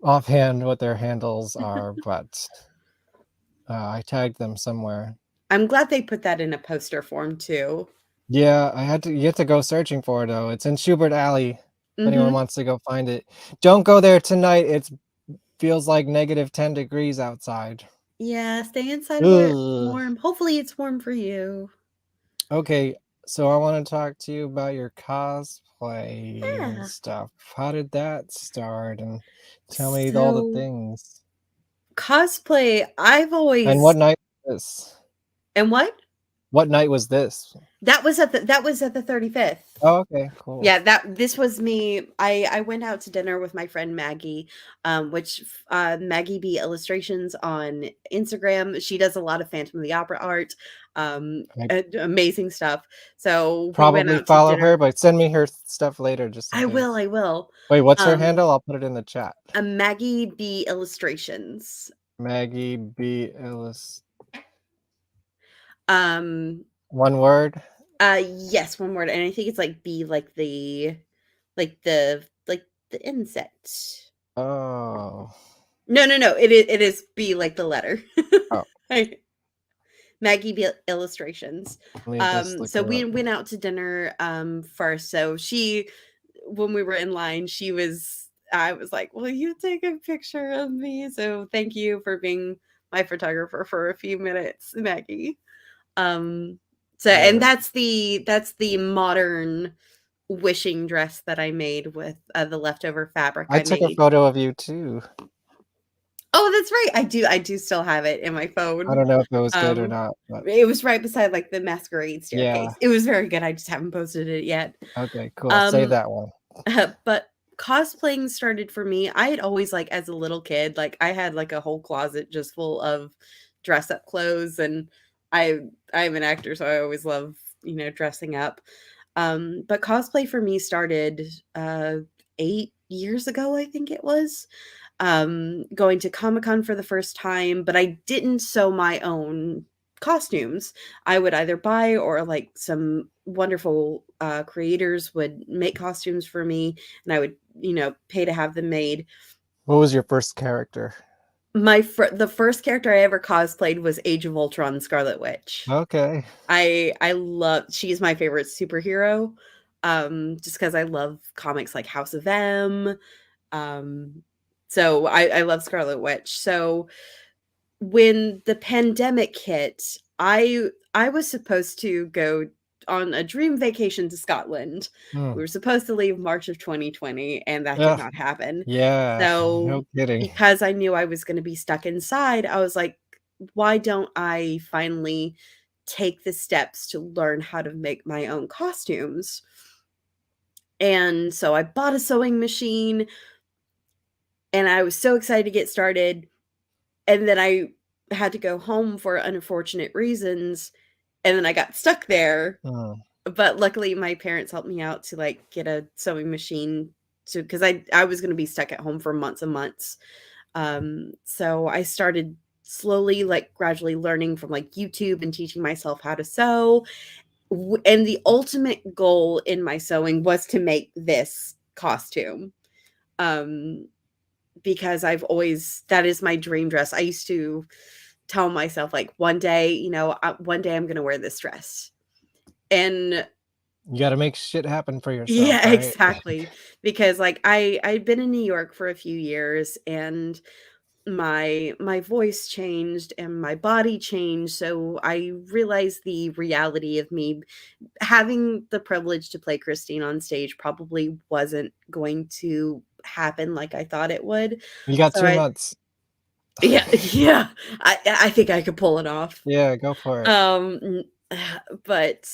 offhand what their handles are, but I tagged them somewhere. I'm glad they put that in a poster form too. Yeah, you have to go searching for it though. It's in Schubert Alley. If anyone Mm-hmm. wants to go find it. Don't go there tonight. It feels like negative 10 degrees outside. Yeah, stay inside where it's Ugh. warm. Hopefully it's warm for you. Okay, so I want to talk to you about your cosplay Yeah. stuff. How did that start? And tell me all the So things. cosplay, I've And what always night was this? and what? What night was this? That was at the 35th. Oh, okay, cool. Yeah, this was me. I went out to dinner with my friend Maggie, which Maggie B Illustrations on Instagram. She does a lot of Phantom of the Opera art, I amazing stuff. So we went probably out to follow dinner. her, but send me her stuff later just in I will, case. I will. Wait, what's her Um, handle? I'll put it in the chat. a Maggie B Illustrations. Maggie B. Illis. Um, One word? yes, one word, and I think it's like B, like the insect. Oh. No, no, no. It is B like the letter. Oh, Maggie B Illustrations. let me just look So her we up. went out to dinner first. So she, when we were in line, I was like, "Will you take a picture of me?" So thank you for being my photographer for a few minutes, Maggie. So and Yeah. that's the modern wishing dress that I made with the leftover fabric I I took a made. photo of you too. Oh, that's right. I do still have it in my I phone. don't know if it was good or Um, not, but it was right beside like the masquerade yeah. staircase. It was very good. I just haven't posted it yet. Okay, cool. Save Um, that one. but cosplaying started for me. I had always like as a little kid, like I had like a whole closet just full of dress up clothes, and I I'm an actor, so I always love dressing up. But cosplay for me started 8 years ago, I think it was, going to Comic-Con for the first time, but I didn't sew my own costumes. I would either buy, or like some wonderful creators would make costumes for me, and I would, pay to have them made. What was your first character? The first character I ever cosplayed was Age of Ultron Scarlet Witch. Okay. I love she's my favorite superhero. Just because I love comics like House of M. Um, so I love Scarlet Witch. So when the pandemic hit, I was supposed to go on a dream vacation to Scotland. Hmm. We were supposed to leave March of 2020, and that did Yeah. not happen. Yeah. So No kidding. because I knew I was going to be stuck inside, I was like, why don't I finally take the steps to learn how to make my own costumes? And so I bought a sewing machine, and I was so excited to get started. And then I had to go home for unfortunate reasons, and then I got stuck there. Hmm. But luckily my parents helped me out to like get a sewing machine, to because I was going to be stuck at home for months and months. So I started slowly, like gradually learning from like YouTube and teaching myself how to sew. And the ultimate goal in my sewing was to make this costume. Um, because that is my dream dress. I used to tell myself like one day, one day I'm going to wear this dress. And You got to make shit happen for yourself, yeah, right? exactly. Because like I'd been in New York for a few years, and my voice changed and my body changed, so I realized the reality of me having the privilege to play Christine on stage probably wasn't going to happen like I thought it would. You got So 2 months. yeah, yeah, I think I could pull it off. Yeah, go for it. Um, but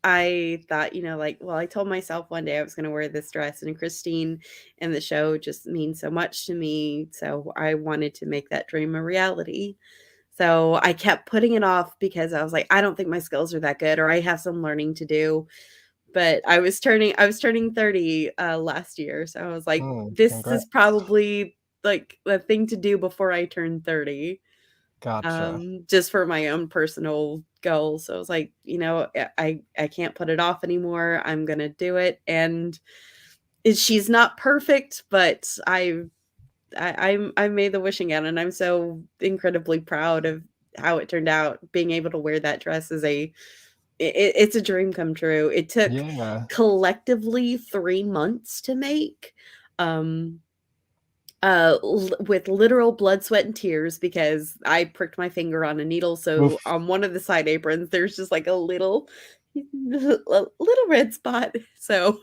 I thought, like, well, I told myself one day I was going to wear this dress, and Christine and the show just means so much to me. So I wanted to make that dream a reality. So I kept putting it off because I was like, I don't think my skills are that good, or I have some learning to do. But I was turning 30 last year, so I was like, this is Congrats. probably like the thing to do before I turn 30. Gotcha. Just for my own personal goals. So I was like, I can't put it off anymore. I'm gonna do it. And she's not perfect, but I made the wishing gown, and I'm so incredibly proud of how it turned out. Being able to wear that dress is it's a dream come true. It took Yeah. collectively 3 months to make. Um with literal blood, sweat, and tears because I pricked my finger on a needle. So Oof. on one of the side aprons, there's just like a little red spot. So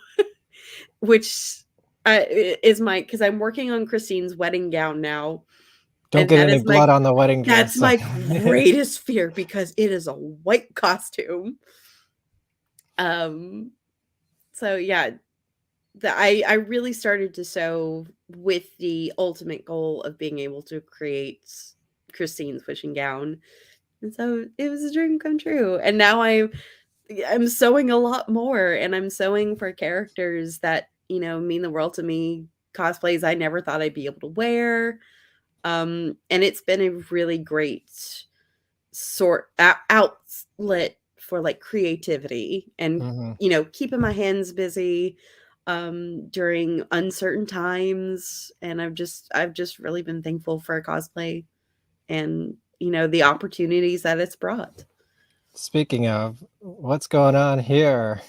which is my because I'm working on Christine's wedding gown now, Don't and get any blood on the wedding that's dress. my greatest fear because it is a white costume. Um. So yeah, I really started to sew with the ultimate goal of being able to create Christine's wishing gown. And so it was a dream come true. And now I'm sewing a lot more, and I'm sewing for characters that, mean the world to me, cosplays I never thought I'd be able to wear. And it's been a really great outlet for like creativity and Mhm. keeping my hands busy during uncertain times. And I've just really been thankful for cosplay and the opportunities that it's brought. Speaking of, what's going on here?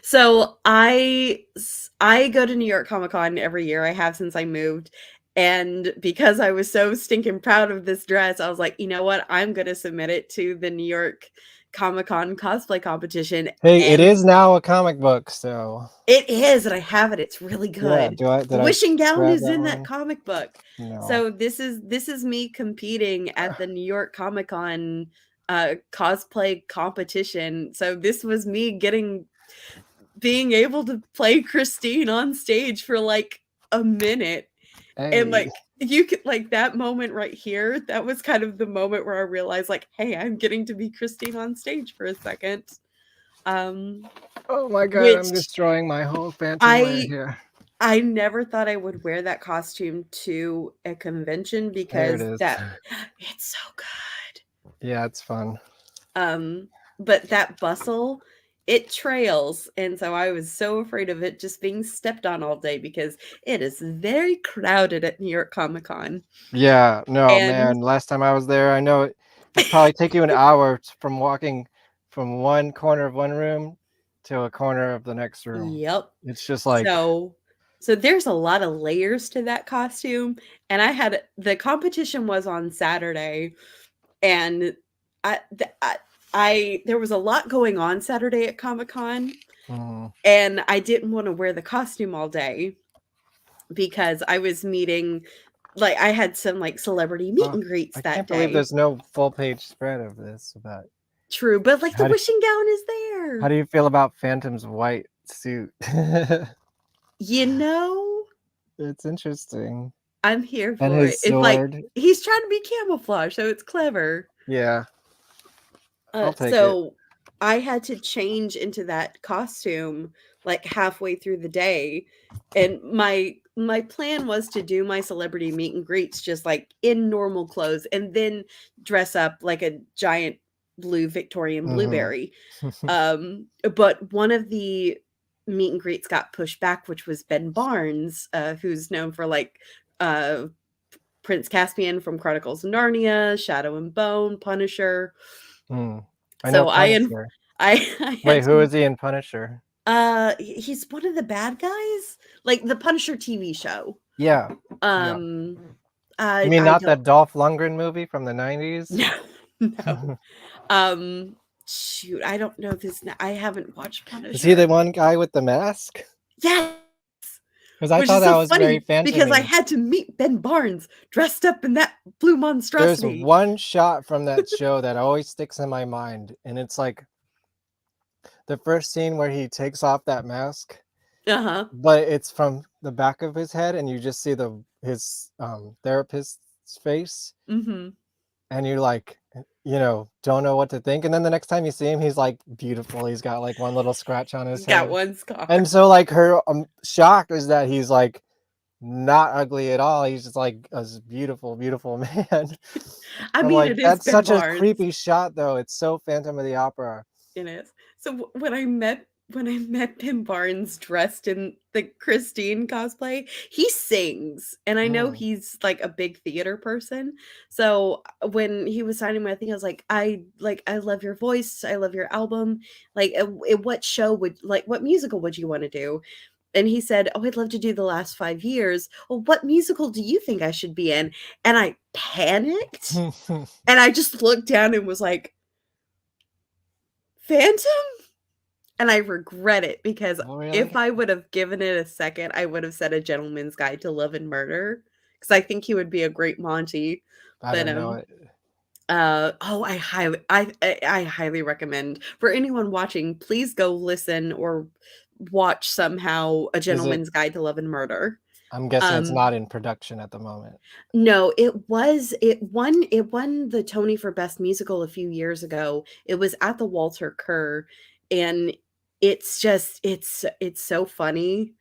So I go to New York Comic Con every year. I have since I moved. And because I was so stinking proud of this dress, I was like, you know what? I'm going to submit it to the New York Comic Con cosplay competition. Hey, it And is now a comic book, so it is, and I have it. It's really yeah. good. Did The I wishing gown grab is that in that one? comic book. No. So this is me competing at the New York Comic Con cosplay competition. So this was me being able to play Christine on stage for like a minute. And Hey. like you could like that moment right here, that was kind of the moment where I realized like, hey, I'm getting to be Christine on stage for a second. Um Oh my god, I'm which destroying my whole phantom wear I here. I never thought I would wear that costume to a convention There it because is. that it's so good. Yeah, it's fun. But that bustle, it trails, and so I was so afraid of it just being stepped on all day because it is very crowded at New York Comic Con. Yeah, no, And man. Last time I was there, I know it'd probably take you an hour from walking from one corner of one room to a corner of the next room. yep. It's just like, So there's a lot of layers to that costume, and the competition was on Saturday, and I, th- I there was a lot going on Saturday at Comic Con, mm, and I didn't want to wear the costume all day because I was meeting, like I had some like celebrity meet oh, and greets I that can't believe day. there's no full page spread of this. But True, but like the how do wishing gown is how there. do you feel about Phantom's white suit? You know, It's interesting. I'm here And for it. his It's like sword. he's trying to be camouflage, so it's clever. Yeah, I'll take it. So I had to change into that costume like halfway through the day, and my plan was to do my celebrity meet and greets just like in normal clothes and then dress up like a giant blue Victorian Mhm. blueberry. But one of the meet and greets got pushed back, which was Ben Barnes, who's known for like uh Prince Caspian from Chronicles of Narnia, Shadow and Bone, Punisher. Mm. I know So Punisher. I Wait, had who to is he in Punisher? he's one of the bad guys, like the Punisher TV show. Yeah, yeah. Um You mean I not don't that Dolph Lundgren movie from the 90s? no. No. Um shoot, I don't know this I haven't watched Is he the Punisher. one guy with the mask? Yes, Because I which thought is that so was very funny because I phantom-y. had to meet Ben Barnes dressed up in that blue There's monstrosity. one shot from that show that always sticks in my mind, and it's like the first scene where he takes off that mask, Uh-huh. but it's from the back of his head, and you just see his therapist's face. Mhm. and you're like, don't know what to think. And then the next time you see him, he's like beautiful. He's got like one little scratch on his Got head. one scar. And so like her shock is that he's like not ugly at all. He's just like a beautiful, beautiful man. I I'm mean, like, it is that's Ben such a Barnes. creepy shot though. It's so Phantom of the Opera. It is. So when I met Tim Barnes dressed in the Christine cosplay, he sings, and I know Mm. he's like a big theater person. So when he was signing my thing, I was like, I love your voice, I love your album. Like, what show what musical would you want to do? And he said, "Oh, I'd love to do the last 5 years." Well, what musical do you think I should be in? And I panicked, and I just looked down and was like, Phantom? And I regret it because Oh, really? if I would have given it a second, I would have said A Gentleman's Guide to Love and Murder because I think he would be a great Monty. I But don't know it. I highly recommend for anyone watching, please go listen or watch somehow A Is it? Gentleman's Guide to Love and Murder. I'm guessing it's Um, not in production at the moment. No, it won the Tony for Best Musical a few years ago. It was at the Walter Kerr, and it's just it's so funny.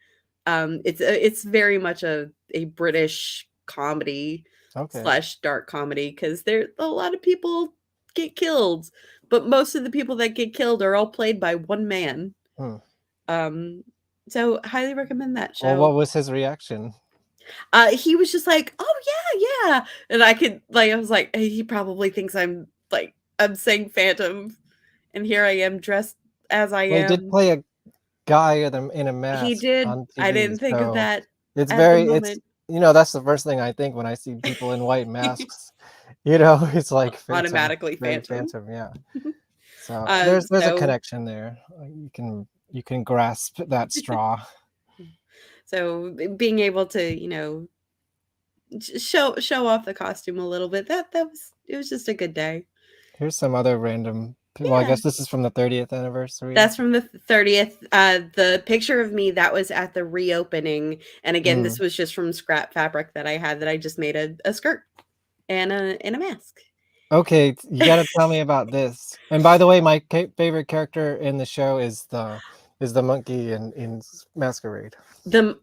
It's very much a British comedy Okay. slash dark comedy because there a lot of people get killed, but most of the people that get killed are all played by one man. Hmm. So highly recommend that Well, show. what was his reaction? He was just like, "Oh yeah, yeah," and I was like, he probably thinks I'm saying Phantom, and here I am dressed as I Well, he did am. play a guy in a He mask did. on I TV, didn't think of so that it's at the very, moment. that's the first thing I think when I see people in white masks. It's like Phantom, Automatically very Phantom. Phantom, yeah. So there's a So connection there. You can grasp that straw. so being able to show off the costume a little bit, it was just a good day. Here's some other random. Well, I Yeah. guess this is from the 30th anniversary. That's from the 30th. The picture of me that was at the reopening, and again, this was just from scrap fabric that I had that I just made a skirt and a mask. Okay, you got to tell me about this. And by the way, my favorite character in the show is the monkey in Masquerade.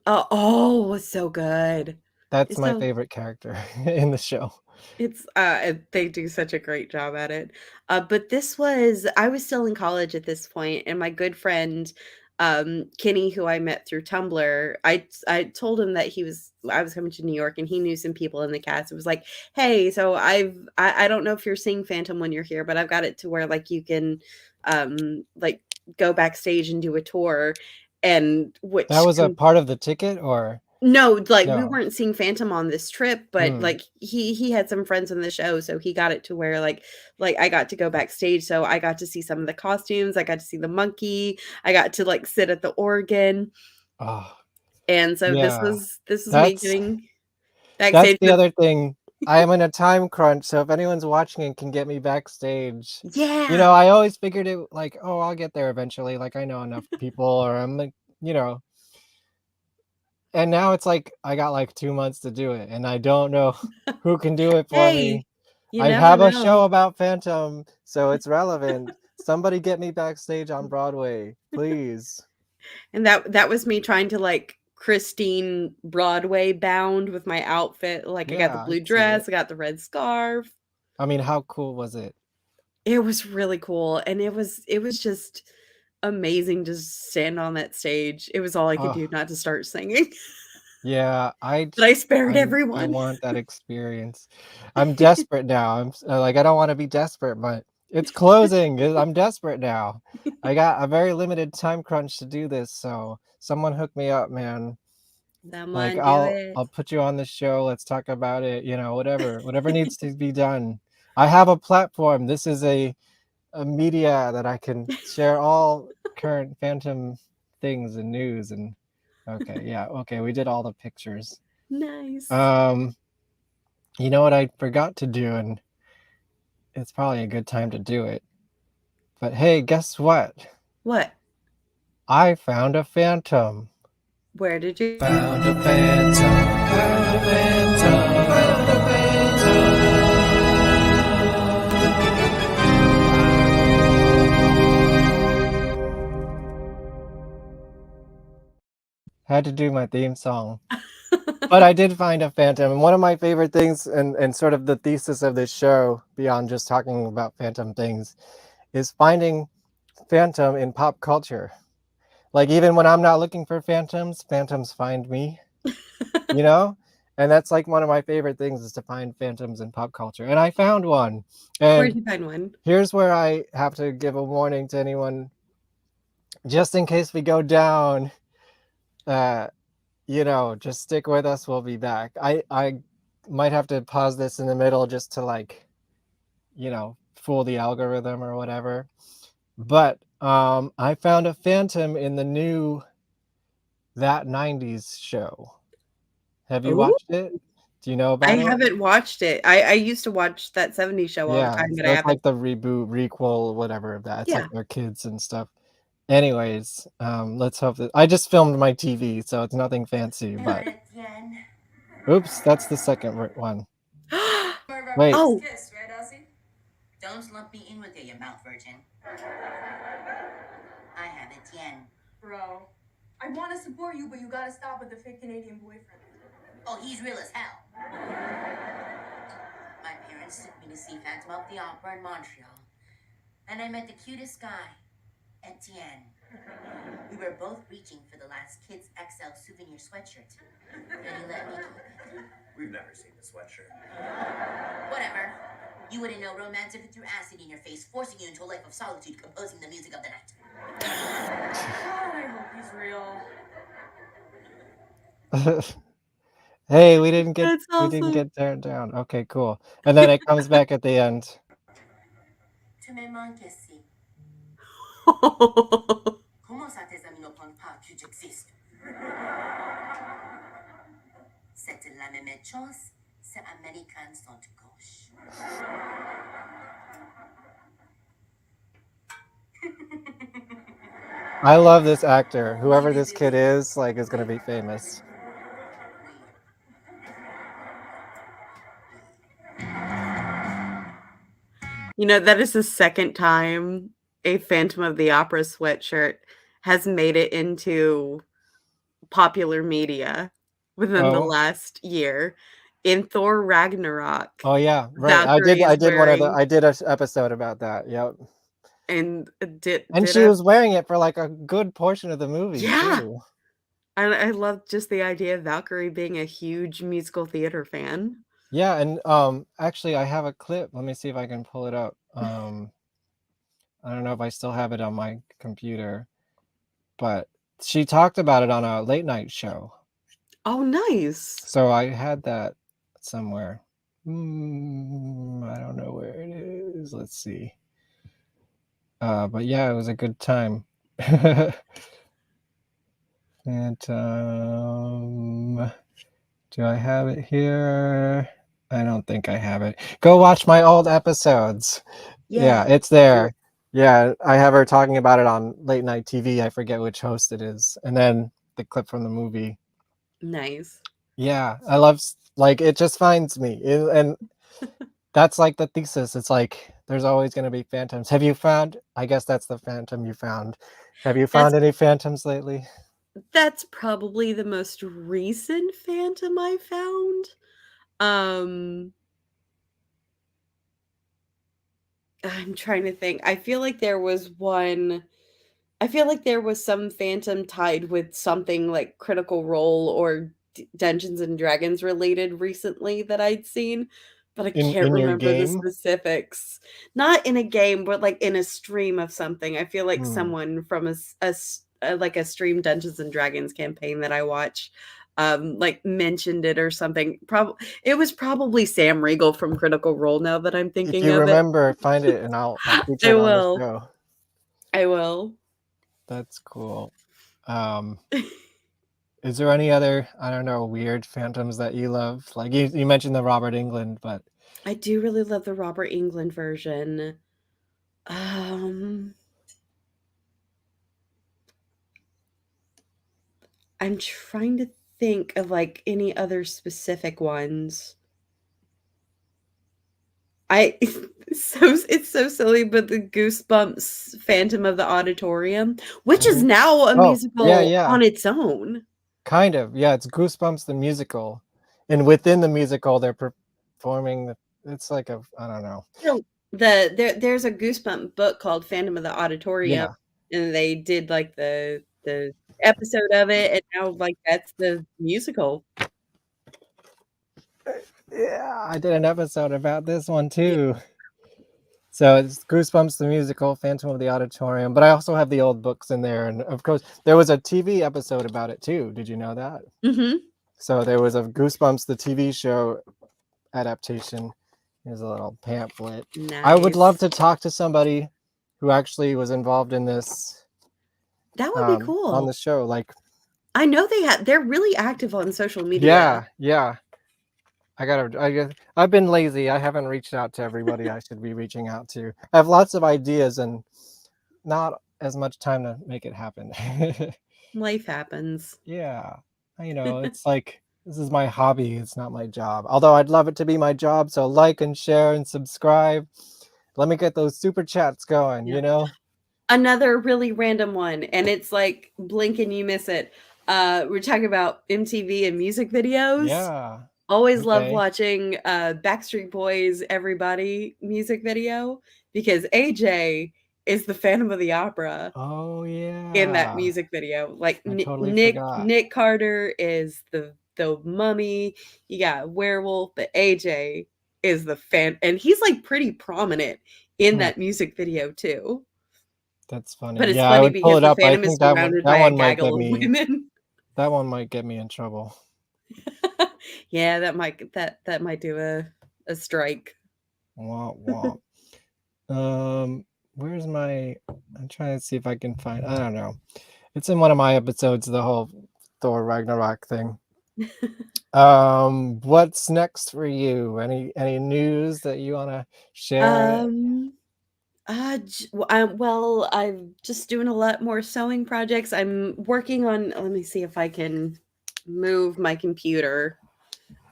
Oh, it was so good. That's It's my so favorite character in the show. It's they do such a great job at it. But I was still in college at this point, and my good friend Kenny, who I met through Tumblr, I told him that I was coming to New York, and he knew some people in the cast. It was like, hey, so I don't know if you're seeing Phantom when you're here, but I've got it to where like you can like go backstage and do a tour, and which That was a part of the ticket, or no, like we no? weren't seeing Phantom on this trip, but like he had some friends in the show, so he got it to where like I got to go backstage, so I got to see some of the costumes, I got to see the monkey, I got to like sit at the organ, Oh, and so this yeah. was me That's getting that's backstage the with other thing. I am in a time crunch, so if anyone's watching and can get me backstage, yeah. I always figured it like, oh, I'll get there eventually. Like I know enough people, or I'm like, and now it's like I got like 2 months to do it, and I don't know who can do it for Hey, me. you I never have a show know. about Phantom, so it's relevant. Somebody get me backstage on Broadway, please. And that was me trying to like Christine Broadway bound with my outfit. Like I got the Yeah, I blue see dress, it. I got the red scarf. I mean, how cool was it? It was really cool, and it was just amazing to stand on that stage. It was all I could Oh, do not to start singing, yeah, but I spared I everyone. want that experience. I'm desperate now. Like I don't want to be desperate, but it's closing. I'm desperate now. I got a very limited time crunch to do this, so someone hook me up, man. Like Someone do it. I'll put you on the show. Let's talk about it. Whatever needs to be done. I have a platform. This is a media that I can share all current Phantom things and news and okay, we did all the pictures. Nice. You know what I forgot to do, and it's probably a good time to do it. But hey, guess what? What? I found a Phantom. Where did you? Found a Phantom. Found a Phantom. Found a Phantom. Had to do my theme song. But I did find a Phantom, and one of my favorite things, and sort of the thesis of this show, beyond just talking about Phantom things, is finding Phantom in pop culture. Like, even when I'm not looking for Phantoms, Phantoms find me, you know? And that's like one of my favorite things, is to find Phantoms in pop culture. And I found one. Where'd And you find one? here's where I have to give a warning to anyone, just in case we go down. Just stick with us. We'll be back. I might have to pause this in the middle just to, like, fool the algorithm or whatever. But I found a Phantom in the new That 90s show. Have you Ooh. watched it? Do you know I about it? haven't watched it. I used to watch that 70s show all the Yeah, time, but I that's haven't. like the reboot, requel, whatever of that. It's Yeah. like their kids and stuff. Anyways, let's hope that I just filmed my TV, so it's nothing fancy, but oops, that's the second one. Wait. Oh, Kiss, right, Ozzy? Don't lump me in with your mouth, virgin. I have Etienne. Bro, I want to support you, but you gotta stop with the fake Canadian boyfriend. Oh, he's real as hell. My parents took me to see Phantom of the Opera in Montreal, and I met the cutest guy, Etienne. We were both reaching for the last Kids XL souvenir sweatshirt, and he let me keep it. We've never seen the sweatshirt. Whatever. You wouldn't know romance if it threw acid in your face, forcing you into a life of solitude, composing the music of the night. God, I hope he's real. Hey, we didn't that's awesome. get turned down. Okay, cool. And then it comes back at the end. Tu me manques si. Comment ça tes amis n'apprennent pas que j'existe? C'est la même chose, c'est américain centre gauche. I love this actor. Whoever this kid is gonna be famous. That is the second time a Phantom of the Opera sweatshirt has made it into popular media within the Oh. last year. In Thor Ragnarok, Oh yeah, right. Valkyrie I is did one of the wearing, I did an episode about that. Yep. and And she was wearing it for like a good portion of the movie Yeah. too. I love just the idea of Valkyrie being a huge musical theater fan. Yeah, and actually I have a clip. Let me see if I can pull it up. I don't know if I still have it on my computer, but she talked about it on a late night show. Oh, nice. So I had that somewhere. I don't know where it is. Let's see. But yeah, it was a good time. Phantom. Do I have it here? I don't think I have it. Go watch my old episodes. Yeah, it's there. Yeah, I have her talking about it on late night TV. I forget which host it is. And then the clip from the movie. Nice. Yeah, I love, like, it just finds me. And that's like the thesis. It's like there's always going to be phantoms. Have you found, I guess that's the Phantom you found. Have you found any phantoms lately? That's probably the most recent Phantom I found. I'm trying to think. I feel like there was some Phantom tied with something like Critical Role or Dungeons and Dragons related recently that I'd seen, but I can't In your remember the game? specifics. Not in a game, but like in a stream of something. I feel like Hmm. someone from like a stream Dungeons and Dragons campaign that I watch like mentioned it or something. It was probably Sam Riegel from Critical Role, now that I'm If thinking you of remember, find it and I'll feature I it on the will. show. I will. That's cool. Is there any other, I don't know, weird phantoms that you love? Like you mentioned the Robert Englund, but I do really love the Robert Englund version. I'm trying to think of like any other specific ones. It's so silly, but the Goosebumps Phantom of the Auditorium, which is now a musical yeah. on its own. Kind of, yeah. It's Goosebumps the musical, and within the musical, they're performing. It's like I don't know. So there's a Goosebump book called Phantom of the Auditorium, Yeah, and they did like the episode of it, and now like that's the musical. yeah. I did an episode about this one Yeah. too. So it's Goosebumps the musical, Phantom of the Auditorium. But I also have the old books in there, and of course, there was a TV episode about it too. Did you know that? Mm-hmm. So there was a Goosebumps the TV show adaptation. Here's a little pamphlet. I would love to talk to somebody who actually was involved in this That would be on cool. the show. Like, I know they're really active on social media. yeah. I've been lazy. I haven't reached out to everybody I should be reaching out to. I have lots of ideas and not as much time to make it happen. Life happens. Yeah. It's like this is my hobby. It's not my job. Although I'd love it to be my job. So like and share and subscribe. Let me get those super chats going, Yeah. Another really random one, and it's like blink and you miss it. We're talking about MTV and music videos. Yeah. Always love Okay. watching Backstreet Boys Everybody music video because AJ is the Phantom of the Opera Oh in that yeah. music video. Like I totally Nick forgot. Nick Carter is the mummy. You got werewolf, but AJ is the fan, and he's like pretty prominent in Hmm, that music video too. that's funny. But it's Yeah, I funny would pull because it the up. I Phantom is think that one surrounded that by a one might gaggle get of me women. that one might get me in trouble. Yeah, that might do a strike. Womp womp. Where's my? I'm trying to see if I can find. I don't know. It's in one of my episodes. The whole Thor Ragnarok thing. What's next for you? Any news that you want to share? Well, I'm just doing a lot more sewing projects. I'm working on. Let me see if I can move my computer.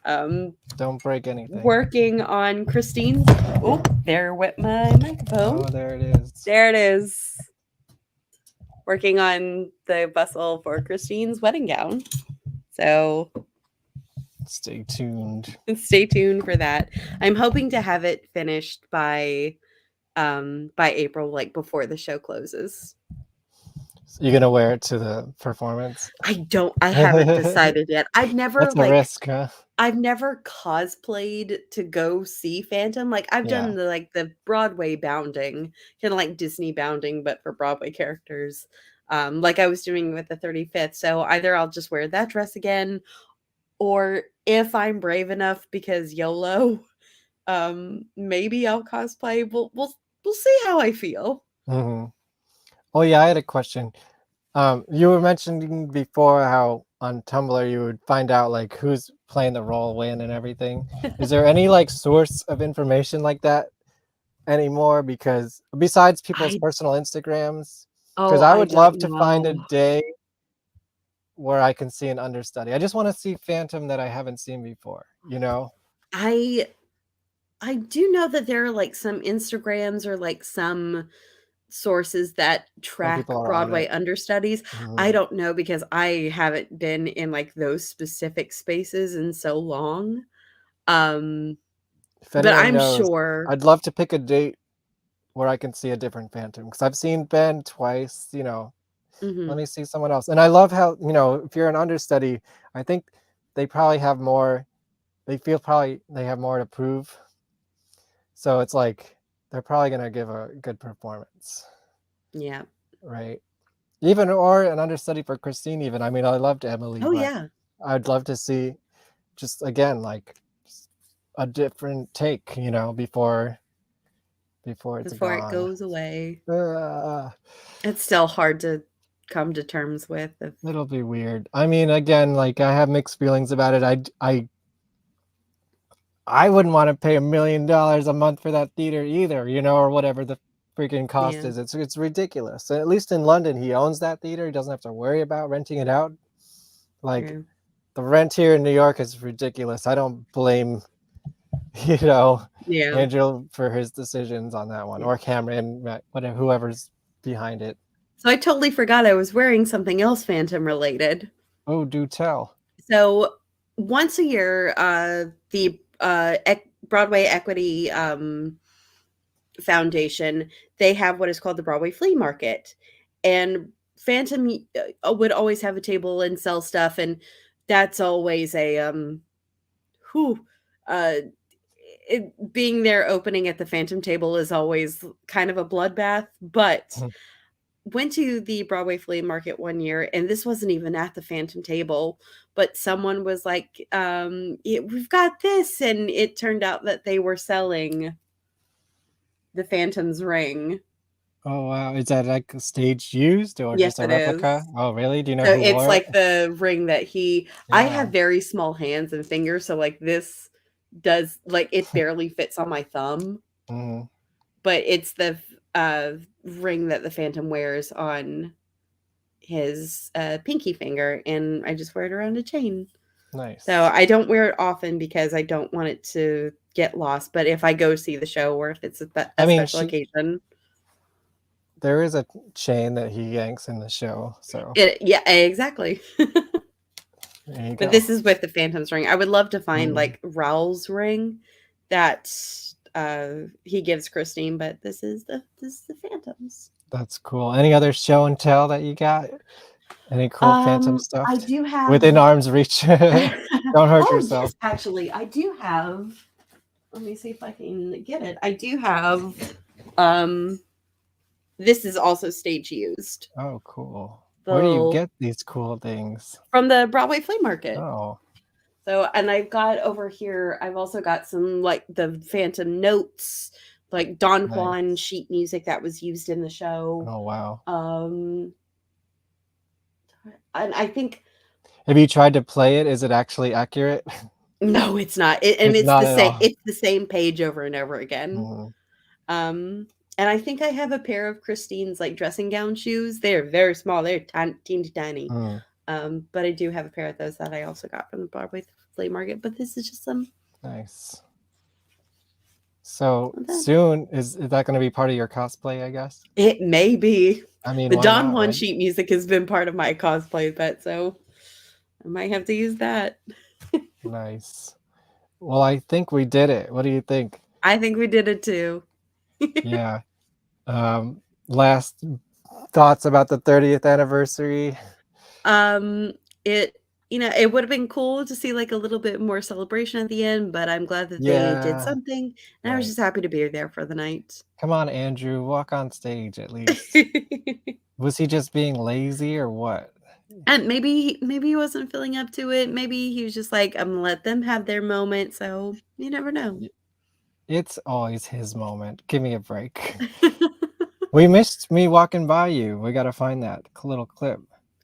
Don't break anything. Working on Christine's. Oh, there went my microphone. Oh, there it is. There it is. Working on the bustle for Christine's wedding gown. So Stay tuned. stay tuned for that. I'm hoping to have it finished by April, like before the show closes. So you're gonna wear it to the performance? I haven't decided yet. I've never That's a risk, huh? I've never cosplayed to go see Phantom. Like I've Yeah. done the Broadway bounding, kind of like Disney bounding, but for Broadway characters. Like I was doing with the 35th. So either I'll just wear that dress again, or if I'm brave enough because YOLO, maybe I'll cosplay. We'll see how I feel. Mm-hmm. Oh yeah, I had a question. You were mentioning before how on Tumblr you would find out like who's playing the role when and everything. Is there any like source of information like that anymore? Because besides people's I personal Instagrams, Oh, because I I would love don't to find a know. day where I can see an understudy. I just want to see Phantom that I haven't seen before, I do know that there are like some Instagrams or like some sources that Where track people are on Broadway it. understudies. I Mhm. don't know because I haven't been in like those specific spaces in so long. If But anyone I'm knows, sure. I'd love to pick a date where I can see a different Phantom because I've seen Ben twice, Let Mhm. me see someone else. And I love how, if you're an understudy, I think they probably have more, they feel probably they have more to prove. So it's like they're probably going to give a good performance, Yeah. right? Even or an understudy for Christine, even. I mean, I loved Emily, Oh but yeah. I'd love to see just again, like a different take, before it's Before it gone. goes away. Uh, It's still hard to come to terms with. It'll be weird. I mean, again, like I have mixed feelings about it. I wouldn't want to pay $1 million a month for that theater either, or whatever the freaking cost Yeah. is. It's ridiculous. At least in London, he owns that theater. He doesn't have to worry about renting it out. Like Yeah. the rent here in New York is ridiculous. I don't blame, Yeah. Andrew for his decisions on that one, Yeah. or Cameron, whatever, whoever's behind it. So I totally forgot I was wearing something else Phantom related. Oh, do tell. So once a year, the Broadway Equity Foundation, they have what is called the Broadway Flea Market, and Phantom would always have a table and sell stuff, and that's always a whew, uh, being there opening at the Phantom table is always kind of a bloodbath, but went to the Broadway Flea Market one year, and this wasn't even at the Phantom table, but someone was like, we've got this, and it turned out that they were selling the Phantom's ring. Oh wow, is that like stage used or Yes, just a it is. replica? Oh really? Do you know So who it's wore it? like the ring that I Yeah. have very small hands and fingers, so like this does like it barely fits on my thumb, Mhm. but it's the ring that the Phantom wears on his pinky finger, and I just wear it around a chain. Nice. So I don't wear it often because I don't want it to get lost. But if I go see the show or if it's I a mean, special occasion, there is a chain that he yanks in the show, so yeah, exactly. there you But go. this is with the Phantom's ring. I would love to find Mhm. like Raoul's ring that he gives Christine, but this is the Phantom's. That's cool. Any other show and tell that you got? Any cool Phantom stuff I do have within arm's reach? Don't hurt yourself. Yes, actually, I do have. Let me see if I can get it. I do have. This is also stage used. Oh, cool. Where do you So get these cool things? from the Broadway Flea Market. Oh, So, and I've got over here. I've also got some like the Phantom notes, like Don Juan nice. sheet music that was used in the show. Oh, wow. And I think Have you tried to play it? Is it actually accurate? no, it's not. And It's it's not the at same. all. It's the same page over and over again. Mhm. And I think I have a pair of Christine's like dressing gown shoes. They're very small. They're teeny tiny. Mm, But I do have a pair of those that I also got from the Broadway Flea Market. But this is just some. nice. So Okay. soon, is that going to be part of your cosplay, I guess? It may be. I mean, The why Don not, Juan right? sheet music has been part of my cosplay bet, so I might have to use that. Nice. Well, I think we did it. What do you think? I think we did it too. Yeah. Last thoughts about the 30th anniversary? It it would have been cool to see like a little bit more celebration at the end, but I'm glad that they did Yeah. something, and I was Right. just happy to be there for the night. Come on, Andrew, walk on stage at least. Was he just being lazy or what? And maybe he wasn't feeling up to it. Maybe he was just like, I'm gonna let them have their moment. So you never know. Y- It's always his moment. Give me a break. We missed me walking by you. We got to find that little clip.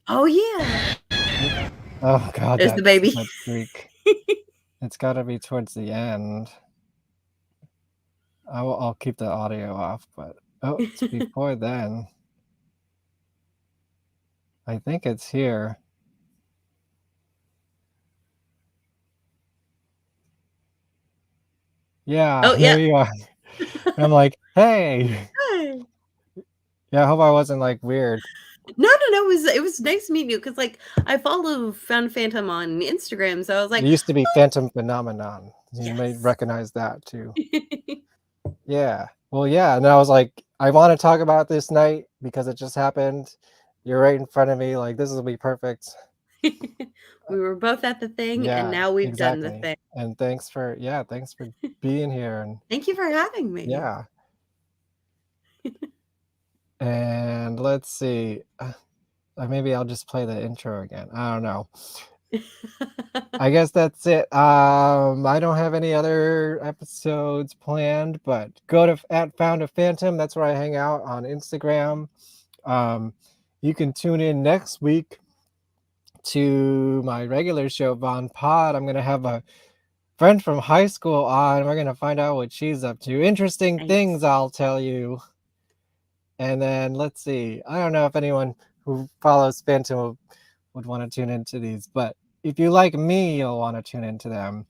Oh yeah. Oh God, There's the baby. that streak. It's got to be towards the end. I'll keep the audio off, but it's before then. I think it's here. Yeah, Oh there yeah. you are. And I'm like, hey. Hi. Yeah, I hope I wasn't like weird. No. It was nice meeting you because like I follow Found Phantom on Instagram, so I was It like, used to be Phantom Phenomenon. You may yes. recognize that too. Yeah. Well, yeah. And I was like, I want to talk about this night because it just happened. You're right in front of me. Like, this will be perfect. We were both at the thing, and Yeah, now we've done the exactly. thing. And thanks for being here. And Thank you for having me. yeah. And let's see. Maybe I'll just play the intro again. I don't know. I guess that's it. I don't have any other episodes planned, but go to @Found a Phantom. That's where I hang out on Instagram. You can tune in next week to my regular show, Von Pod. I'm gonna have a friend from high school on. We're gonna find out what she's up to. Interesting Nice. things, I'll tell you. And then let's see. I don't know if anyone who follows Phantom would want to tune into these, but if you like me, you'll want to tune into them.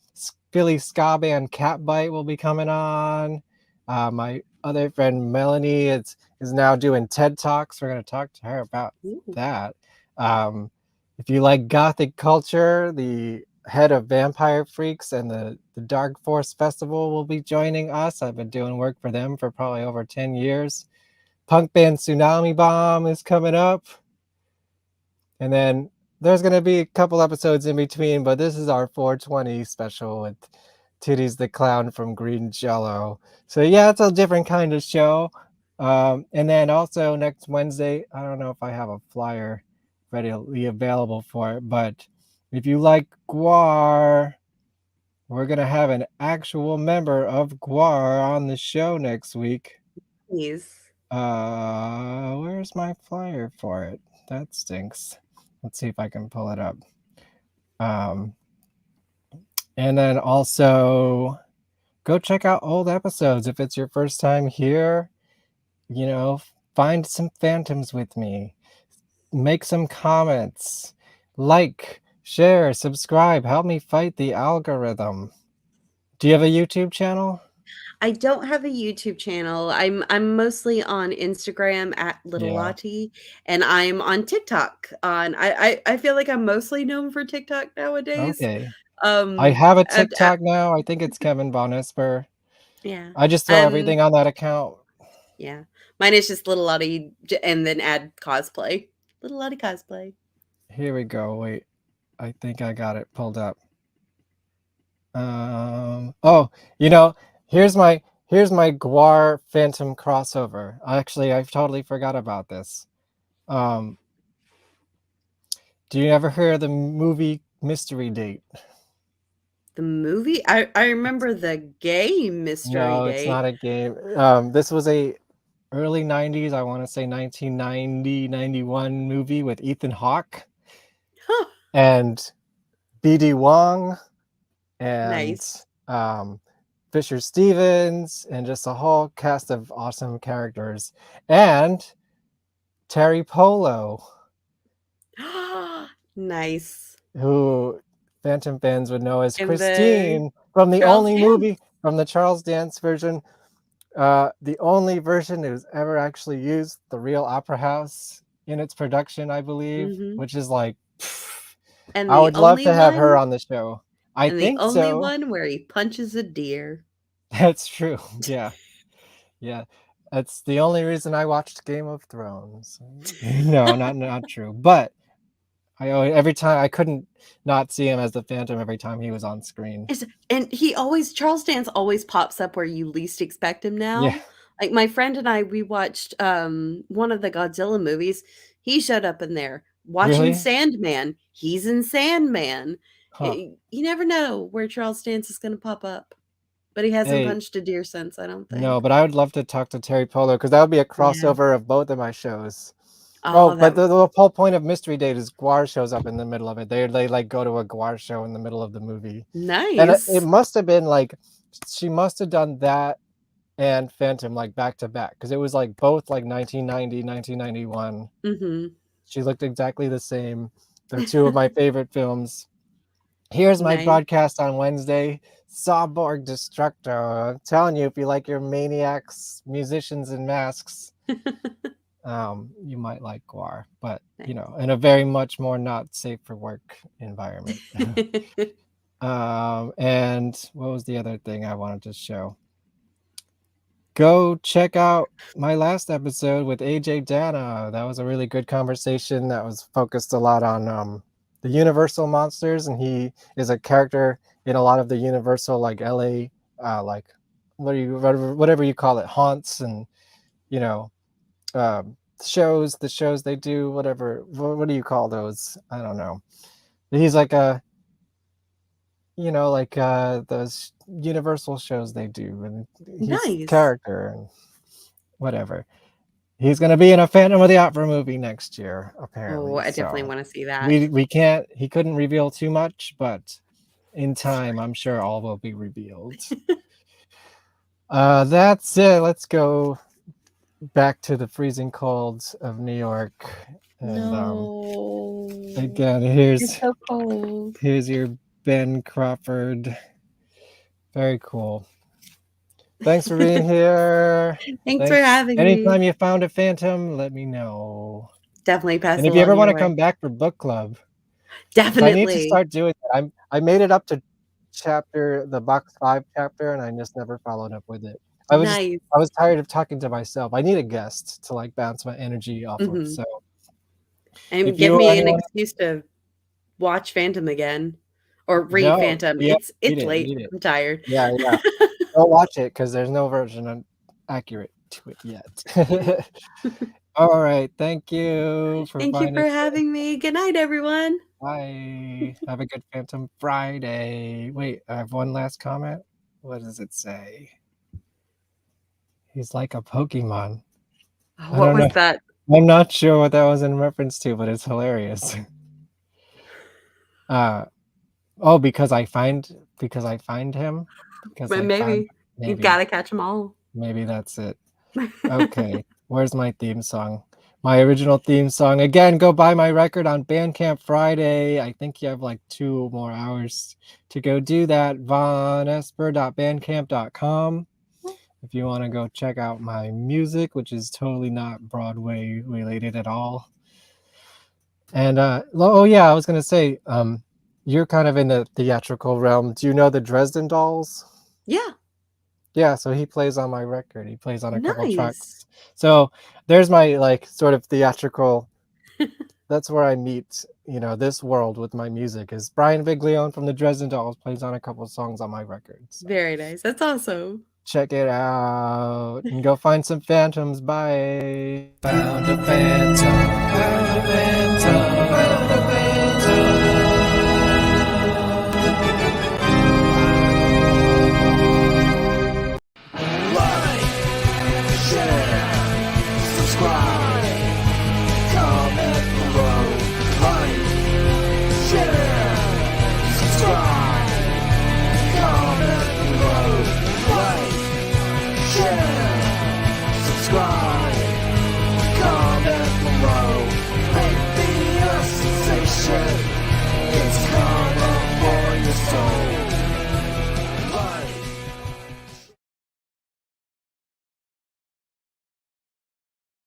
Philly ska band Catbite will be coming on. My other friend Melanie is now doing TED Talks. We're going to talk to her about Ooh. that. If you like gothic culture, the head of Vampire Freaks and the Dark Force Festival will be joining us. I've been doing work for them for probably over 10 years. Punk band Tsunami Bomb is coming up. And then there's going to be a couple episodes in between, but this is our 420 special with Titties the Clown from Green Jello. So yeah, it's a different kind of show. And then also next Wednesday, I don't know if I have a flyer readily available for it, but if you like Guar, we're going to have an actual member of Guar on the show next week. Please. Where's my flyer for it? That stinks. Let's see if I can pull it up. And then also go check out old episodes. If it's your first time here, you know, find some phantoms with me. Make some comments. Like, share, subscribe. Help me fight the algorithm. Do you have a YouTube channel? I don't have a YouTube channel. I'm mostly on Instagram at Little Yeah. Lottie, and I'm on TikTok. I feel like I'm mostly known for TikTok nowadays. Okay. I have a and, TikTok now. I think it's Kevin Vonesper. yeah. I just throw everything on that account. Yeah. Mine is just Little Lottie and then add cosplay. Little Lottie cosplay. Here we go. Wait. I think I got it pulled up. Oh, you know, here's my Guar Phantom crossover. Actually, I totally forgot about this. Do you ever hear of the movie Mystery Date? The movie? I remember the gay Mystery No, Date. it's not a game. This was a early 90s, I want to say 1990, 91 movie with Ethan Hawke and B.D. Wong and Nice. Fisher Stevens and just a whole cast of awesome characters. And Terry Polo, Nice. who Phantom fans would know as And the Christine from the Charles only Dance. movie, from the Charles Dance version. The only version that was ever actually used, the real Opera House in its production, I believe, which is like, And I the would love only to have her one- on the show. I and think the only so. one where he punches a deer. That's true. Yeah. Yeah. That's the only reason I watched Game of Thrones. No, not true. But every time I couldn't not see him as the Phantom every time he was on screen. And Charles Dance always pops up where you least expect him now. Yeah. Like my friend and I, we watched one of the Godzilla movies. He showed up in there. Watching Really? Sandman. He's in Sandman. Huh. You never know where Charles Dance is going to pop up. But he hasn't Hey, punched a deer since, I don't think. no, but I would love to talk to Terry Polo because that would be a crossover of both of my shows. Oh, but the whole point of Mystery Date is Guar shows up in the middle of it. They like go to a Guar show in the middle of the movie. Nice. And it must have been like, she must have done that and Phantom like back to back because it was like both like 1990, 1991. She looked exactly the same. They're two of my favorite films. Here's my broadcast on Wednesday. Sawborg Destructo. I'm telling you, if you like your maniacs, musicians, and masks, you might like Guar, but you know, in a very much more not safe for work environment. And what was the other thing I wanted to show? Go check out my last episode with AJ Dana. That was a really good conversation that was focused a lot on the Universal monsters, and he is a character in a lot of the Universal like LA like whatever you call it, haunts, and you know, the shows they do, whatever, what do you call those? I don't know. He's like a, you know, like those Universal shows they do, and he's character and whatever. He's going to be in a Phantom of the Opera movie next year, apparently. Oh, I definitely want to see that. He couldn't reveal too much, but in time, I'm sure all will be revealed. That's it. Let's go back to the freezing colds of New York. And again, here's so cold. Here's your Ben Crawford. Very cool. Thanks for being here. Thanks for having me. Anytime you found a Phantom, let me know. Definitely pass it. And if you ever want to come back for book club, Definitely. I need to start doing that. I made it up to the box 5 chapter, and I just never followed up with it. Nice. I was tired of talking to myself. I need a guest to like bounce my energy off of. Mhm. So And if give you or me an anyone, excuse to watch Phantom again or read no, Phantom. yeah, It's late. read it. I'm tired. Yeah, yeah. Go watch it because there's no version accurate to it yet. All right, thank you for Thank you for finding. having me. Good night, everyone. Bye. Have a good Phantom Friday. Wait, I have one last comment. What does it say? He's like a Pokemon. I What don't was know. that? I'm not sure what that was in reference to, but it's hilarious. Oh, because I find him. Because I found Maybe. You've got maybe to catch them all. maybe that's it. Okay, where's my theme song? My original theme song. Again, go buy my record on Bandcamp Friday. I think you have like 2 more hours to go do that. vonesper.bandcamp.com. If you want to go check out my music, which is totally not Broadway related at all. And oh yeah, I was gonna say, you're kind of in the theatrical realm. Do you know the Dresden Dolls? Yeah. Yeah, so he plays on my record. He plays on a couple Nice. tracks. So there's my like sort of theatrical. That's where I meet, this world with my music. Is Brian Viglione from the Dresden Dolls plays on a couple songs on my record. So Very nice. That's awesome. check it out and go find some phantoms. Bye. Found a phantom.